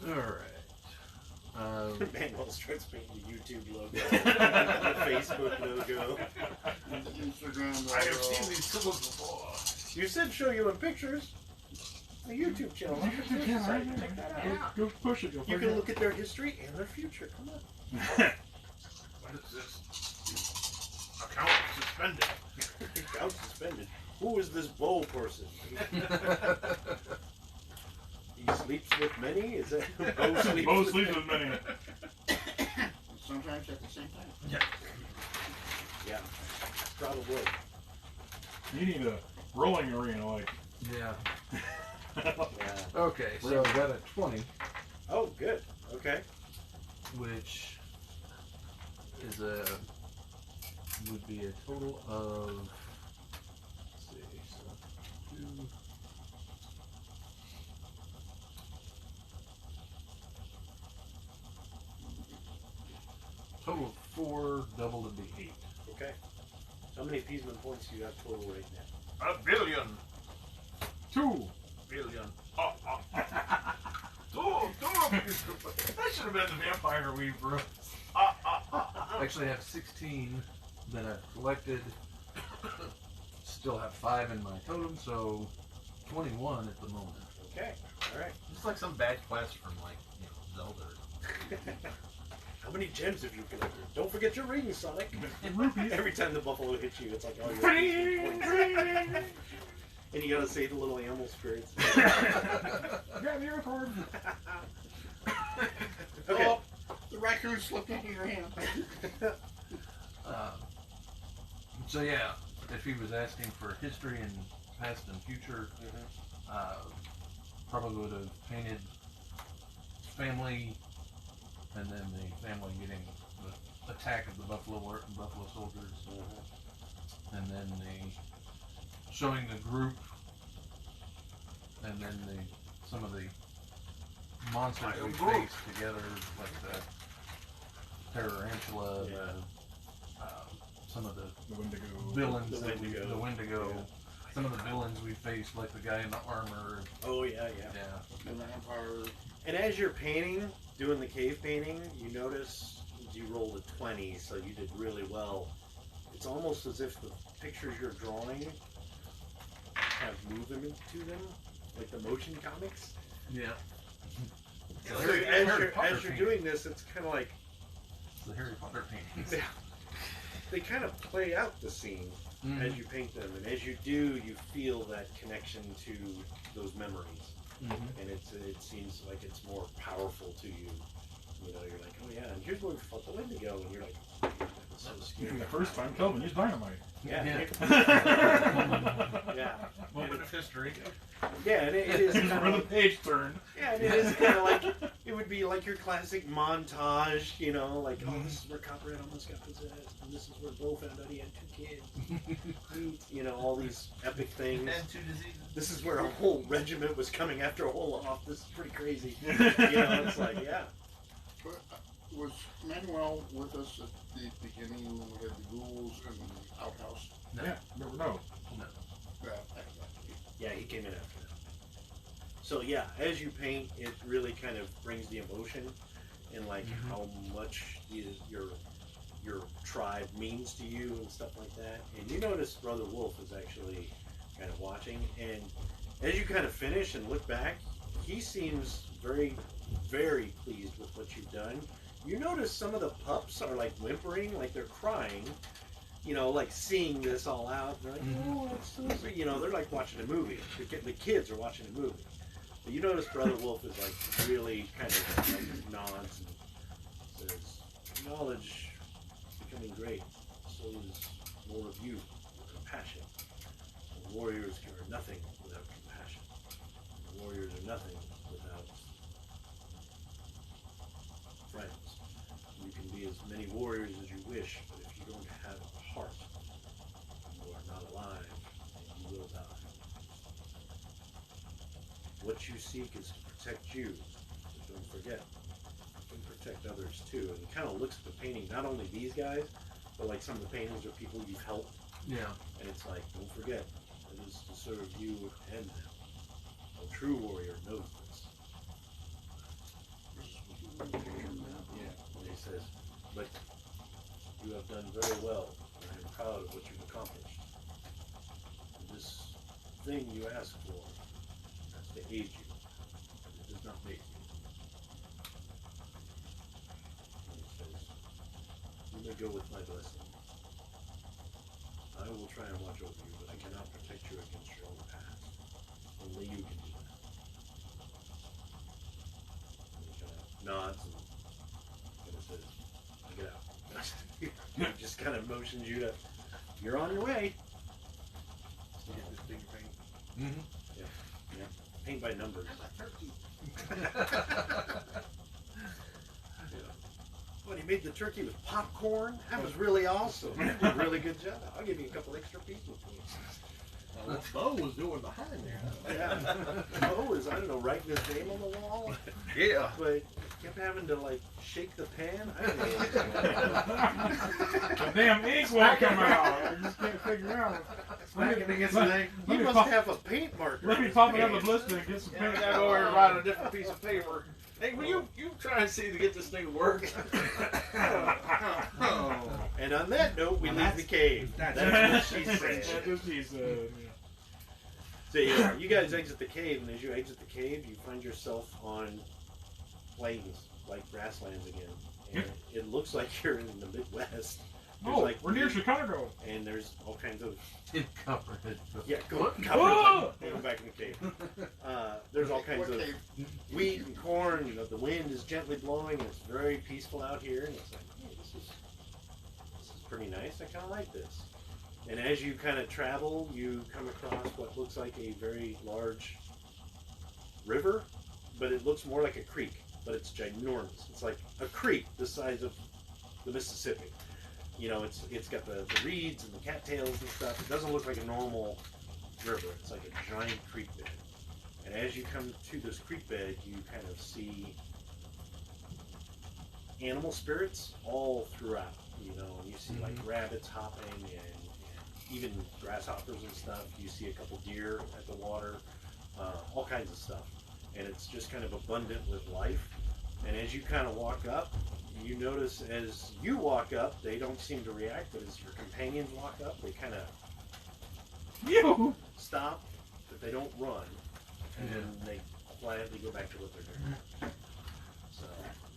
Alright. Manuel starts painting the YouTube logo, the Facebook logo. And the Instagram I have logo. seen these tools before. You said show you in pictures. The YouTube channel. YouTube channel, right there. Check that out. Go push it. You can look at their history and their future. Come on. What is this? Account suspended. Account suspended. Who is this Bo person? He sleeps with many? Is that Bo sleeps Bo with sleeps many? with many. Sometimes at the same time. Yeah, probably. You need a rolling arena, like. Yeah. Yeah. Okay, so I got a 20, Oh, good. Okay. which is would be a total of, let's see, so 2. Total of 4, doubled would be 8. Okay. How many appeasement points do you have total right now? 1 billion. 2. Billion. That should have been the vampire weaver. Actually, I have 16 that I've collected. Still have 5 in my totem, so 21 at the moment. Okay. All right. It's like some bad quest from Zelda. How many gems have you collected? Don't forget your rings, Sonic. Every time the buffalo hits you, it's like, oh, you're appeasement points. And you gotta say the little animal spirits. Grab your card. Okay. Oh, the raccoon slipped into your hand. So yeah, if he was asking for history and past and future, probably would have painted family, and then the family getting the attack of the buffalo soldiers, and then the showing the group, and then some of the monsters we faced together, like the Tarantula, some of the Wendigo. villains, The Wendigo. Yeah. some of the villains we faced, like the guy in the armor. Oh, yeah. And the Empire. And as you're painting, doing the cave painting, you notice you rolled a 20, so you did really well. It's almost as if the pictures you're drawing have movement to them, like the motion comics. Yeah. So as you're doing this, it's kind of like It's the Harry Potter paintings. they kind of play out the scene as you paint them, and as you do, you feel that connection to those memories, and it seems like it's more powerful to you. You know, you're like, oh yeah, and here's where we fought the Wendigo, and you're like, that was so scary. The first time, Kelvin used dynamite. Yeah. Yeah. Moment of history. Yeah, and it is kind Where the of page turned. yeah, and it is kind of like it would be like your classic montage, you know, like oh, this is where Copperhead almost got possessed, and this is where Bo found out he had 2 kids. You know, all these epic things. And 2 diseases. This is where a whole regiment was coming after Olaf. This is pretty crazy. You know, it's like yeah. But was Manuel with us at the beginning when we had the ghouls and the outhouse? No. Yeah, no. Yeah, Yeah, he came in after So yeah, as you paint, it really kind of brings the emotion and like how much your tribe means to you and stuff like that. And you notice Brother Wolf is actually kind of watching, and as you kind of finish and look back, he seems very, very pleased with what you've done. You notice some of the pups are like whimpering, like they're crying, you know, like seeing this all out. They're like, oh, it's so sweet. You know, they're like watching a movie. The kids are watching a movie. But you notice Brother Wolf is like really kind of like nods and says, knowledge is becoming great. So is more of you, compassion. And warriors are nothing without compassion. And warriors are nothing without friends. You can be as many warriors as you wish, but if you don't have a heart, you are not alive, and you will die. What you seek is to protect you, but don't forget, you can protect others too. And he kind of looks at the painting, not only these guys, but like some of the paintings are people you've helped. Yeah. And it's like, don't forget, it is to serve you and them. A true warrior knows this. Yeah, and he says, but you have done very well, and I am proud of what you've accomplished. And this thing you ask for has to aid you, but it does not make you. And he says, you may go with my blessing. I will try and watch over you, but I cannot protect you against your own past. Only you can do that. And he kind of nods and kind of says, get out. He just kind of motions you to, you're on your way. Yeah, this big paint. Mm-hmm. Yeah. Paint by numbers. What, he made the turkey with popcorn? That was really awesome. You did a really good job. I'll give you a couple extra pieces. Well, Bo was doing behind there. Yeah. Bo is, I don't know, writing his name on the wall. Yeah. But kept having to like shake the pan. I don't know what's going on. The damn ink won't come out. I just can't figure out. Smacking against the thing. He must have a paint marker. Let on me his pop it out pan. the blister and get some I paint. gotta go over and write on a different piece of paper. Hey, will you try and see to get this thing to work? And on that note, we leave the cave. That's what she said. That's what she said. So yeah, you guys exit the cave, and as you exit the cave, you find yourself on plains, like grasslands again. And it looks like you're in the Midwest. There's Oh, like we're near Chicago. and there's all kinds of Incomprehensible. yeah. Go back in the cave. There's all kinds of wheat and corn. You know, the wind is gently blowing, and it's very peaceful out here. And it's like, hey, this is pretty nice. I kind of like this. And as you kind of travel, you come across what looks like a very large river, but it looks more like a creek, but it's ginormous. It's like a creek the size of the Mississippi. You know, it's got the reeds and the cattails and stuff. It doesn't look like a normal river. It's like a giant creek bed. And as you come to this creek bed, you kind of see animal spirits all throughout. You know, and you see like rabbits hopping and even grasshoppers and stuff. You see a couple deer at the water, all kinds of stuff. And it's just kind of abundant with life. And as you kind of walk up, you notice as you walk up, they don't seem to react, but as your companions walk up, they kind of stop, but they don't run. And then they quietly go back to what they're doing. So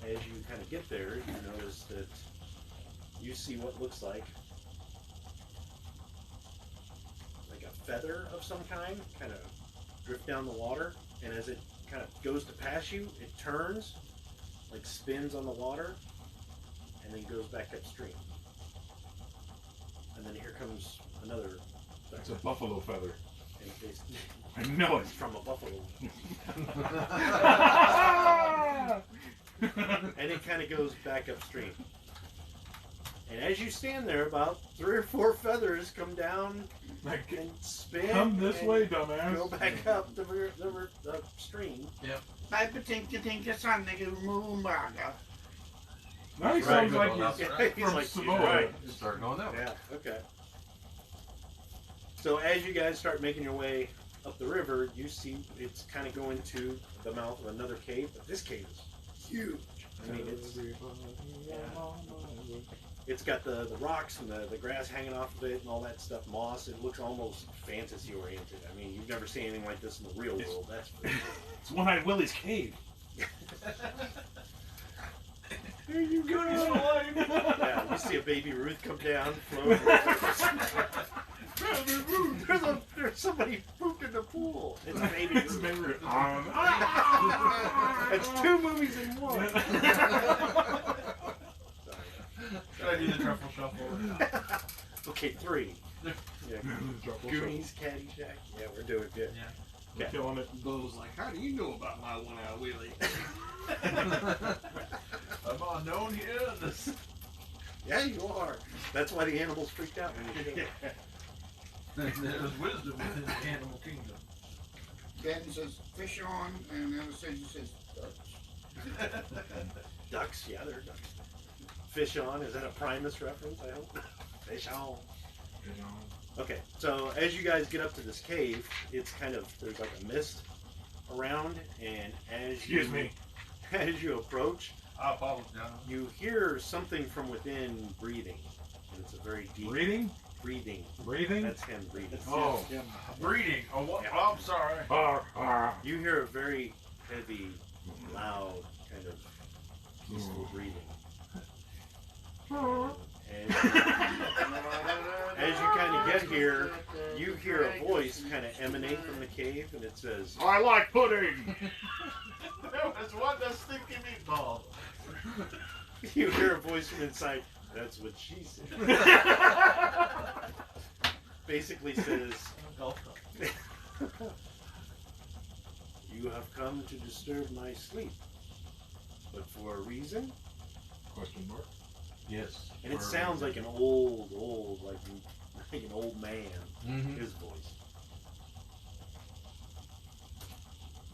as you kind of get there, you notice that you see what looks like a feather of some kind of drift down the water, and as it kind of goes to pass you, it turns, like spins on the water, and then goes back upstream. And then here comes another feather. It's a buffalo feather. And it's I know it. from a buffalo. And it kind of goes back upstream. And as you stand there, about 3 or 4 feathers come down and spin. Come this and way, dumbass. go back up the stream. I think it's on the moon. Now he Right. sounds like Well, he's that's He's from like, Samoa. right. Start going that way. Yeah, okay. So as you guys start making your way up the river, you see it's kind of going to the mouth of another cave, but this cave is huge. I mean, it's got the rocks and the grass hanging off of it and all that stuff, moss. It looks almost fantasy oriented. I mean, you've never seen anything like this in the real world. That's for sure. It's One-Eyed Willie's cave. There you go. Yeah, you see a baby Ruth come down, float. There's somebody pooped in the pool. It's baby Ruth. It's two movies in one. Should I do the truffle shuffle? Okay, 3. Yeah. Goonies, Caddyshack. Yeah, we're doing good. Yeah. We're killing it. Bo's like, how do you know about my One-Eyed Willie? I'm on known here in this. Yeah, you are. That's why the animals freaked out when you did it. There's wisdom within the animal kingdom. Benton says fish on, and Anastasia says ducks. Ducks, yeah, they're ducks. Fish on, is that a Primus reference, I hope? Fish on. Okay, so as you guys get up to this cave, it's kind of, there's like a mist around, and as you approach, I apologize. you hear something from within breathing. And it's a very deep Breathing? breathing. Breathing? That's him breathing. Oh. Breeding. Oh, what? Yeah. Oh, I'm sorry. You hear a very heavy, loud, kind of peaceful breathing. And as you kind of get here, you hear a voice kind of emanate from the cave, and it says, I like pudding! There was one that's stinky meatball. you hear a voice from inside, that's what she said. Basically says, you have come to disturb my sleep, but for a reason? Question mark. Yes. And it sounds like an old, like an old man, Mm-hmm. his voice.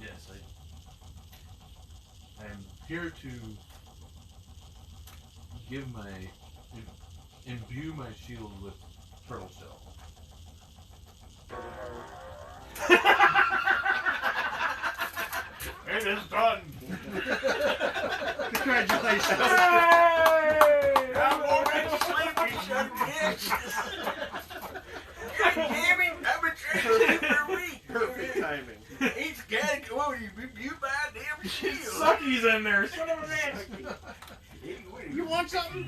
Yes, I am here to give imbue my shield with turtle shell. It is done. Congratulations. Hey! I'm already sleepy, son bitch. God damn it, I've been trying to for a week. Perfect timing. He's got to go over you. You buy a damn shield. Sucky's in there, son of a bitch! You want something?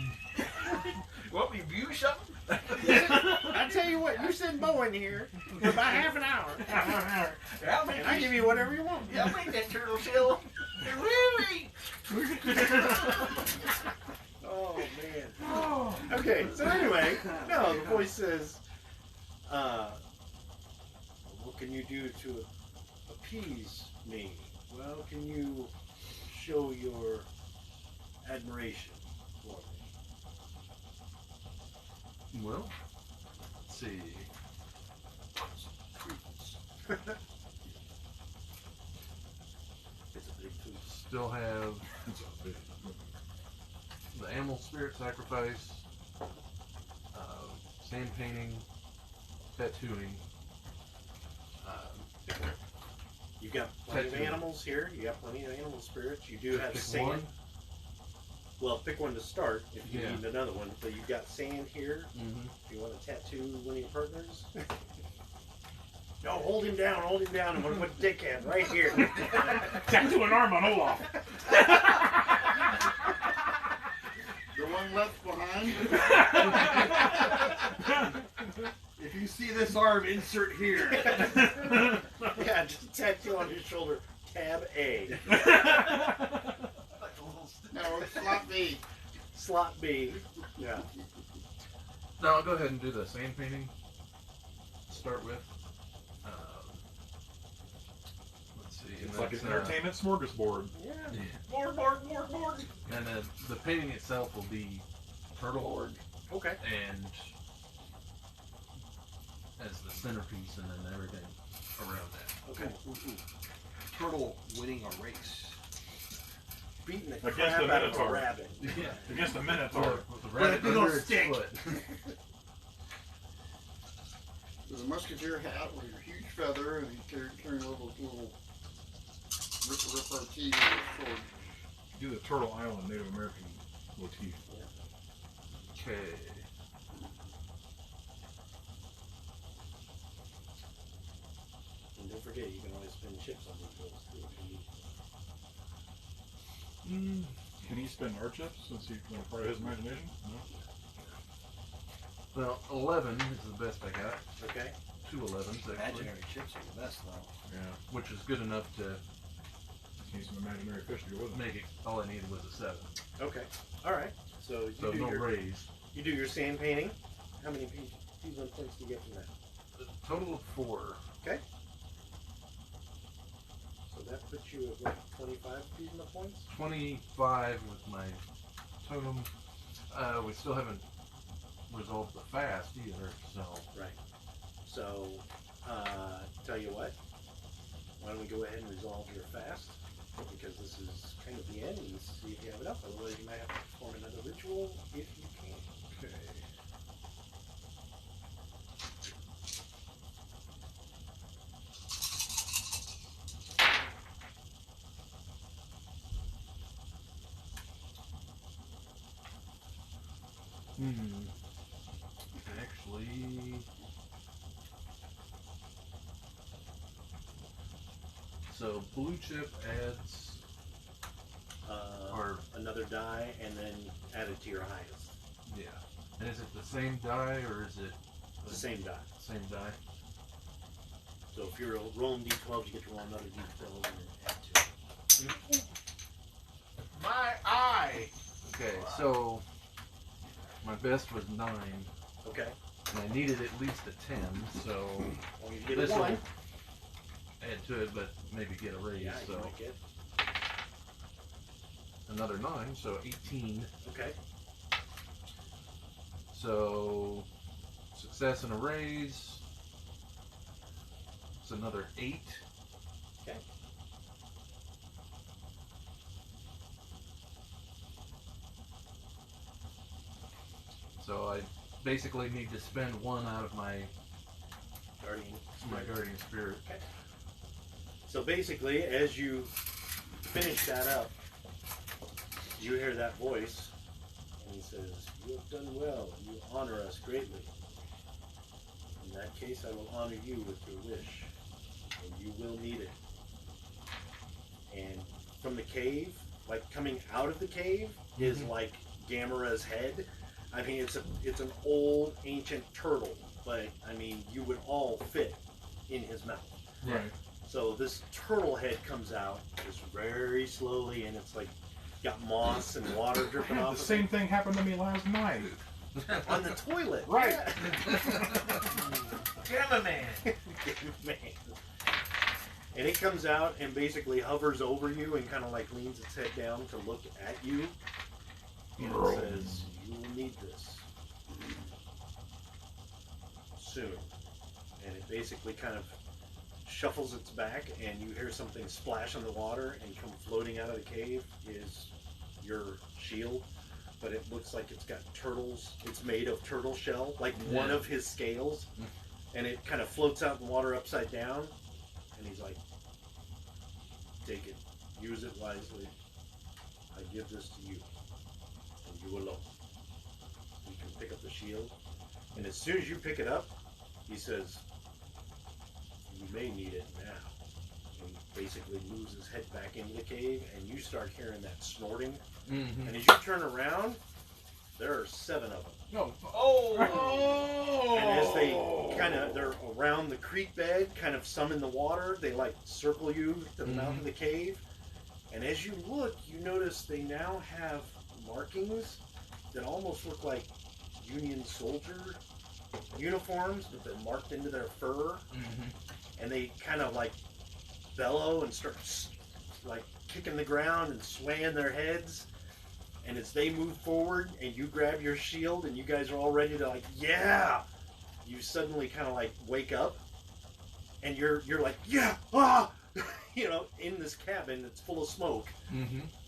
Want me to view something? I tell you what, you send Bo in here for about half an hour, I'll make and I give you whatever you want. Yeah, I'll make that turtle shell. Really? Oh man. Okay, so anyway, no, the voice says, what can you do to appease me? Well, can you show your admiration for me? Well, let's see. It's a big tooth. Still have the animal spirit sacrifice, sand painting, tattooing. You got plenty of Tattoo. animals here. You got plenty of animal spirits. You do have Pick sand. one. Well, pick one to start if you Yeah. need another one. But you've got sand here. Mm-hmm. If you want to tattoo one of your partners. No, hold him down, hold him down. I'm going to put Dickhead right here. Tattoo an arm on Olaf! The one left behind. If you see this arm, insert here. Yeah, just tattoo on his shoulder. Tab A. No, it's slot B. Slot B. Yeah. No, I'll go ahead and do the sand painting. Start with. Let's see. It's and like an that's, entertainment smorgasbord. Yeah. yeah. More. And the painting itself will be turtle Okay. and as the centerpiece, and then everything around that. Okay. Turtle winning a race. Beating the Against crap the out of a Minotaur. rabbit. Yeah. Against the Minotaur. With the rabbit big old under its stick. foot. Does a musketeer hat with your huge feather, and he carrying a little repartee with his sword. Do the Turtle Island Native American motif. Okay. And don't forget, you can always spend chips on these bills too if you need. Can he spend our chips since he's part of his imagination? No. Well, 11 is the best I got. Okay. 2 11s actually, Imaginary chips are the best though. Yeah. which is good enough to Need some imaginary fish to go with him. make it. All I needed was a 7. Okay. All right. So So you do no your raise. you do your sand painting. How many Peasland points do you get from that? A total of 4. Okay. So that puts you at what, 25 Peasland points? 25 with my totem. We still haven't resolved the fast either, so. Right. So, tell you what. Why don't we go ahead and resolve your fast? Because this is kind of the end, and see if you have enough. Otherwise, you might have to perform another ritual if you can. Okay. Actually, so blue chip adds or Another die, and then add it to your highest. yeah. And is it the same die or is it The same die. same die? So if you're rolling d12, you get to roll another d12 and then add to it. My eye. Okay, so my best was 9, Okay. and I needed at least a 10, so Well, you get this a will 1. add to it, but maybe get a raise. Yeah, you So might get. another 9, so 18. Okay. So success and a raise. It's another 8. Okay. So I basically need to spend 1 out of my Guardian. guardian spirit. So basically, as you finish that up, you hear that voice, and he says, "You have done well, and you honor us greatly. In that case, I will honor you with your wish, and you will need it." And from the cave, like coming out of the cave, is like Gamera's head. I mean, it's an old ancient turtle, but I mean, you would all fit in his mouth. Right. So this turtle head comes out just very slowly, and it's like got moss and water dripping off. The same thing happened to me last night. On the toilet. Right. Cameraman. Man. And it comes out and basically hovers over you and kind of like leans its head down to look at you. And it says, "You will need this soon." And it basically kind of shuffles its back, and you hear something splash on the water, and come floating out of the cave is your shield. But it looks like it's got turtles. It's made of turtle shell, like one of his scales. And it kind of floats out in the water upside down. And he's like, "Take it. Use it wisely. I give this to you. And you alone." You can pick up the shield. And as soon as you pick it up, he says, "You may need it now." And he basically moves his head back into the cave, and you start hearing that snorting. Mm-hmm. And as you turn around, there are 7 of them. No. Oh. And as they're around the creek bed, kind of some in the water, they like circle you to the mouth of the cave. And as you look, you notice they now have markings that almost look like Union soldier uniforms, but they're marked into their fur. And they kind of like bellow and start like kicking the ground and swaying their heads. And as they move forward and you grab your shield and you guys are all ready to like, yeah, you suddenly kind of like wake up and you're like, yeah, ah, you know, in this cabin that's full of smoke,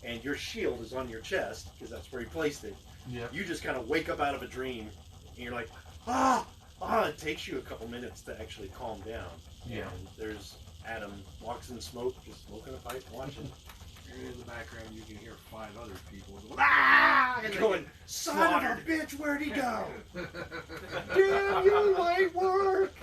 and your shield is on your chest because that's where he placed it. Yeah. You just kind of wake up out of a dream and you're like, ah, It takes you a couple minutes to actually calm down. Yeah. And there's Adam walks in smoke, just smoking a pipe, watching. And in the background, you can hear 5 other people going, ah! And Going, son of a bitch, where'd he go? Damn you, light work!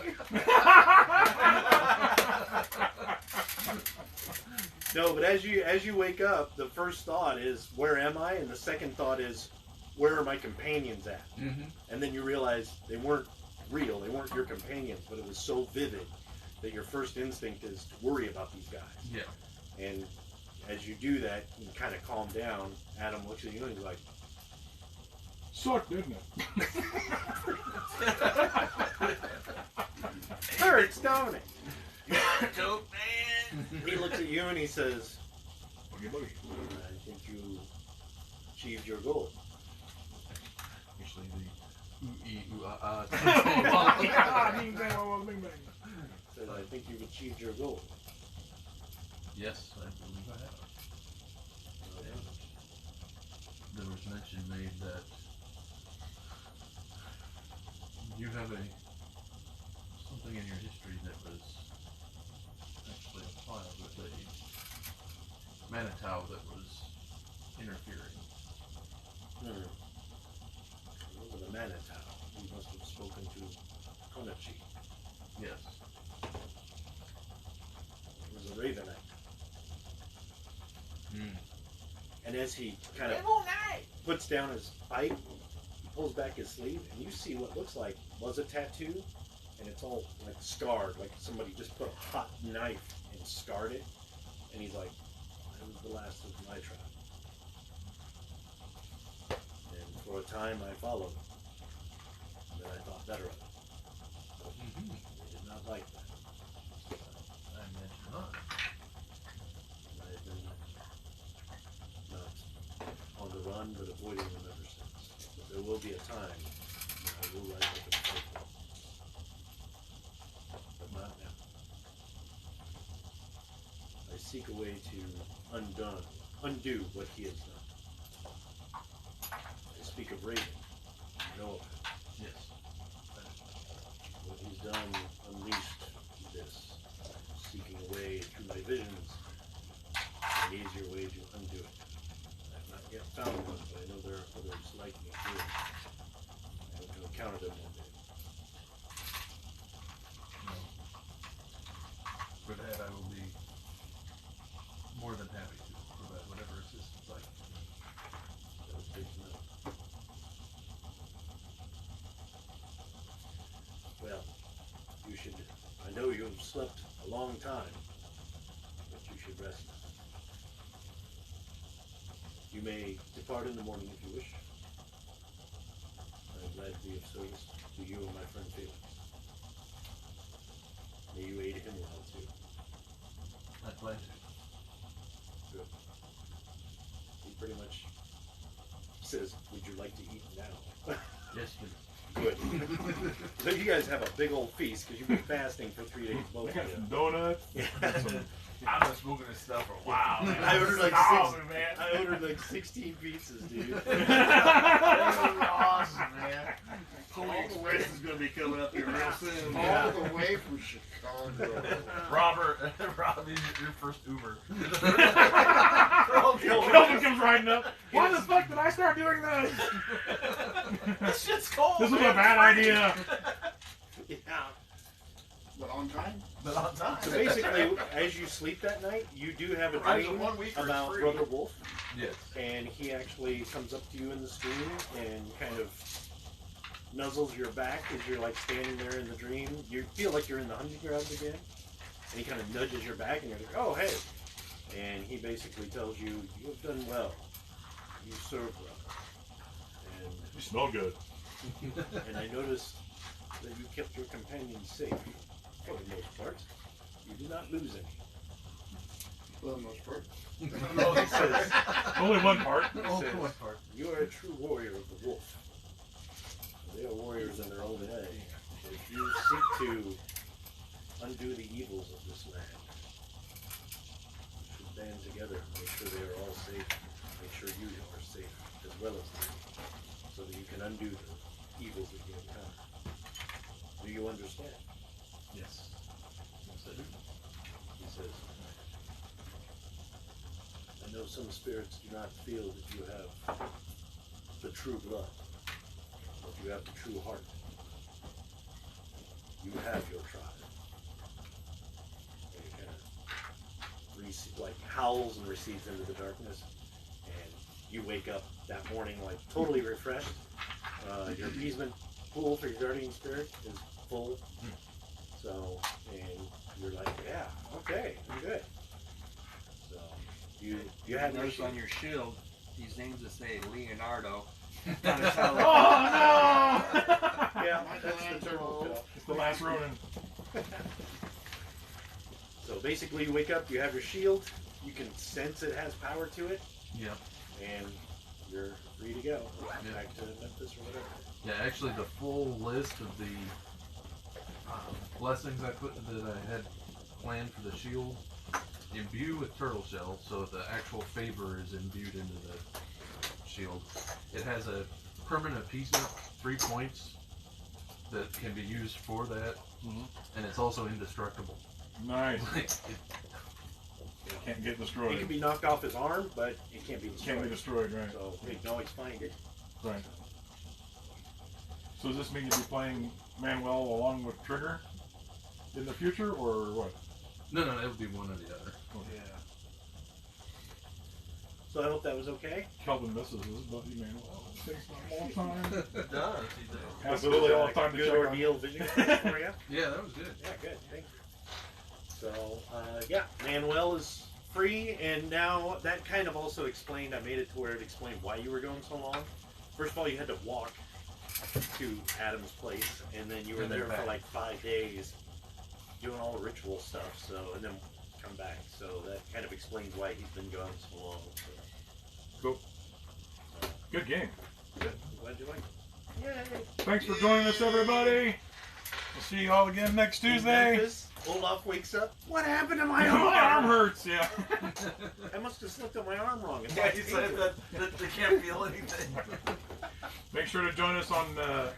No, but as you wake up, the first thought is, where am I? And the second thought is, where are my companions at? Mm-hmm. And then you realize they weren't real, they weren't your companions, but it was so vivid that your first instinct is to worry about these guys. Yeah. And as you do that, you kind of calm down. Adam looks at you and he's like, Sucked, didn't it? hurts, don't it? Dope man. He looks at you and he says, Boogie boogie. I think you achieved your goal. Actually, the ooh-ee-ooh-ah-ah. Bing bang, bing bang. Says, I think you've achieved your goal. Yes, I believe I have. There was mention made that you have something in your history that was actually a file with a Manitow that was interfering. It wasn't a Manitow. You must have spoken to Konachi. Yes. It was a Ravenite. Hmm. And as he kind of puts down his pipe, he pulls back his sleeve, and you see what looks like was a tattoo, and it's all like scarred, like somebody just put a hot knife and scarred it. And he's like, "That was the last of my tribe." And for a time, I followed him. And then I thought better of it. Mm-hmm. They did not like that. I imagine not. I have been not on the run, but avoiding them ever since. But there will be a time when I will rise up and fight them. But not now. I seek a way to undo what he has done. I speak of Raven. You know of him. Yes. What he's done unleashed this. I'm seeking a way through my visions, an easier way to undo it. I have not yet found one, but I know there are others like me here. I hope to encounter them one day. For that, I will be more than happy to provide whatever assistance I can. That was good to know. Well, you should. I know you've slept a long time, but you should rest now. You may depart in the morning if you wish. I am glad to be of service to you and my friend Felix. May you aid him well too. I plan to. Good. He pretty much says, "Would you like to eat now?" Yes, please. Good. So you guys have a big old feast because you've been fasting for 3 days, both I of got you. some donuts. Yeah. Some, I've been smoking this stuff for a while, man. I ordered like Awesome, man. I ordered like 16 pizzas, dude. Awesome, man. Holy Express is going to be coming up here real soon. All the way from Chicago. Robert, Robbie, your first Uber. Kelvin comes riding up. Why the fuck did I start doing this? This shit's cold. This was a man. bad idea. Yeah. But on time? But on time. So basically, as you sleep that night, you do have a Right, so dream 1 week or about free. Brother Wolf, Yes. and he actually comes up to you in the stream and kind of nuzzles your back as you're like standing there in the dream. You feel like you're in the hunting grounds again, and he kind of nudges your back, and you're like, "Oh, hey!" And he basically tells you, "You have done well. You serve well." You smell good. And I noticed that you kept your companions safe for the most part. You did not lose any. For the most part. No, he says, Only one part. he Oh, says, one part. "You are a true warrior of the wolf. They are warriors in their own way. If you seek to undo the evils of this land, you should band together, make sure they are all safe, make sure you are safe as well as them, so that you can undo the evils that you encounter." Do you understand? Yes. Yes, I do. He says, I know some spirits do not feel that you have the true blood, but you have the true heart. You have your tribe. And he kind of like howls and recedes into the darkness, and you wake up that morning like totally refreshed. Your appeasement pool for your guardian spirit is full. So, and you're like, yeah, okay, I'm good. So, you have your Notice shield. on your shield, these names that say Leonardo. Oh no! Yeah, that's the turtle. It's the last Ronin. So basically, you wake up, you have your shield, you can sense it has power to it, Yep. and you're free to go. Yeah. Back to Memphis or whatever. Yeah, actually, the full list of the blessings I had planned for the shield imbue with turtle shell, so the actual favor is imbued into the shield. It has a permanent appeasement, 3 points, that can be used for that, and it's also indestructible. Nice. Like, Can't get It destroyed. can be knocked off his arm, but it can't be destroyed. Can't be destroyed, right? So you can always find it. Right. So does this mean you'll be playing Manuel along with Trigger in the future, or what? no, it would be one or the other. Yeah. So I hope that was okay. Kelvin misses his buddy Manuel. It takes him all the time. It does. Absolutely all the time to Good check on. ordeal vision for you. Yeah, that was good. Yeah, good. Thank you. So, yeah, Manuel is free, and now that kind of also explained, I made it to where it explained why you were going so long. First of all, you had to walk to Adam's place, and then you were And there then for back. like 5 days doing all the ritual stuff, so, and then come back. So that kind of explains why he's been gone so long. So. Cool. Good game. Good. I'm glad you liked it. Yay! Thanks for joining us, everybody. We'll see you all again next In Tuesday. Memphis, Olaf wakes up. What happened to my My arm? arm hurts, yeah. I must have slipped on my arm wrong. It's Yeah, like he said that they can't feel anything. Make sure to join us on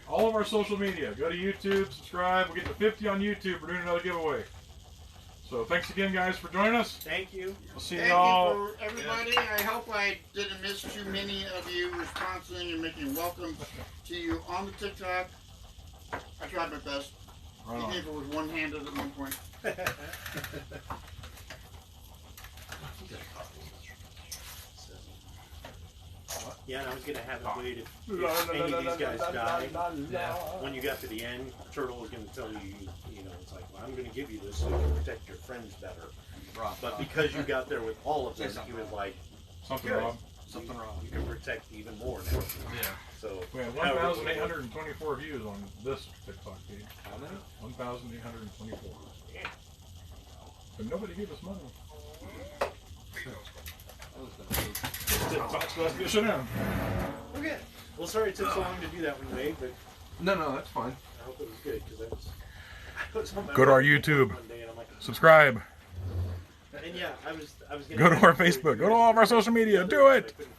all of our social media. Go to YouTube, subscribe. We're getting to 50 on YouTube. We're doing another giveaway. So thanks again, guys, for joining us. Thank you. We'll see Thank y'all. you for everybody. I hope I didn't miss too many of you responding and making welcome to you on the TikTok. I tried my best. Right Even on. if it was one-handed at one point. Yeah, and I was gonna have it wait if any of these guys died. Yeah. When you got to the end, Turtle was gonna tell you, you know, it's like, well, I'm gonna give you this so you can protect your friends better. But because you got there with all of them, he was like, Something good. wrong. Something wrong. You can protect even more now. Yeah. So We have however- 1,824 views on this TikTok feed. How many? 1,824. Yeah. But nobody gave us money. I was gonna say, TikTok's supposed to get shut down. Okay. Well, sorry it took so long to do that one, Wade, but No, that's fine. I hope it was good because I was on my Go to our way YouTube. one day and I'm like, Subscribe. and yeah, I was gonna Go to our Facebook. Go to all of our social media. Do it. I couldn't